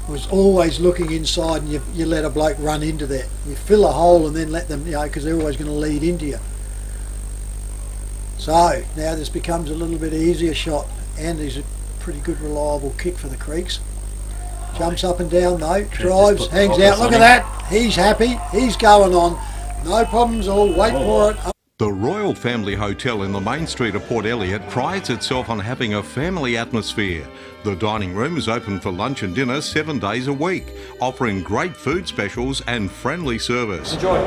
Was always looking inside, and you let a bloke run into there. You fill a hole and then let them, because they're always going to lead into you. So now this becomes a little bit easier shot, and he's a pretty good reliable kick for the Creeks. Jumps up and down though, drives, hangs out. Look at that. He's happy. He's going on. No problems at all. Wait for it. The Royal Family Hotel in the main street of Port Elliot prides itself on having a family atmosphere. The dining room is open for lunch and dinner 7 days a week, offering great food specials and friendly service. Enjoy.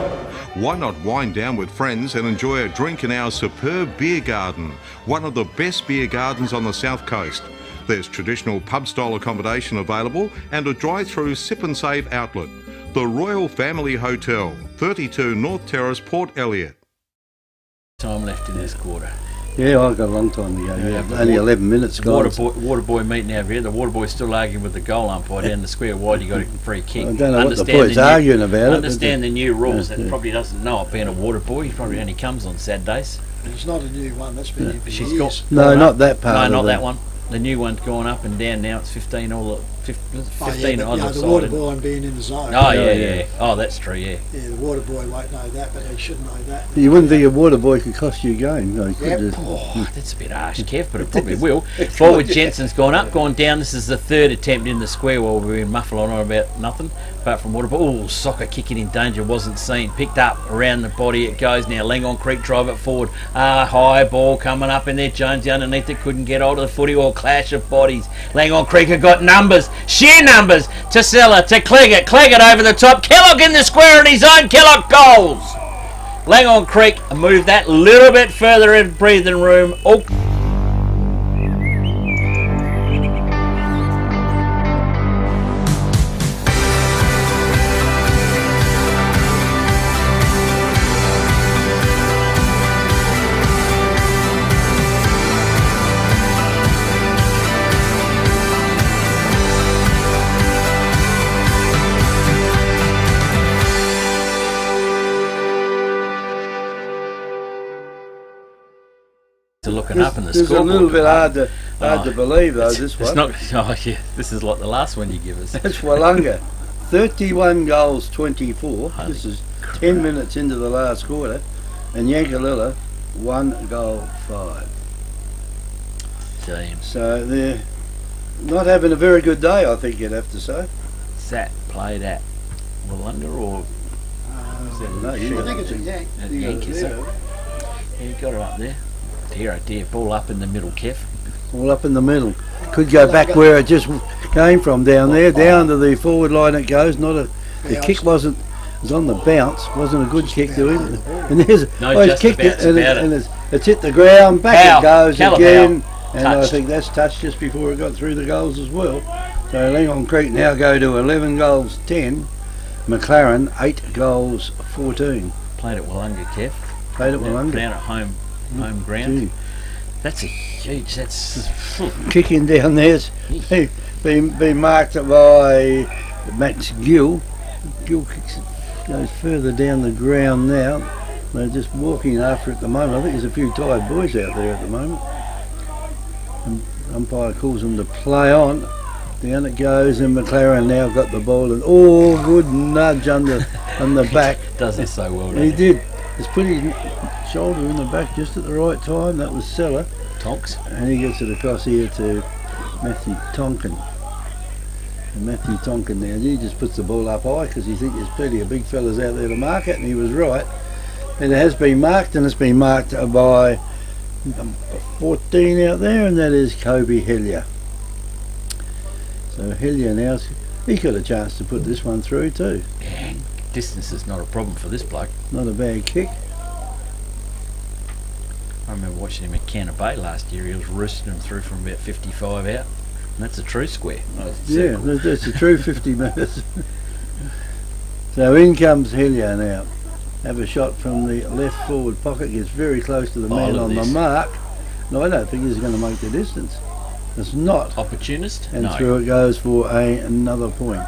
Why not wind down with friends and enjoy a drink in our superb beer garden, one of the best beer gardens on the south coast. There's traditional pub-style accommodation available and a drive-through sip and save outlet. The Royal Family Hotel, 32 North Terrace, Port Elliot. Time left in this quarter. Yeah, I've got a long time to go. Yeah, only 11 minutes. Water boy meeting over here. The water boy's still arguing with the goal umpire down the square. Why do you got a free kick? I don't know what the boy's arguing about. Understand the new rules. That probably doesn't know it being a water boy. He probably only comes on Saturdays. It's not a new one. That's been here for years. No, not that part. No, not that one. The new one's gone up and down now. It's 15 all. 15 on the side. The water boy and being in the zone. Oh yeah. Oh, that's true. Yeah. Yeah, the water boy won't know that, but he should know that. You wouldn't think a water boy could cost you a game. No, That's a bit harsh, Kev, but it probably will. Forward Jensen's gone up, gone down. This is the third attempt in the square while we've been muffling on about nothing apart from water boy. Oh, soccer kicking in danger, wasn't seen. Picked up around the body. It goes now. Langhorne Creek drive it forward. High ball coming up in there. Jonesy underneath it couldn't get hold of the footy or clash of bodies. Langhorne Creek have got numbers, sheer numbers. To Seller, to Cleggett over the top. Kellogg in the square on his own. Kellogg goals. Langhorne Creek move that little bit further in breathing room. Oh. Looking up in the scoreboard. It's a little bit hard to believe though. This one. It's not. Oh yeah, this is like the last one you give us. That's Wollonga, 31 goals, 24. This is 10 minutes into the last quarter, and Yankalilla 1 goal, 5. Damn. So they're not having a very good day, I think you'd have to say. Sat played at Wollonga or? I think it's a Yank. Yank, is it? Yeah, you got it up there. Dear, oh dear, ball up in the middle, Kev. All up in the middle. Could go back where it just came from down there, down to the forward line it goes. The kick was on the bounce, wasn't a good kick to him. And there's he's kicked it and it's hit the ground, back it goes again. And I think that's touched just before it got through the goals as well. So Langhorne Creek now go to 11 goals, 10. McLaren 8 goals, 14. Played at Wollonga, Kev. Played at Wollonga. Down at home ground. Gee. That's a huge. That's kicking down there. Been marked by Max Gill. Gill goes further down the ground now. They're just walking after it at the moment. I think there's a few tired boys out there at the moment. And umpire calls them to play on. Down it goes, and McLaren now got the ball, and good nudge on the back. Does it so well. He did. has put his shoulder in the back just at the right time. That was Seller. Tonks. And he gets it across here to Matthew Tonkin. And Matthew Tonkin now, he just puts the ball up high because he thinks there's plenty of big fellas out there to mark it, and he was right. And it has been marked, and it's been marked by number 14 out there, and that is Kobe Hellier. So Hellier now, he got a chance to put this one through too. Yeah, distance is not a problem for this bloke. Not a bad kick. I remember watching him at Canna Bay last year. He was roosting them through from about 55 out. And that's a true square. Yeah, that's a true 50 metres. So in comes Hellier now. Have a shot from the left forward pocket, gets very close to the man on the mark. No, I don't think he's going to make the distance. It's not. Opportunist? And no. through it goes for another point.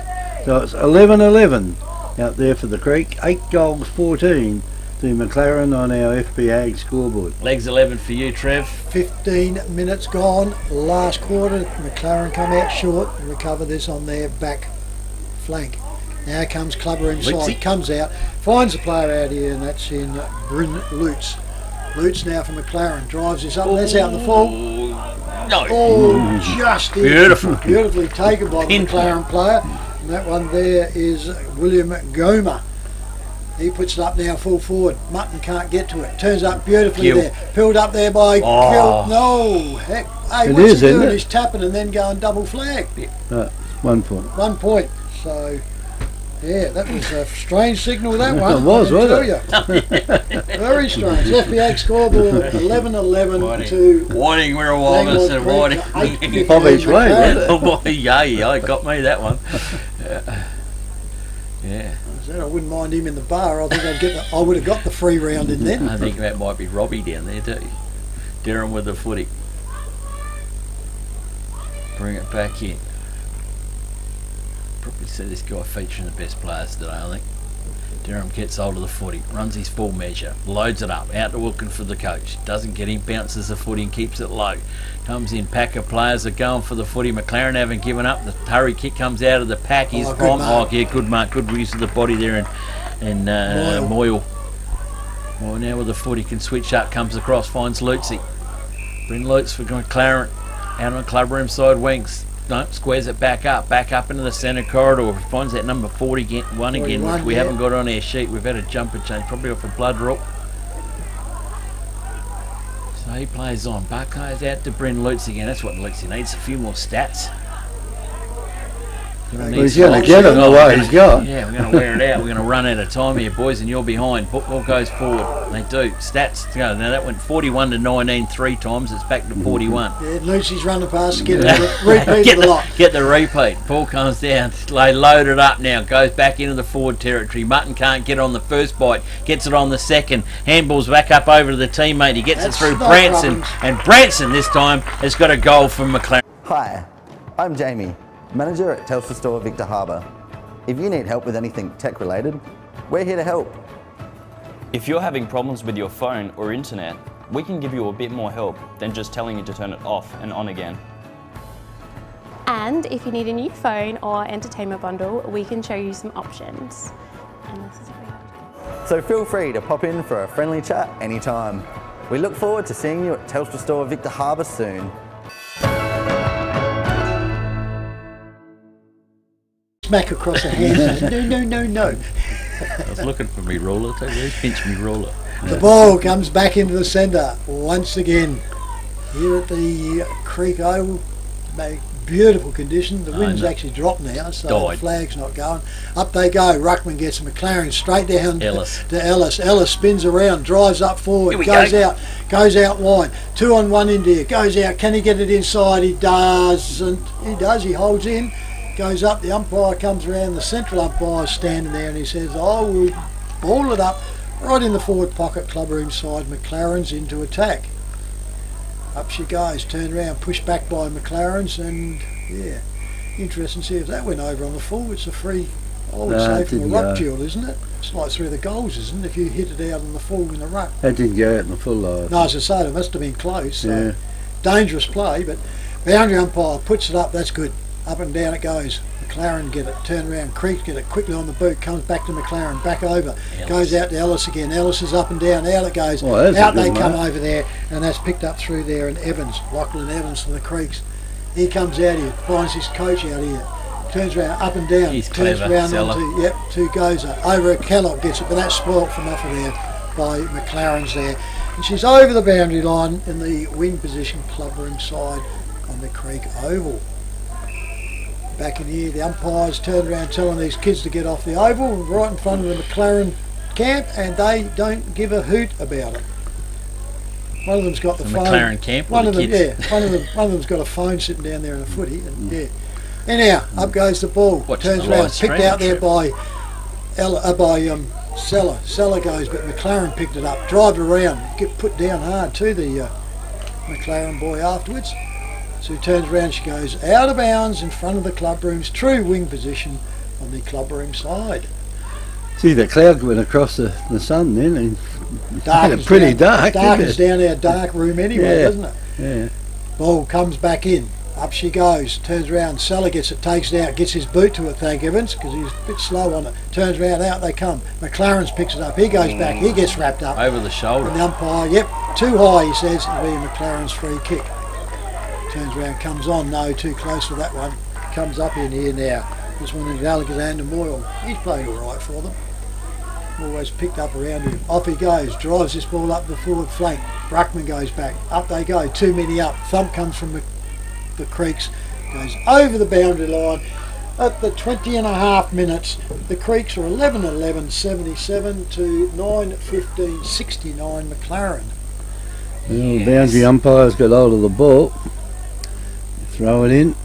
So it's 11-11 out there for the Creek. 8 goals, 14 to McLaren on our FP Ag scoreboard. Legs 11 for you, Trev. 15 minutes gone, last quarter. McLaren come out short and recover this on their back flank. Now comes Clubber inside, comes out, finds a player out here, and that's in Bryn Lutz. Lutz now for McLaren, drives this up, and that's out in the full. No. Oh, just beautiful. Beautifully taken by the McLaren player. And that one there is William Gomer. He puts it up now full forward. Mutton can't get to it. Turns up beautifully there. Peeled up there by Kill. No, heck. Hey, what's he doing? He's tapping and then going double flag. 1 point. 1 point. So, yeah, that was a strange signal, that one. It was, wasn't it? Very strange. FBA scoreboard 11-11 to warning, we're a Walrus and warning. 5 each way, wasn't it? Oh boy, yeah, I got me that one. Yeah. I wouldn't mind him in the bar. I think I would have got the free round in then. I think that might be Robbie down there too. Durham with the footy. Bring it back in. Probably see this guy featuring the best players today, I think. Durham gets hold of the footy, runs his full measure, loads it up, out to looking for the coach. Doesn't get him, bounces the footy and keeps it low. Comes in, pack of players are going for the footy. McLaren haven't given up. The hurry kick comes out of the pack. He's from. Oh, yeah, good mark. Good use of the body there. And Moyle. Well, now with the footy can switch up, comes across, finds Lutzy. Bryn Lutz for McLaren. Out on club room side wings. No, squares it back up into the centre corridor. Finds that number 41 again, which we haven't got on our sheet. We've had a jumper change, probably off a blood rope. So he plays on. Buck goes out to Bryn Lutz again. That's what Lutzy needs, a few more stats. Well, he's going to get it the way he's got. Yeah, we're going to wear it out. We're going to run out of time here, boys, and you're behind. Football goes forward. They do. Stats to go. Now that went 41 to 19 3 times. It's back to 41. Yeah, Lucy's running past. Get the Get the repeat. Ball comes down. They load it up now. Goes back into the forward territory. Mutton can't get on the first bite. Gets it on the second. Handballs back up over to the teammate. He gets it through Branson. And Branson this time has got a goal from McLaren. Hi, I'm Jamie, manager at Telstra Store Victor Harbour. If you need help with anything tech related, we're here to help. If you're having problems with your phone or internet, we can give you a bit more help than just telling you to turn it off and on again. And if you need a new phone or entertainment bundle, we can show you some options. And this is what we have. So feel free to pop in for a friendly chat anytime. We look forward to seeing you at Telstra Store Victor Harbour soon. Smack across the hand. No. I was looking for me ruler too. Where's pinch me ruler? The ball comes back into the centre once again. Here at the Creek Oval, beautiful condition. The wind's actually dropped now, so the flag's not going. Up they go. Ruckman gets McLaren straight down to Ellis. Ellis spins around, drives up forward, goes out wide. 2 on 1 in there, goes out. Can he get it inside? He doesn't. He does. He holds in. Goes up, the umpire comes around, the central umpire standing there and he says, I will ball it up right in the forward pocket, club room side. McLaren's into attack. Up she goes, turned around, pushed back by McLaren's, and yeah, interesting to see if that went over on the full. It's a free, I would say, from a ruck duel, isn't it? It's like through the goals, isn't it, if you hit it out on the full in the ruck. That didn't go out in the full though. No, as I say, it must have been close. So dangerous play, but boundary umpire puts it up, that's good. Up and down it goes. McLaren get it, turn around, Creek get it quickly on the boot, comes back to McLaren, back over, goes out to Ellis again. Ellis is up and down, out it goes, out they come over there, and that's picked up through there. And Evans, Lachlan Evans from the Creeks, he comes out here, finds his coach out here, turns around, up and down, He's turns clever, around Zeller. to Goza, over at Kellogg gets it, but that's spoilt from off of there by McLaren's there. And she's over the boundary line in the wing position, clubroom side on the Creek Oval. Back in here, the umpires turned around telling these kids to get off the oval right in front of the McLaren camp, and they don't give a hoot about it. One of them's got the phone. McLaren camp. One of them, kids. yeah. One of them's got a phone sitting down there in a footy, and yeah. Anyhow, up goes the ball. Watching Turns the around, live picked out there stream. by Seller. Seller goes, but McLaren picked it up, drive it around, get put down hard to the McLaren boy afterwards. So he turns around, she goes out of bounds in front of the clubroom's true wing position on the clubroom side. See, the cloud went across the sun then, and Dark made it pretty dark. Darkens didn't down our dark room anyway, Yeah. doesn't it? Yeah. Ball comes back in. Up she goes. Turns around. Seller gets it, takes it out, gets his boot to it, thank Evans, because he's a bit slow on it. Turns around, out they come. McLaren's picks it up. He goes back. He gets wrapped up. Over the shoulder. And the umpire, yep, too high, he says. It'll be McLaren's free kick. Turns around, comes on. No, too close for that one. Comes up in here now. This one is Alexander Moyle. He's played all right for them. Always picked up around him. Off he goes, drives this ball up the forward flank. Bruckman goes back. Up they go, too many up. Thump comes from the Creeks, goes over the boundary line. At the 20.5 minutes, the Creeks are 11-11, 77 to 9-15, 69 McLaren. Well, the boundary umpire's got hold of the ball. Throw it in.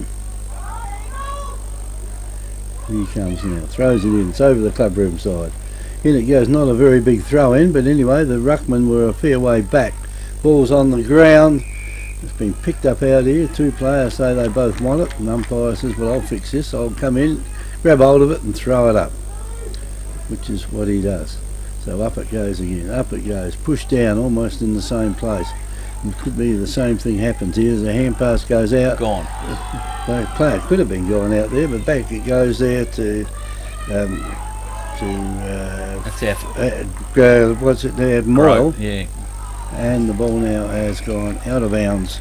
Here he comes now. Throws it in. It's over the clubroom side. In it goes. Not a very big throw in, but anyway, the ruckmen were a fair way back. Ball's on the ground. It's been picked up out here. Two players say they both want it. And the umpire says, well, I'll fix this. I'll come in, grab hold of it and throw it up. Which is what he does. So up it goes again. Up it goes. Pushed down almost in the same place. It could be the same thing happens here. As the hand pass goes out. Gone. The player could have been gone out there, but back it goes there to That's what's it there? Moyle. Yeah. And the ball now has gone out of bounds.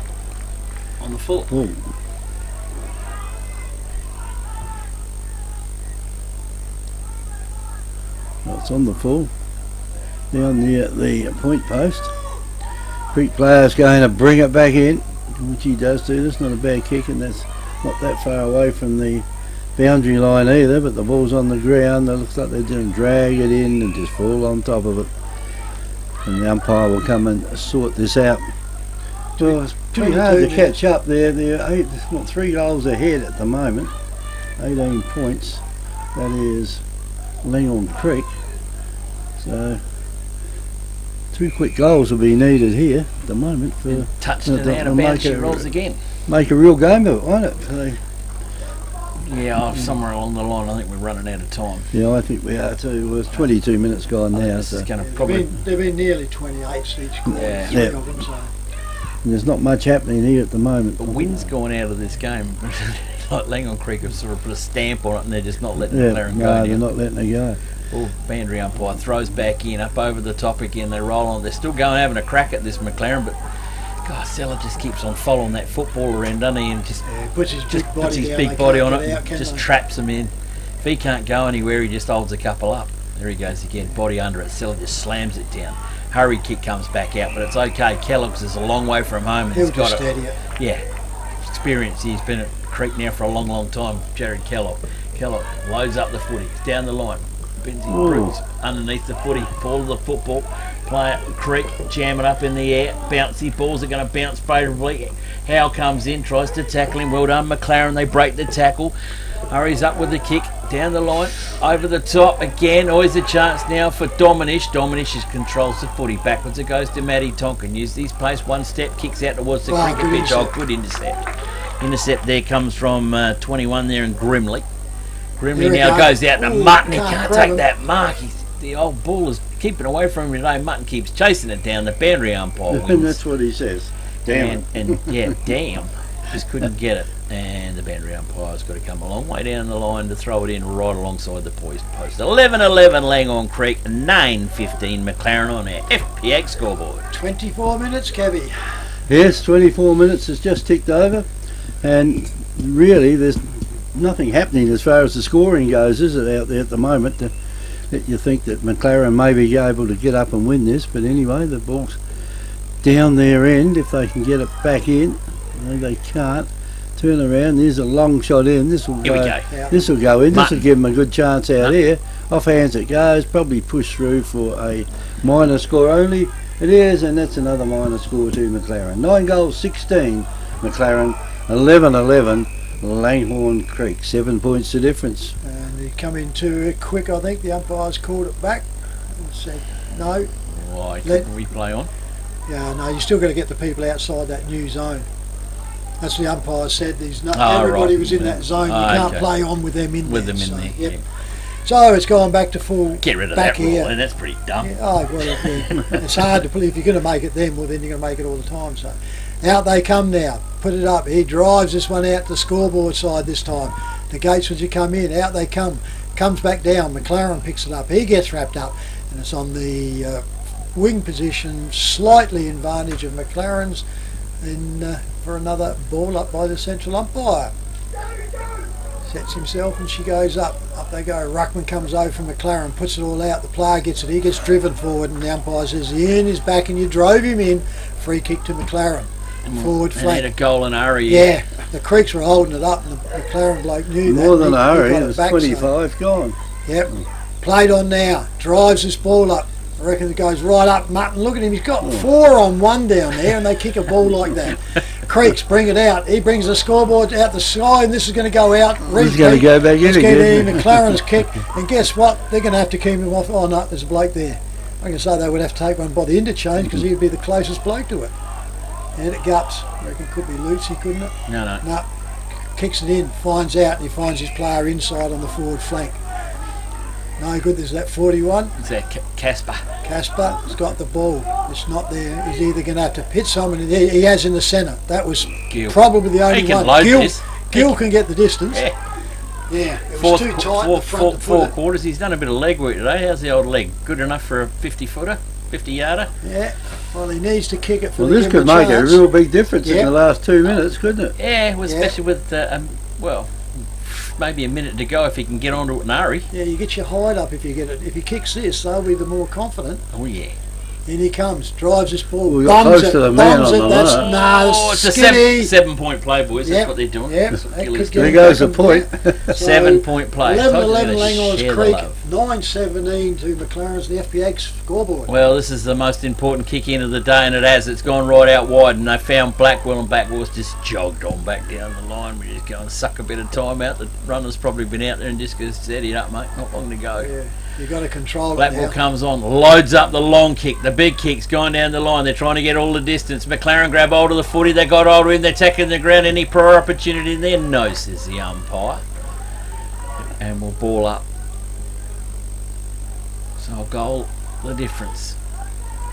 On the full. Oh. Well, it's on the full. Down near the point post. Creek player's going to bring it back in, which he does do. That's not a bad kick, and that's not that far away from the boundary line either, but the ball's on the ground. It looks like they're going to drag it in and just fall on top of it. And the umpire will come and sort this out. Well, it's pretty hard to catch up there. They're 3 goals ahead at the moment. 18 points. That is Langhorne Creek. So 2 quick goals will be needed here at the moment for touched it out of bounds. She rolls again. Make a real game of it, won't it? Yeah, somewhere along the line, I think we're running out of time. Yeah, I think we are too. Well, it's 22 minutes gone now. This is going to They've probably. been nearly 28 each quarter. Yeah. Three of them, so. And there's not much happening here at the moment. The wind's gone out of this game. Like Langhorne Creek have sort of put a stamp on it, and they're just not letting McLaren go. No, they're not letting it go. Well, boundary umpire throws back in, up over the top again. They roll on. They're still going having a crack at this McLaren, but God, Seller just keeps on following that football around, doesn't he? And just puts his big body on it, and just traps them in. If he can't go anywhere, he just holds a couple up. There he goes again, body under it. Seller just slams it down. Hurry kick comes back out, but it's okay. Kellogg's is a long way from home. And He'll just steady it. Yeah, experience. He's been at Creek now for a long, long time. Jared Kellogg. Kellogg loads up the footy. He's down the line. Bends his roots underneath the footy. Ball of the football. Player Creek jam it up in the air. Bouncy balls are going to bounce favourably. Howe comes in, tries to tackle him. Well done, McLaren. They break the tackle. Hurries up with the kick. Down the line. Over the top again. Always a chance now for Dominish. Dominish controls the footy. Backwards it goes to Matty Tonkin. Use his place. One step. Kicks out towards the cricket pitch. Oh, good intercept. Intercept there comes from 21 there in Grimley. Grimley now goes out to Mutton. He can't take that mark. The old ball is keeping away from him today. Mutton keeps chasing it down. The boundary umpire wins. And that's what he says. Damn it. And yeah, damn. Just couldn't get it. And the boundary umpire's got to come a long way down the line to throw it in right alongside the poised post. 11-11 Langhorne Creek, 9-15 McLaren on our FPX scoreboard. 24 minutes, Kevy. Yes, 24 minutes has just ticked over, and really there's nothing happening as far as the scoring goes, is it, out there at the moment, that you think that McLaren may be able to get up and win this. But anyway, the ball's down their end. If they can get it back in, no, they can't. Turn around, there's a long shot in. This will go. This will go in. This will give them a good chance out here. Off hands it goes, probably push through for a minor score only. It is, and that's another minor score to McLaren. 9 goals, 16 McLaren, 11-11 Langhorne Creek. 7 points the difference. And they come in too quick, I think. The umpires called it back and said no. Why couldn't we play on? Yeah, no, you still got to get the people outside that new zone. That's what the umpire said. Everybody was in that zone. You can't play on with them in there. Yep. Yeah. So it's gone back to full. Get rid of back that rule, here. and that's pretty dumb. Yeah, it's hard to believe. If you're going to make it then, well, then you're going to make it all the time. So out they come now. Put it up. He drives this one out to the scoreboard side this time. The Gateswoods you come in. Out they come. Comes back down. McLaren picks it up. He gets wrapped up, and it's on the wing position, slightly in advantage of McLaren's. For another ball up by the central umpire. Sets himself and she goes up. Up they go. Ruckman comes over from McLaren, puts it all out. The player gets it. He gets driven forward and the umpire says the in is back and you drove him in. Free kick to McLaren. Forward flank. They had a goal in a hurry. Yeah. The Creeks were holding it up and the McLaren bloke knew that. More than a hurry. It was back, 25 gone. Yep. Played on now. Drives this ball up. I reckon it goes right up Mutton. Look at him, he's got 4 on 1 down there and they kick a ball like that. Creeks bring it out. He brings the scoreboard out the sky and this is going to go out. He's going to go back in again. McLaren's kick. And guess what? They're going to have to keep him off. Oh no, there's a bloke there. I can say they would have to take one by the interchange because he'd be the closest bloke to it. And it guts. I reckon it could be Lucy, couldn't it? No. Kicks it in, finds out and he finds his player inside on the forward flank. No good, there's that 41. Is that Casper? Casper's got the ball. It's not there. He's either going to have to pit someone. He has in the centre. That was Gill. Probably the only one. Gill can get the distance. Yeah. It was too tight. Four quarters. He's done a bit of leg work today. How's the old leg? Good enough for a 50-footer? 50-yarder? Yeah. Well, he needs to kick it for this could make a real big difference in the last 2 minutes, couldn't it? Yeah, especially with, maybe a minute to go if he can get onto it in a hurry. Yeah, you get your hide up if you get it. If he kicks this, they'll be the more confident. Oh yeah. In he comes, drives this ball, we got close to the man on the line. That's it's a 7-point play, boys. That's what they're doing. Yep. There goes the point. 7-point play. 11-11 Langhorne Creek, 9-17 to McLaren's the FPX scoreboard. Well, this is the most important kick in of the day, and it has. It's gone right out wide, and they found Blackwell, and Blackwell's just jogged on back down the line. We just go and suck a bit of time out. The runner's probably been out there and just goes, steady up, mate. Not long to go. Yeah. You've got to control Blackwell it now. comes on, loads up the long kick, the big kick's going down the line. They're trying to get all the distance. McLaren grab hold of the footy. They got hold of him. They're attacking the ground. Any prior opportunity there? No, says the umpire. And we'll ball up. So a goal, the difference.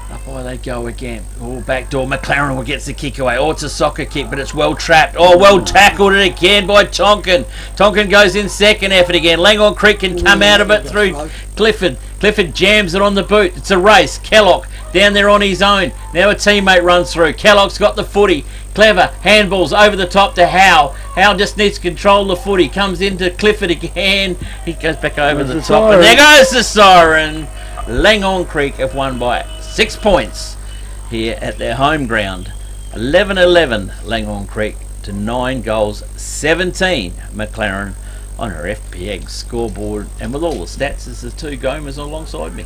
Up by they go again. Oh, back door. McLaren gets the kick away. Oh, it's a soccer kick, but it's well trapped. Oh, well tackled it again by Tonkin. Tonkin goes in second effort again. Langhorne Creek can come out of it through Clifford. Clifford jams it on the boot. It's a race. Kellogg down there on his own. Now a teammate runs through. Kellogg's got the footy. Clever handballs over the top to Howe. Howe just needs to control the footy. Comes into Clifford again. He goes back over the top. And there goes the siren. Langhorne Creek have won by 6 points here at their home ground. 11-11 Langhorne Creek to 9 goals, 17 McLaren on her FPX scoreboard. And with all the stats, there's the 2 Gomers alongside me.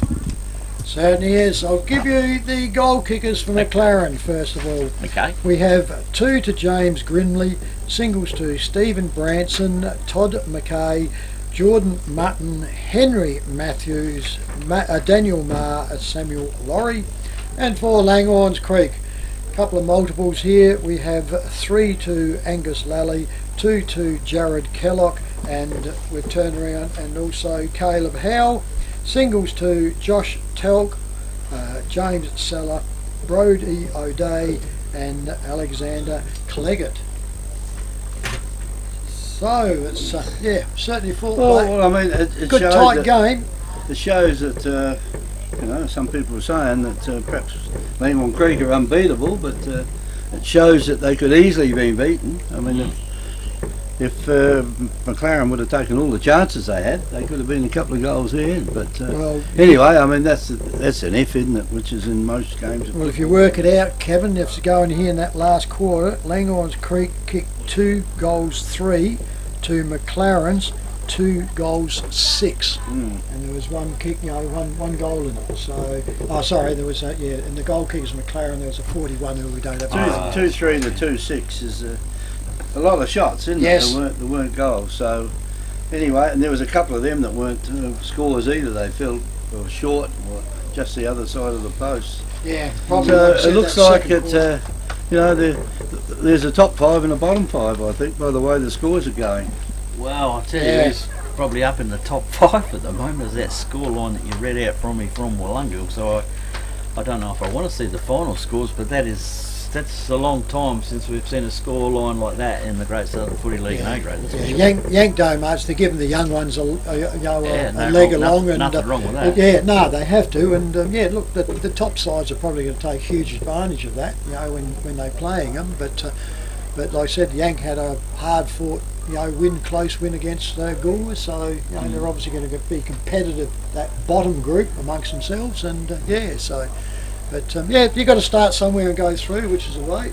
Certainly is. I'll give you the goal kickers for McLaren first of all. Okay. We have 2 to James Grimley, singles to Stephen Branson, Todd Mackay, Jordan Mutton, Henry Matthews, Daniel Marr, Samuel Laurie, and for Langhorne Creek, a couple of multiples here. We have 3 to Angus Lally, 2 to Jared Kellogg, and we've turned around and also Caleb Howe. Singles to Josh Telk, James Seller, Brody O'Day, and Alexander Cleggett. So it's yeah, certainly full. Well, I mean, it good shows tight that, game. It shows that you know, some people are saying that perhaps Langhorne Creek are unbeatable, but it shows that they could easily be beaten. I mean, if McLaren would have taken all the chances they had, they could have been a couple of goals ahead. But Well, anyway, I mean, that's an F, isn't it? Which is in most games. Well, if you work it out, Kevin, if you go in here in that last quarter, Langhorne Creek kicked 2 goals 3 to McLaren's 2 goals 6, and there was one kick, you know, one goal in it. So, oh, sorry, there was and the goal kickers McLaren, there was a 41 who we don't have. 2-3 to 2-6 is a lot of shots, isn't Yes. it? There weren't goals. So anyway, and there was a couple of them that weren't scores either. They felt or short or just the other side of the post. Yeah, probably. So like I it looks said, like that second you know, there's a top 5 and a bottom 5, I think, by the way the scores are going. Well, I tell you, he's probably up in the top 5 at the moment. Is that score line that you read out from me from Wollonga. So I don't know if I want to see the final scores, but that's a long time since we've seen a score line like that in the Great Southern Footy League and A grade. Yank Domates, they're giving the young ones a no leg wrong, along. Nothing wrong with that. Yeah, no, they have to. And yeah, look, the top sides are probably going to take huge advantage of that, you know, when they're playing them. But like I said, Yank had a hard-fought, you know, close win against Goolwa, so you know they're obviously going to be competitive, that bottom group amongst themselves, and yeah, so. But yeah, you've got to start somewhere and go through, which is a way.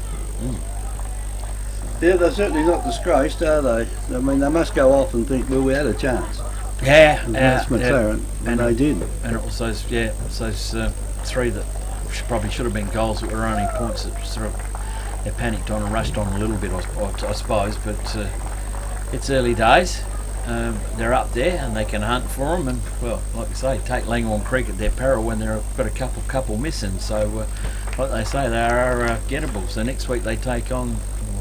Yeah, they're certainly not disgraced, are they? I mean, they must go off and think, well, we had a chance. Yeah, Against McLaren, and they did. And it was those 3 that probably should have been goals that were only points that sort of they panicked on and rushed on a little bit, I suppose. But it's early days. They're up there and they can hunt for them, and well, like I say, take Langhorne Creek at their peril when they've got a couple missing. So like they say, they are gettable. So next week they take on,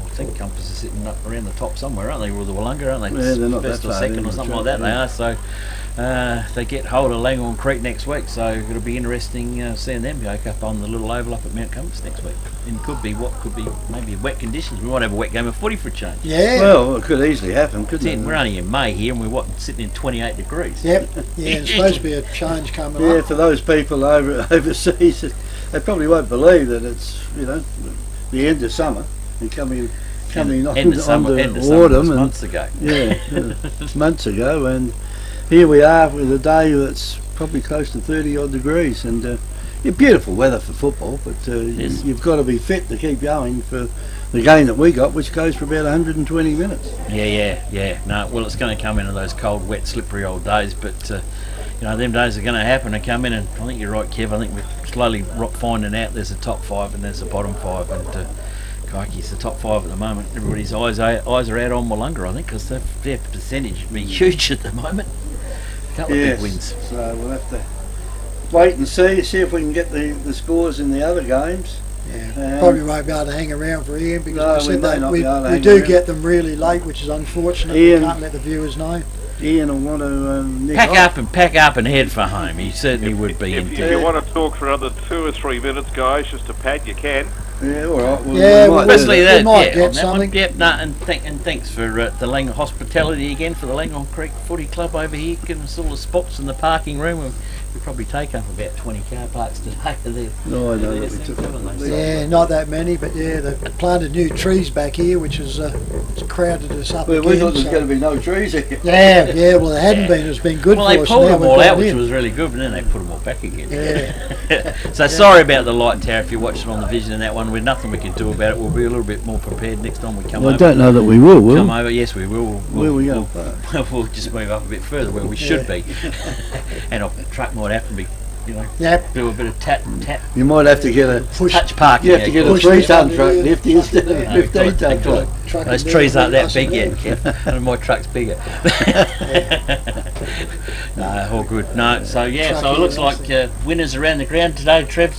I think Compass is sitting up around the top somewhere, aren't they? Or the Wollonga, aren't they? Yeah, they're not first that or far second in or the something like track, that. They are. So they get hold of Langhorne Creek next week. So it'll be interesting seeing them go up on the little oval up at Mount Compass next week. And could be maybe wet conditions. We might have a wet game of footy for a change. Yeah. Well, it could easily happen, couldn't it? We're only in May here, and we're sitting in 28 degrees. Yep. Yeah, it's supposed to be a change coming up. Yeah, for those people overseas, they probably won't believe that it's, you know, the end of summer and coming on End of summer was autumn months ago. Yeah, months ago, and here we are with a day that's probably close to 30 odd degrees, and beautiful weather for football, but you've got to be fit to keep going for the game that we got, which goes for about 120 minutes. Yeah. No, well, it's going to come into those cold, wet, slippery old days, but you know, them days are going to happen and come in, and I think you're right, Kev. I think we're slowly finding out there's a top 5 and there's a bottom 5, and crikey's the top 5 at the moment. Everybody's eyes are out on Wollonga, I think, because their percentage would be huge at the moment. A couple of big wins. So we'll have to wait and see if we can get the scores in the other games. Yeah, probably won't be able to hang around for Ian, because No, I said that we do get them really late, which is unfortunate. Ian, We can't let the viewers know. Ian will want to nick pack up and head for home. He certainly would be. If you want to talk for another 2 or 3 minutes, guys, just to pad, you can. Yeah, all right. Well, Yeah, we might Especially do that, might get on that something. one. Yep, no, and thanks for the Langhorne hospitality again for the Langhorne Creek Footy Club over here, giving us all the spots in the parking room. We probably take up about 20 car parks today. No, I know that we took that. Yeah, not that many, but yeah, they've planted new trees back here, which has crowded us up Well, again. we thought there was so- going to be no trees here. Yeah, well, there hadn't been. It's been good Well, for they us. pulled now them we've all got out, it which in. was really good, and then they put them all back again. Yeah. So sorry about the light tower if you're watching on the vision in that one. With nothing we can do about it. We'll be a little bit more prepared next time we come Well, over. I don't know that we will. Come over, yes, we will. Where we go? We'll just move up a bit further where we should be, and our truck might have to be, you know, do a bit of tap. You might have to get a touch parking. You have to get a 3-ton truck lifty instead of a No, 15-ton truck. Those trees aren't that big yet, Kev, and my truck's bigger. No, all good. No, so yeah, so it looks like winners around the ground today, Trev.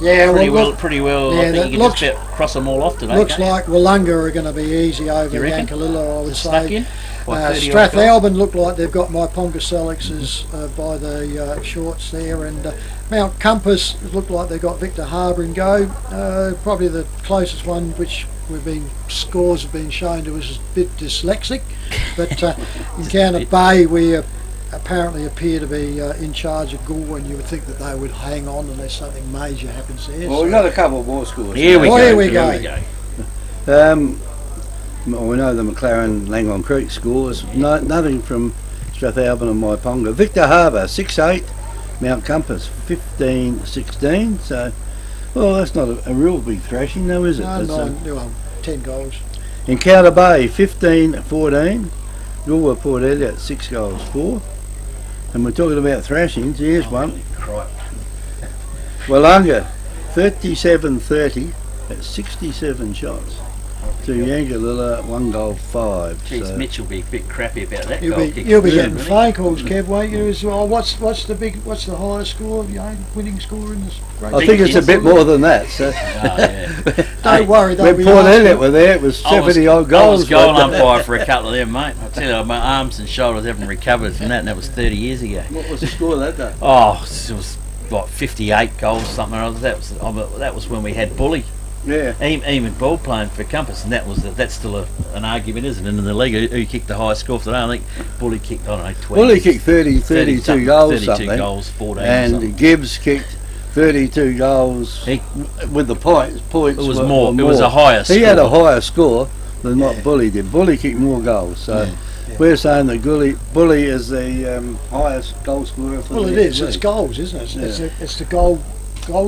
Yeah, pretty well. Yeah, I think you can just about cross them all off today. Looks can't you? like Wollonga are going to be easy over You reckon? Yankalilla, I would Stuck say. in? What, 30 odd Strathalbyn look like they've got my Ponga Selexes by the shorts there, and Mount Compass look like they've got Victor Harbour and go. Probably the closest one, which scores have been shown to us a bit dyslexic, but in Counter Bay we apparently appear to be in charge of Goulburn, and you would think that they would hang on unless something major happens there. Well, we've got a couple more scores. Here we go. Here we go. Well, we know the McLaren Langhorne Creek scores. Nothing from Strathalbyn and Myponga. Victor Harbour 6-8, Mount Compass 15-16. So, well, that's not a real big thrashing, though, is it? No, 10 goals. In Counter Bay 15-14, Goulburn Port Elliot 6 goals 4. And we're talking about thrashings. Here's one. Willunga 37-30 at 67 shots. To Yangalilla 1 goal 5. Geez, so. Mitch will be a bit crappy about that You'll goal be, kick. you'll be getting phone calls, Kev, won't you? As well. What's the highest score? Winning score in this? I think it's a bit more than that. So. Don't worry. When Port Elliot were there, it was 70 odd goals. I was goal umpire for a couple of them, mate. I tell you, my arms and shoulders haven't recovered from that, and that was 30 years ago. What was the score that day? Oh, it was like 58 goals, something or other. That was when we had Bully. Yeah. Even ball playing for Compass, and that's still an argument, isn't it? In the league, who kicked the highest score for the day? I think Bully kicked, I don't know, 20. Bully kicked 32 goals, 32 goals, 14 and Gibbs kicked 32 goals with the points. It was more. It was a higher score. He had a higher score than what Bully did. Bully kicked more goals, so we're saying that Bully is the highest goal scorer for well, the it is. league. It's goals, isn't it? It's the goal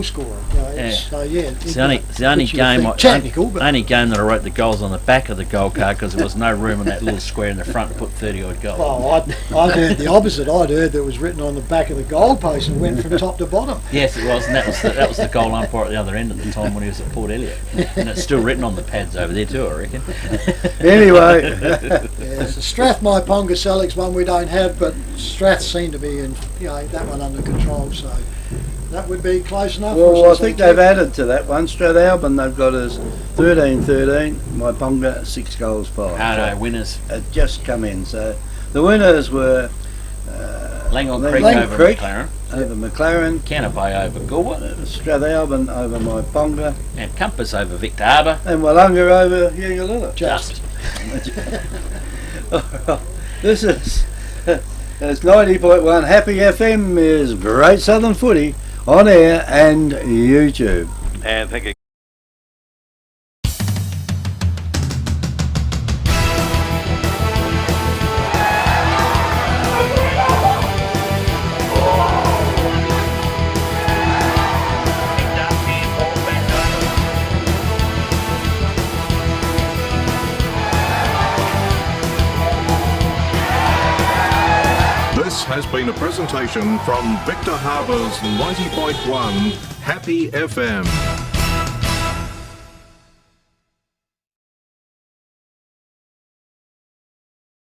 scorer. It's the only game only game that I wrote the goals on the back of the goal card because there was no room in that little square in the front to put 30 odd goals. Oh, I'd heard the opposite. I'd heard that it was written on the back of the goal post and went from top to bottom. Yes, it was, and that was the goal umpire at the other end at the time when he was at Port Elliot, and it's still written on the pads over there too, I reckon. Anyway, yes, the Strath Myponga Selleck's one we don't have, but Strath seem to be in that one under control, so. That would be close enough. Well, I think they've added to that one. Strathalbyn they've got us 13-13. Myponga 6 goals 5. No, winners. Just come in. So the winners were Langhorne Creek over McLaren. Over McLaren. Counter Bay over Goulburn. Strathalbyn over Myponga. And Compass over Victor Harbour. And Willunga over Yangalilla. Just. This is it's 90.1 Happy FM is Great Southern Footy on air and YouTube. And thank you. This has been a presentation from Victor Harbour's 90.1 Happy FM.